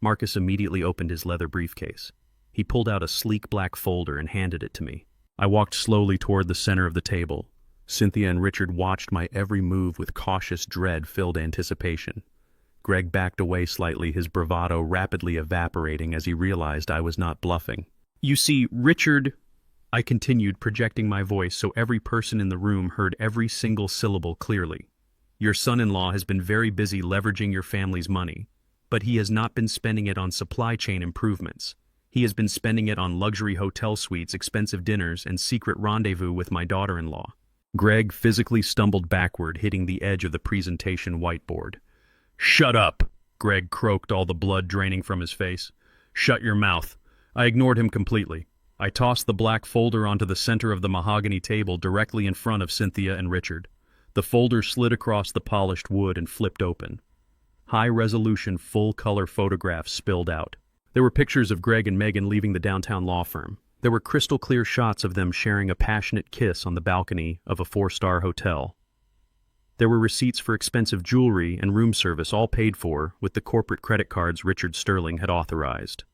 Marcus immediately opened his leather briefcase. He pulled out a sleek black folder and handed it to me. I walked slowly toward the center of the table. Cynthia and Richard watched my every move with cautious, dread-filled anticipation. Greg backed away slightly, his bravado rapidly evaporating as he realized I was not bluffing. "You see, Richard," I continued, projecting my voice so every person in the room heard every single syllable clearly. "Your son-in-law has been very busy leveraging your family's money, but he has not been spending it on supply chain improvements. He has been spending it on luxury hotel suites, expensive dinners, and secret rendezvous with my daughter-in-law." Greg physically stumbled backward, hitting the edge of the presentation whiteboard. "Shut up!" Greg croaked, all the blood draining from his face. "Shut your mouth." I ignored him completely. I tossed the black folder onto the center of the mahogany table directly in front of Cynthia and Richard. The folder slid across the polished wood and flipped open. High-resolution, full-color photographs spilled out. There were pictures of Greg and Megan leaving the downtown law firm. There were crystal-clear shots of them sharing a passionate kiss on the balcony of a 4-star hotel. There were receipts for expensive jewelry and room service, all paid for with the corporate credit cards Richard Sterling had authorized.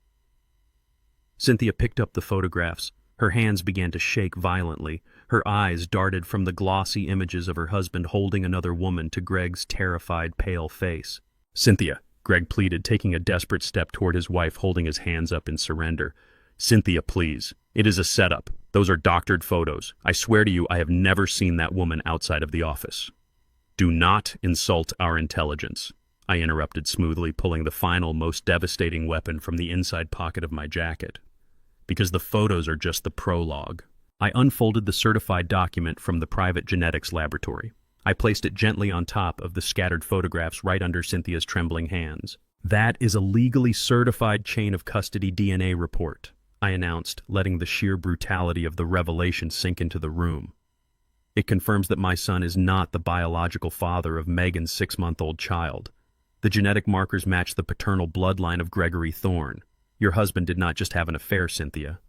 Cynthia picked up the photographs. Her hands began to shake violently. Her eyes darted from the glossy images of her husband holding another woman to Greg's terrified, pale face. "Cynthia," Greg pleaded, taking a desperate step toward his wife, holding his hands up in surrender. "Cynthia, please. It is a setup. Those are doctored photos. I swear to you, I have never seen that woman outside of the office." "Do not insult our intelligence," I interrupted smoothly, pulling the final, most devastating weapon from the inside pocket of my jacket. "Because the photos are just the prologue." I unfolded the certified document from the private genetics laboratory. I placed it gently on top of the scattered photographs right under Cynthia's trembling hands. "That is a legally certified chain of custody DNA report," I announced, letting the sheer brutality of the revelation sink into the room. "It confirms that my son is not the biological father of Megan's 6-month-old child. The genetic markers match the paternal bloodline of Gregory Thorne. Your husband did not just have an affair, Cynthia.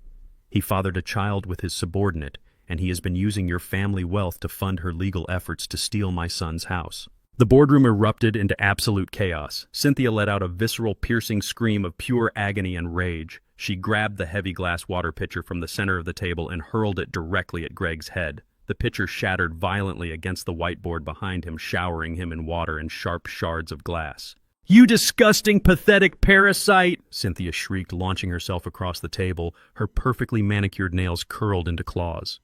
He fathered a child with his subordinate, and he has been using your family wealth to fund her legal efforts to steal my son's house." The boardroom erupted into absolute chaos. Cynthia let out a visceral, piercing scream of pure agony and rage. She grabbed the heavy glass water pitcher from the center of the table and hurled it directly at Greg's head. The pitcher shattered violently against the whiteboard behind him, showering him in water and sharp shards of glass. "You disgusting, pathetic parasite!" Cynthia shrieked, launching herself across the table, her perfectly manicured nails curled into claws.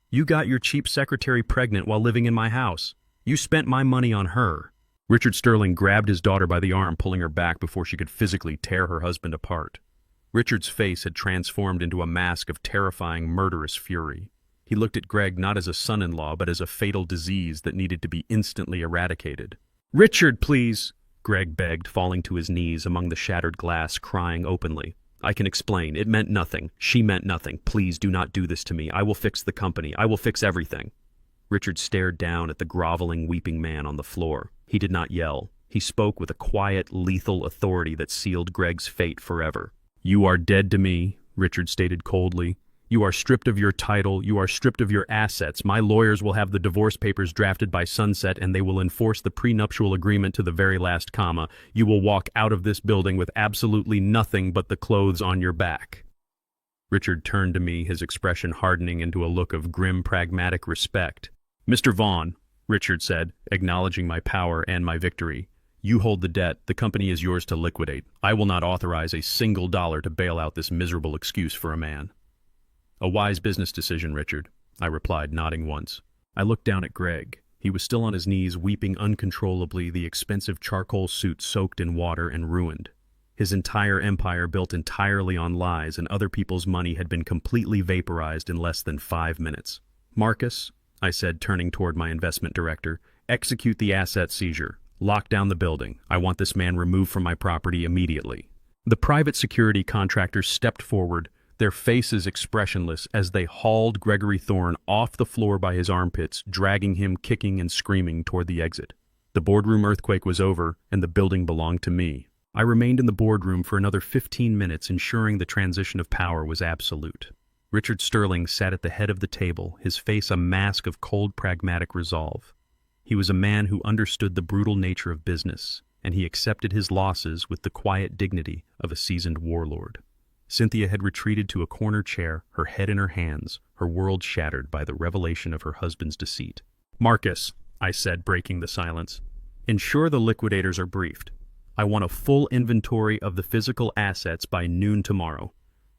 "You got your cheap secretary pregnant while living in my house. You spent my money on her." Richard Sterling grabbed his daughter by the arm, pulling her back before she could physically tear her husband apart. Richard's face had transformed into a mask of terrifying, murderous fury. He looked at Greg not as a son-in-law, but as a fatal disease that needed to be instantly eradicated. "Richard, please," Greg begged, falling to his knees among the shattered glass, crying openly. "I can explain. It meant nothing. She meant nothing. Please do not do this to me. I will fix the company. I will fix everything." Richard stared down at the groveling, weeping man on the floor. He did not yell. He spoke with a quiet, lethal authority that sealed Greg's fate forever. "You are dead to me," Richard stated coldly. "You are stripped of your title. You are stripped of your assets. My lawyers will have the divorce papers drafted by sunset, and they will enforce the prenuptial agreement to the very last comma. You will walk out of this building with absolutely nothing but the clothes on your back." Richard turned to me, his expression hardening into a look of grim, pragmatic respect. "Mr. Vaughn," Richard said, acknowledging my power and my victory, "you hold the debt. The company is yours to liquidate. I will not authorize a single dollar to bail out this miserable excuse for a man." "A wise business decision, Richard," I replied, nodding once. I looked down at Greg. He was still on his knees, weeping uncontrollably, the expensive charcoal suit soaked in water and ruined. His entire empire, built entirely on lies and other people's money, had been completely vaporized in less than 5 minutes. "Marcus," I said, turning toward my investment director, "execute the asset seizure. Lock down the building. I want this man removed from my property immediately." The private security contractors stepped forward, their faces expressionless, as they hauled Gregory Thorne off the floor by his armpits, dragging him kicking and screaming toward the exit. The boardroom earthquake was over, and the building belonged to me. I remained in the boardroom for another 15 minutes, ensuring the transition of power was absolute. Richard Sterling sat at the head of the table, his face a mask of cold, pragmatic resolve. He was a man who understood the brutal nature of business, and he accepted his losses with the quiet dignity of a seasoned warlord. Cynthia had retreated to a corner chair, her head in her hands, her world shattered by the revelation of her husband's deceit. "Marcus," I said, breaking the silence, "ensure the liquidators are briefed. I want a full inventory of the physical assets by noon tomorrow.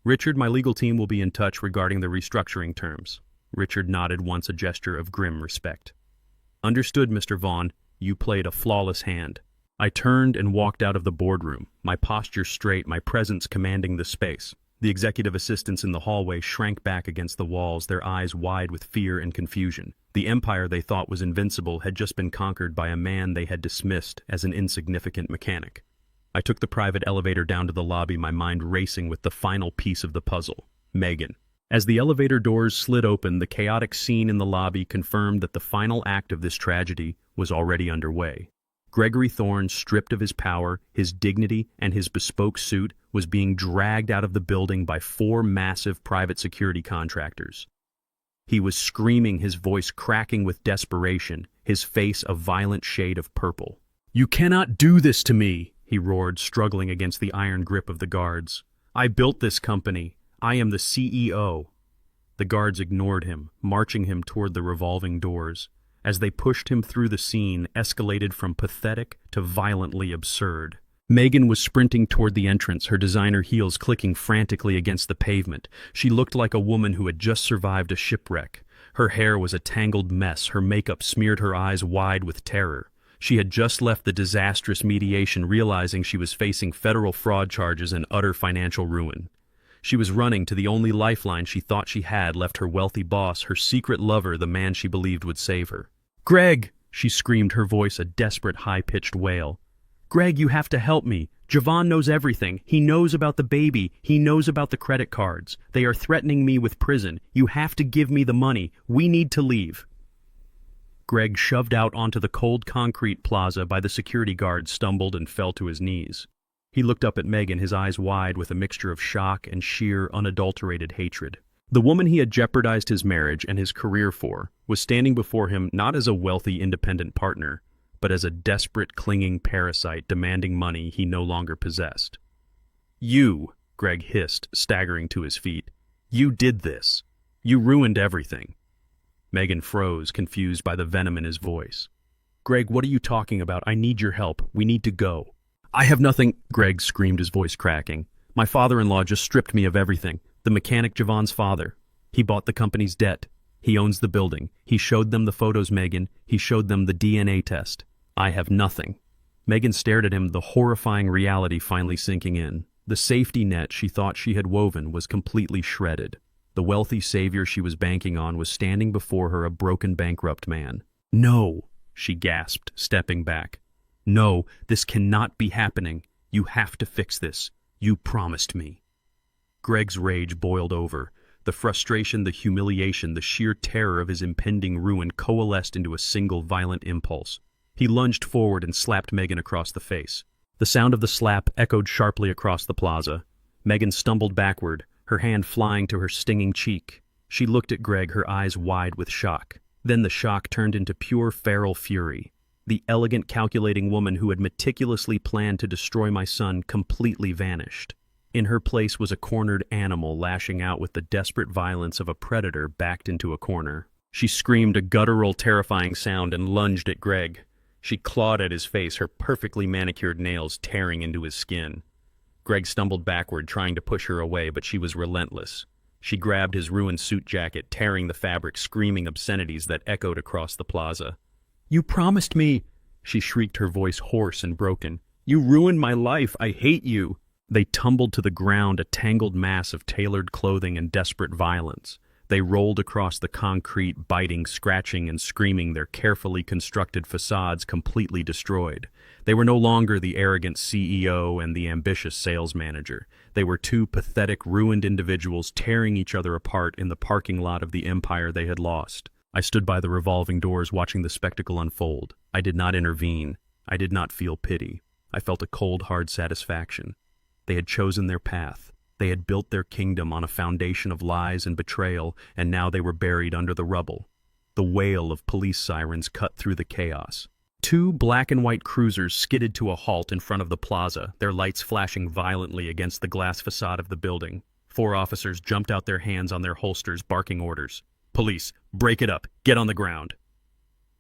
Richard, my legal team will be in touch regarding the restructuring terms." Richard nodded once, a gesture of grim respect. "Understood, Mr. Vaughn. You played a flawless hand." I turned and walked out of the boardroom, my posture straight, my presence commanding the space. The executive assistants in the hallway shrank back against the walls, their eyes wide with fear and confusion. The empire they thought was invincible had just been conquered by a man they had dismissed as an insignificant mechanic. I took the private elevator down to the lobby, my mind racing with the final piece of the puzzle, Megan. As the elevator doors slid open, the chaotic scene in the lobby confirmed that the final act of this tragedy was already underway. Gregory Thorne, stripped of his power, his dignity, and his bespoke suit, was being dragged out of the building by 4 massive private security contractors. He was screaming, his voice cracking with desperation, his face a violent shade of purple. "You cannot do this to me," he roared, struggling against the iron grip of the guards. "I built this company. I am the CEO." The guards ignored him, marching him toward the revolving doors. As they pushed him through, the scene escalated from pathetic to violently absurd. Megan was sprinting toward the entrance, her designer heels clicking frantically against the pavement. She looked like a woman who had just survived a shipwreck. Her hair was a tangled mess, her makeup smeared her eyes wide with terror. She had just left the disastrous mediation, realizing she was facing federal fraud charges and utter financial ruin. She was running to the only lifeline she thought she had left, her wealthy boss, her secret lover, the man she believed would save her. "Greg!" she screamed, her voice a desperate, high-pitched wail. "Greg, you have to help me. Vaughn knows everything. He knows about the baby. He knows about the credit cards. They are threatening me with prison. You have to give me the money. We need to leave." Greg, shoved out onto the cold concrete plaza by the security guard, stumbled and fell to his knees. He looked up at Megan, his eyes wide with a mixture of shock and sheer, unadulterated hatred. The woman he had jeopardized his marriage and his career for was standing before him not as a wealthy, independent partner, but as a desperate, clinging parasite demanding money he no longer possessed. "You," Greg hissed, staggering to his feet. "You did this. You ruined everything." Megan froze, confused by the venom in his voice. "Greg, what are you talking about? I need your help. We need to go." "I have nothing," Greg screamed, his voice cracking. "My father-in-law just stripped me of everything. The mechanic Vaughn's father. He bought the company's debt. He owns the building. He showed them the photos, Megan. He showed them the DNA test. I have nothing." Megan stared at him, the horrifying reality finally sinking in. The safety net she thought she had woven was completely shredded. The wealthy savior she was banking on was standing before her, a broken, bankrupt man. "No," she gasped, stepping back. "No, this cannot be happening. You have to fix this. You promised me." Greg's rage boiled over. The frustration, the humiliation, the sheer terror of his impending ruin coalesced into a single violent impulse. He lunged forward and slapped Megan across the face. The sound of the slap echoed sharply across the plaza. Megan stumbled backward, her hand flying to her stinging cheek. She looked at Greg, her eyes wide with shock. Then the shock turned into pure feral fury. The elegant, calculating woman who had meticulously planned to destroy my son completely vanished. In her place was a cornered animal, lashing out with the desperate violence of a predator backed into a corner. She screamed a guttural, terrifying sound and lunged at Greg. She clawed at his face, her perfectly manicured nails tearing into his skin. Greg stumbled backward, trying to push her away, but she was relentless. She grabbed his ruined suit jacket, tearing the fabric, screaming obscenities that echoed across the plaza. "You promised me!" she shrieked, her voice hoarse and broken. "You ruined my life! I hate you!" They tumbled to the ground, a tangled mass of tailored clothing and desperate violence. They rolled across the concrete, biting, scratching, and screaming, their carefully constructed facades completely destroyed. They were no longer the arrogant CEO and the ambitious sales manager. They were 2 pathetic, ruined individuals tearing each other apart in the parking lot of the empire they had lost. I stood by the revolving doors, watching the spectacle unfold. I did not intervene. I did not feel pity. I felt a cold, hard satisfaction. They had chosen their path. They had built their kingdom on a foundation of lies and betrayal, and now they were buried under the rubble. The wail of police sirens cut through the chaos. Two black and white cruisers skidded to a halt in front of the plaza, their lights flashing violently against the glass facade of the building. 4 officers jumped out, their hands on their holsters, barking orders. "Police, break it up, get on the ground."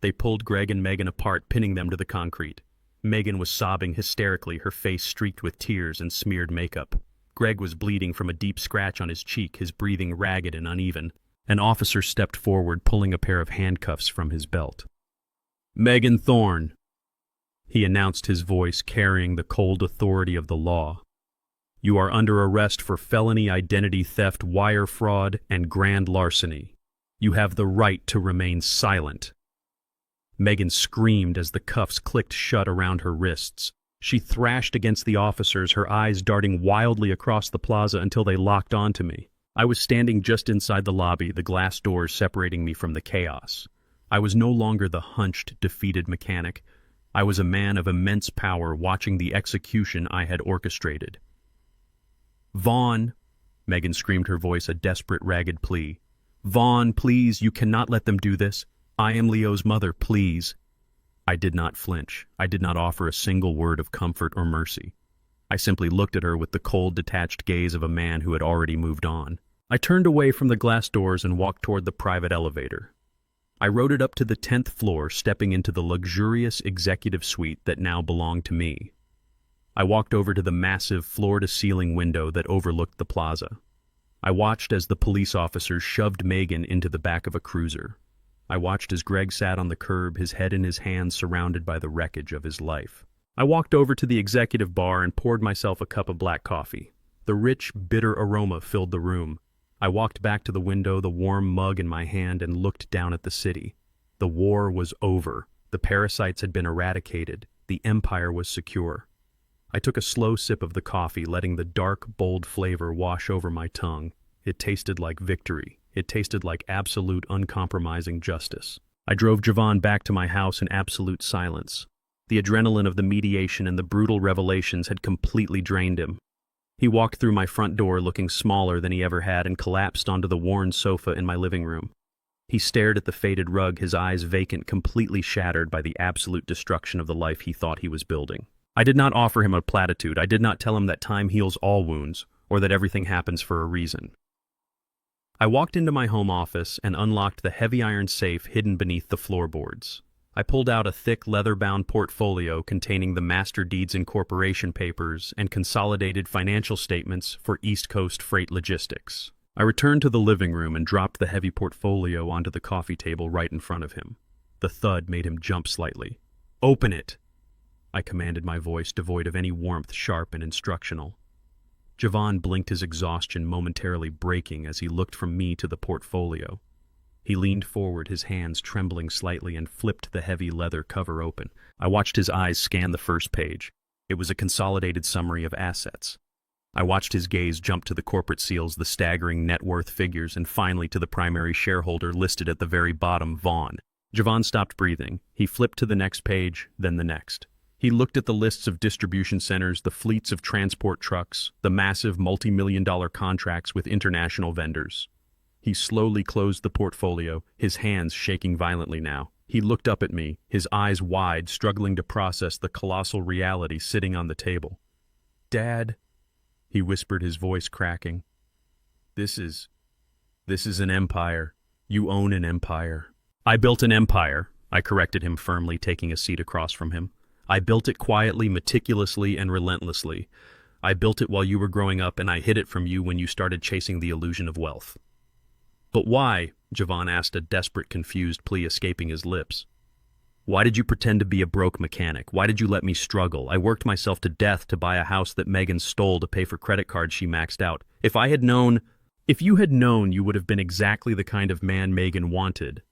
They pulled Greg and Megan apart, pinning them to the concrete. Megan was sobbing hysterically, her face streaked with tears and smeared makeup. Greg was bleeding from a deep scratch on his cheek, his breathing ragged and uneven. An officer stepped forward, pulling a pair of handcuffs from his belt. "Megan Thorne," he announced, his voice carrying the cold authority of the law. "You are under arrest for felony identity theft, wire fraud, and grand larceny. You have the right to remain silent." Megan screamed as the cuffs clicked shut around her wrists. She thrashed against the officers, her eyes darting wildly across the plaza until they locked onto me. I was standing just inside the lobby, the glass doors separating me from the chaos. I was no longer the hunched, defeated mechanic. I was a man of immense power watching the execution I had orchestrated. "Vaughn," Megan screamed, her voice a desperate, ragged plea. "Vaughn, please, you cannot let them do this. I am Leo's mother, please." I did not flinch. I did not offer a single word of comfort or mercy. I simply looked at her with the cold, detached gaze of a man who had already moved on. I turned away from the glass doors and walked toward the private elevator. I rode it up to the 10th floor, stepping into the luxurious executive suite that now belonged to me. I walked over to the massive floor-to-ceiling window that overlooked the plaza. I watched as the police officers shoved Megan into the back of a cruiser. I watched as Greg sat on the curb, his head in his hands, surrounded by the wreckage of his life. I walked over to the executive bar and poured myself a cup of black coffee. The rich, bitter aroma filled the room. I walked back to the window, the warm mug in my hand, and looked down at the city. The war was over. The parasites had been eradicated. The empire was secure. I took a slow sip of the coffee, letting the dark, bold flavor wash over my tongue. It tasted like victory. It tasted like absolute, uncompromising justice. I drove Vaughn back to my house in absolute silence. The adrenaline of the mediation and the brutal revelations had completely drained him. He walked through my front door looking smaller than he ever had and collapsed onto the worn sofa in my living room. He stared at the faded rug, his eyes vacant, completely shattered by the absolute destruction of the life he thought he was building. I did not offer him a platitude. I did not tell him that time heals all wounds, or that everything happens for a reason. I walked into my home office and unlocked the heavy iron safe hidden beneath the floorboards. I pulled out a thick leather-bound portfolio containing the Master Deeds Incorporation papers and consolidated financial statements for East Coast Freight Logistics. I returned to the living room and dropped the heavy portfolio onto the coffee table right in front of him. The thud made him jump slightly. "Open it!" I commanded, my voice devoid of any warmth, sharp and instructional. Vaughn blinked, his exhaustion momentarily breaking as he looked from me to the portfolio. He leaned forward, his hands trembling slightly, and flipped the heavy leather cover open. I watched his eyes scan the first page. It was a consolidated summary of assets. I watched his gaze jump to the corporate seals, the staggering net worth figures, and finally to the primary shareholder listed at the very bottom, Vaughn. Vaughn stopped breathing. He flipped to the next page, then the next. He looked at the lists of distribution centers, the fleets of transport trucks, the massive multi-million-dollar contracts with international vendors. He slowly closed the portfolio, his hands shaking violently now. He looked up at me, his eyes wide, struggling to process the colossal reality sitting on the table. "Dad," he whispered, his voice cracking. This is an empire. You own an empire." "I built an empire," I corrected him firmly, taking a seat across from him. "I built it quietly, meticulously, and relentlessly. I built it while you were growing up, and I hid it from you when you started chasing the illusion of wealth." "But why?" Vaughn asked, a desperate, confused plea escaping his lips. "Why did you pretend to be a broke mechanic? Why did you let me struggle? I worked myself to death to buy a house that Megan stole to pay for credit cards she maxed out. If you had known, you would have been exactly the kind of man Megan wanted."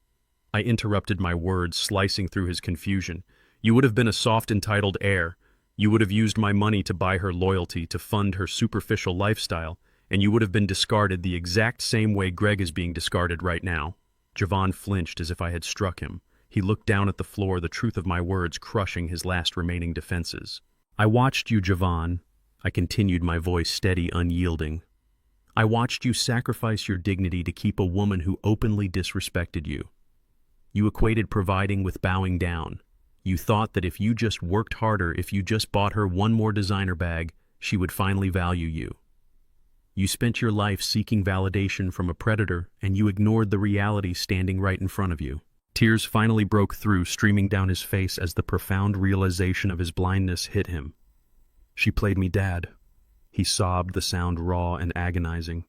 I interrupted, my words slicing through his confusion. "You would have been a soft, entitled heir. You would have used my money to buy her loyalty, to fund her superficial lifestyle, and you would have been discarded the exact same way Greg is being discarded right now." Vaughn flinched as if I had struck him. He looked down at the floor, the truth of my words crushing his last remaining defenses. "I watched you, Vaughn," I continued, my voice steady, unyielding. I watched you sacrifice your dignity to keep a woman who openly disrespected you. You equated providing with bowing down. You thought that if you just worked harder, if you just bought her one more designer bag, she would finally value you. You spent your life seeking validation from a predator, and you ignored the reality standing right in front of you. Tears finally broke through, streaming down his face as the profound realization of his blindness hit him. She played me dad. He sobbed, the sound raw and agonizing.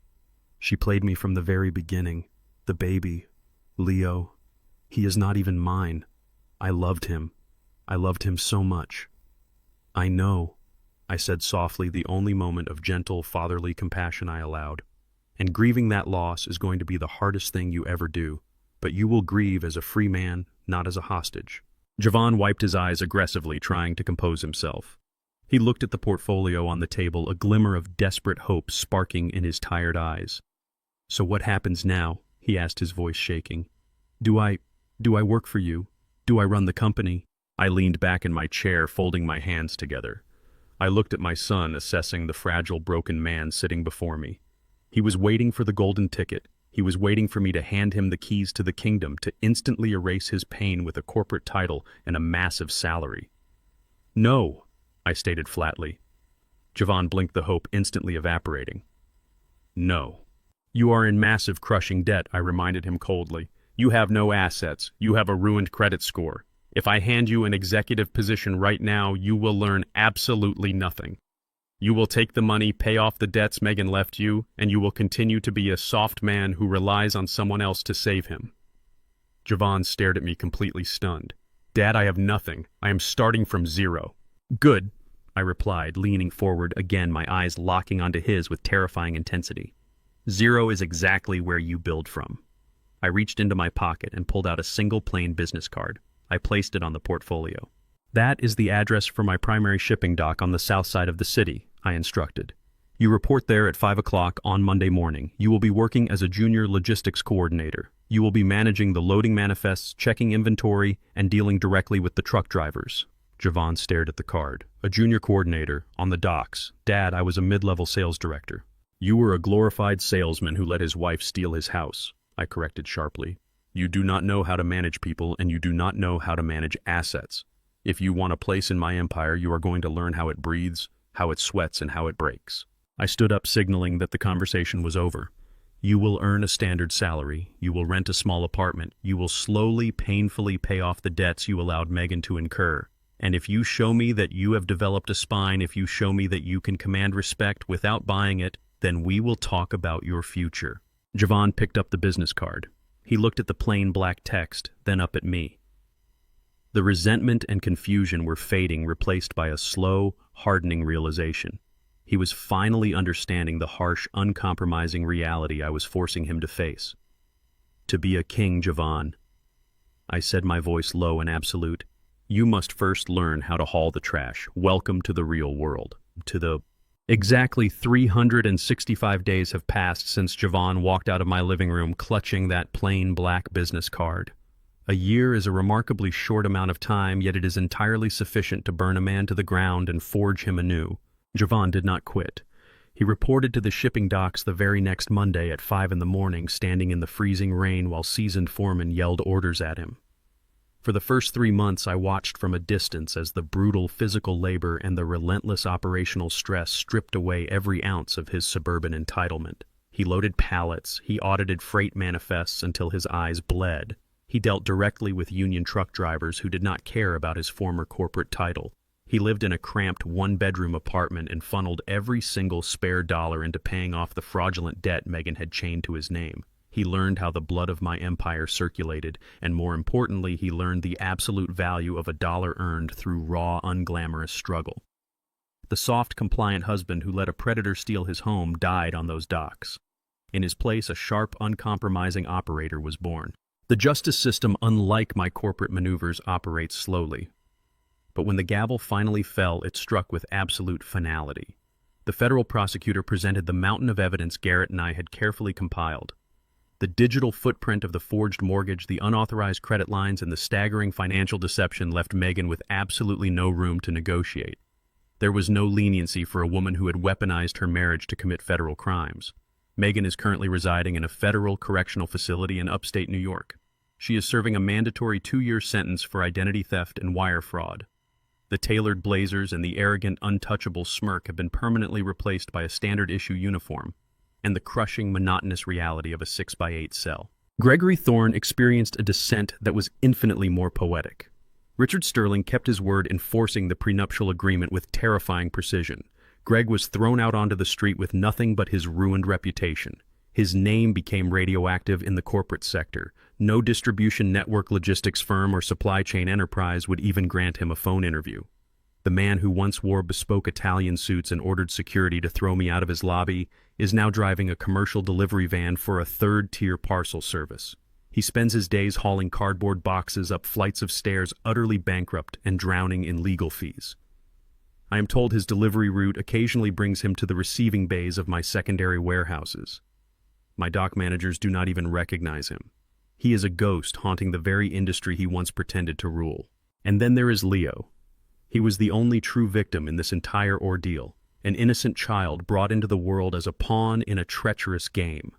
She played me from the very beginning. The baby. Leo. He is not even mine. I loved him. I loved him so much. I know, I said softly, the only moment of gentle, fatherly compassion I allowed. And grieving that loss is going to be the hardest thing you ever do. But you will grieve as a free man, not as a hostage. Vaughn wiped his eyes aggressively, trying to compose himself. He looked at the portfolio on the table, a glimmer of desperate hope sparking in his tired eyes. So what happens now? He asked, his voice shaking. Do I work for you? Do I run the company? I leaned back in my chair, folding my hands together. I looked at my son, assessing the fragile, broken man sitting before me. He was waiting for the golden ticket. He was waiting for me to hand him the keys to the kingdom, to instantly erase his pain with a corporate title and a massive salary. No, I stated flatly. Vaughn blinked, the hope instantly evaporating. No. You are in massive, crushing debt, I reminded him coldly. You have no assets. You have a ruined credit score. If I hand you an executive position right now, you will learn absolutely nothing. You will take the money, pay off the debts Megan left you, and you will continue to be a soft man who relies on someone else to save him. Vaughn stared at me, completely stunned. Dad, I have nothing. I am starting from zero. Good, I replied, leaning forward, again my eyes locking onto his with terrifying intensity. Zero is exactly where you build from. I reached into my pocket and pulled out a single plain business card. I placed it on the portfolio. That is the address for my primary shipping dock on the south side of the city, I instructed. You report there at 5 o'clock on Monday morning. You will be working as a junior logistics coordinator. You will be managing the loading manifests, checking inventory, and dealing directly with the truck drivers. Vaughn stared at the card. A junior coordinator, on the docks. Dad, I was a mid-level sales director. You were a glorified salesman who let his wife steal his house, I corrected sharply. You do not know how to manage people, and you do not know how to manage assets. If you want a place in my empire, you are going to learn how it breathes, how it sweats, and how it breaks. I stood up, signaling that the conversation was over. You will earn a standard salary. You will rent a small apartment. You will slowly, painfully pay off the debts you allowed Megan to incur. And if you show me that you have developed a spine, if you show me that you can command respect without buying it, then we will talk about your future. Vaughn picked up the business card. He looked at the plain black text, then up at me. The resentment and confusion were fading, replaced by a slow, hardening realization. He was finally understanding the harsh, uncompromising reality I was forcing him to face. To be a king, Vaughn, I said, my voice low and absolute, you must first learn how to haul the trash. Welcome to the real world. Exactly 365 days have passed since Vaughn walked out of my living room clutching that plain black business card. A year is a remarkably short amount of time, yet it is entirely sufficient to burn a man to the ground and forge him anew. Vaughn did not quit. He reported to the shipping docks the very next Monday at 5 in the morning, standing in the freezing rain while seasoned foremen yelled orders at him. For the first 3 months, I watched from a distance as the brutal physical labor and the relentless operational stress stripped away every ounce of his suburban entitlement. He loaded pallets, he audited freight manifests until his eyes bled. He dealt directly with union truck drivers who did not care about his former corporate title. He lived in a cramped one-bedroom apartment and funneled every single spare dollar into paying off the fraudulent debt Megan had chained to his name. He learned how the blood of my empire circulated, and more importantly, he learned the absolute value of a dollar earned through raw, unglamorous struggle. The soft, compliant husband who let a predator steal his home died on those docks. In his place, a sharp, uncompromising operator was born. The justice system, unlike my corporate maneuvers, operates slowly. But when the gavel finally fell, it struck with absolute finality. The federal prosecutor presented the mountain of evidence Garrett and I had carefully compiled. The digital footprint of the forged mortgage, the unauthorized credit lines, and the staggering financial deception left Megan with absolutely no room to negotiate. There was no leniency for a woman who had weaponized her marriage to commit federal crimes. Megan is currently residing in a federal correctional facility in upstate New York. She is serving a mandatory 2-year sentence for identity theft and wire fraud. The tailored blazers and the arrogant, untouchable smirk have been permanently replaced by a standard-issue uniform and the crushing, monotonous reality of a 6x8 cell. Gregory Thorne experienced a descent that was infinitely more poetic. Richard Sterling kept his word, enforcing the prenuptial agreement with terrifying precision. Greg was thrown out onto the street with nothing but his ruined reputation. His name became radioactive in the corporate sector. No distribution network, logistics firm, or supply chain enterprise would even grant him a phone interview. The man who once wore bespoke Italian suits and ordered security to throw me out of his lobby is now driving a commercial delivery van for a third-tier parcel service. He spends his days hauling cardboard boxes up flights of stairs, utterly bankrupt and drowning in legal fees. I am told his delivery route occasionally brings him to the receiving bays of my secondary warehouses. My dock managers do not even recognize him. He is a ghost haunting the very industry he once pretended to rule. And then there is Leo. He was the only true victim in this entire ordeal, an innocent child brought into the world as a pawn in a treacherous game.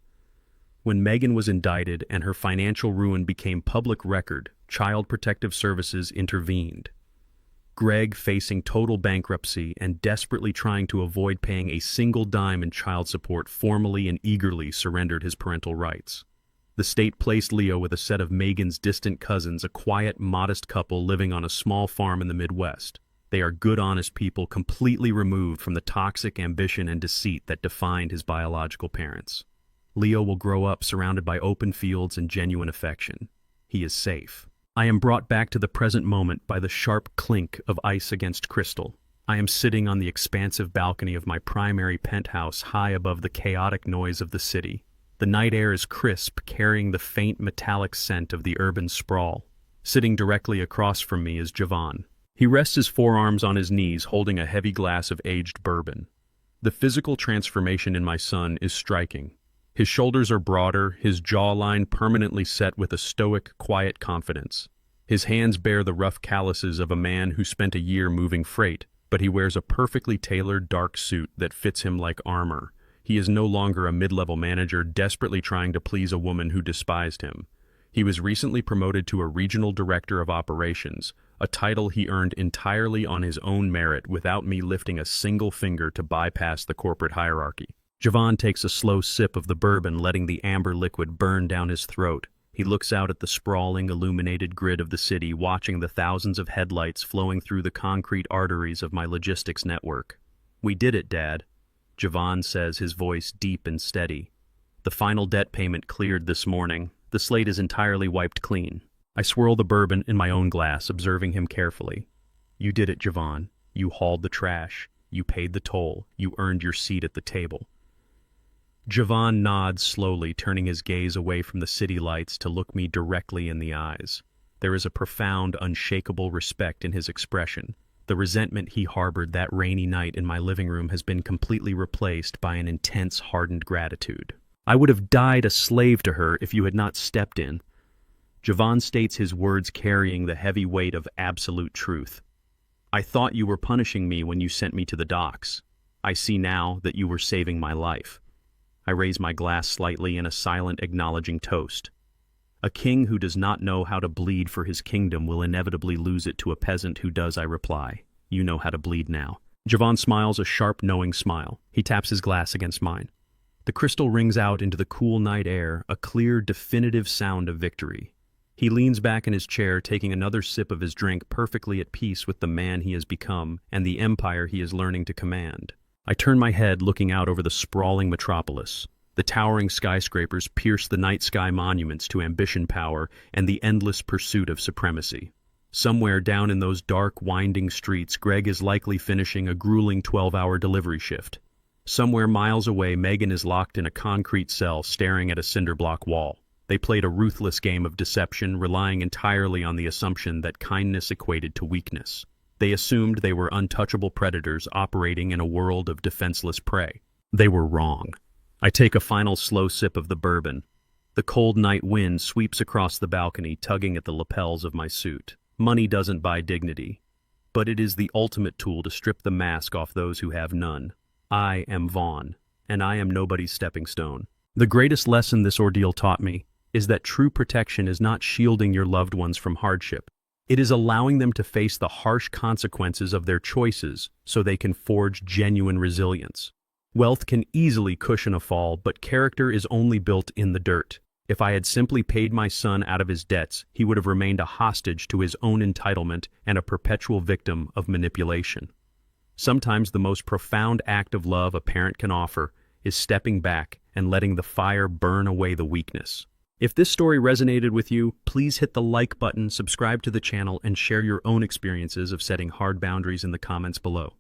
When Megan was indicted and her financial ruin became public record, Child Protective Services intervened. Greg, facing total bankruptcy and desperately trying to avoid paying a single dime in child support, formally and eagerly surrendered his parental rights. The state placed Leo with a set of Megan's distant cousins, a quiet, modest couple living on a small farm in the Midwest. They are good, honest people, completely removed from the toxic ambition and deceit that defined his biological parents. Leo will grow up surrounded by open fields and genuine affection. He is safe. I am brought back to the present moment by the sharp clink of ice against crystal. I am sitting on the expansive balcony of my primary penthouse, high above the chaotic noise of the city. The night air is crisp, carrying the faint metallic scent of the urban sprawl. Sitting directly across from me is Vaughn. He rests his forearms on his knees, holding a heavy glass of aged bourbon. The physical transformation in my son is striking. His shoulders are broader, his jawline permanently set with a stoic, quiet confidence. His hands bear the rough calluses of a man who spent a year moving freight, but he wears a perfectly tailored dark suit that fits him like armor. He is no longer a mid-level manager desperately trying to please a woman who despised him. He was recently promoted to a regional director of operations, a title he earned entirely on his own merit without me lifting a single finger to bypass the corporate hierarchy. Vaughn takes a slow sip of the bourbon, letting the amber liquid burn down his throat. He looks out at the sprawling, illuminated grid of the city, watching the thousands of headlights flowing through the concrete arteries of my logistics network. "We did it, Dad," Vaughn says, his voice deep and steady. "The final debt payment cleared this morning. The slate is entirely wiped clean." I swirl the bourbon in my own glass, observing him carefully. "You did it, Vaughn. You hauled the trash. You paid the toll. You earned your seat at the table." Vaughn nods slowly, turning his gaze away from the city lights to look me directly in the eyes. There is a profound, unshakable respect in his expression. The resentment he harbored that rainy night in my living room has been completely replaced by an intense, hardened gratitude. "I would have died a slave to her if you had not stepped in." Vaughn states, his words carrying the heavy weight of absolute truth. "I thought you were punishing me when you sent me to the docks. I see now that you were saving my life." I raise my glass slightly in a silent, acknowledging toast. "A king who does not know how to bleed for his kingdom will inevitably lose it to a peasant who does," I reply. "You know how to bleed now." Vaughn smiles a sharp, knowing smile. He taps his glass against mine. The crystal rings out into the cool night air, a clear, definitive sound of victory. He leans back in his chair, taking another sip of his drink, perfectly at peace with the man he has become and the empire he is learning to command. I turn my head, looking out over the sprawling metropolis. The towering skyscrapers pierce the night sky, monuments to ambition, power, and the endless pursuit of supremacy. Somewhere down in those dark, winding streets, Greg is likely finishing a grueling 12-hour delivery shift. Somewhere miles away, Megan is locked in a concrete cell, staring at a cinder block wall. They played a ruthless game of deception, relying entirely on the assumption that kindness equated to weakness. They assumed they were untouchable predators operating in a world of defenseless prey. They were wrong. I take a final slow sip of the bourbon. The cold night wind sweeps across the balcony, tugging at the lapels of my suit. Money doesn't buy dignity, but it is the ultimate tool to strip the mask off those who have none. I am Vaughn, and I am nobody's stepping stone. The greatest lesson this ordeal taught me is that true protection is not shielding your loved ones from hardship. It is allowing them to face the harsh consequences of their choices so they can forge genuine resilience. Wealth can easily cushion a fall, but character is only built in the dirt. If I had simply paid my son out of his debts, he would have remained a hostage to his own entitlement and a perpetual victim of manipulation. Sometimes the most profound act of love a parent can offer is stepping back and letting the fire burn away the weakness. If this story resonated with you, please hit the like button, subscribe to the channel, and share your own experiences of setting hard boundaries in the comments below.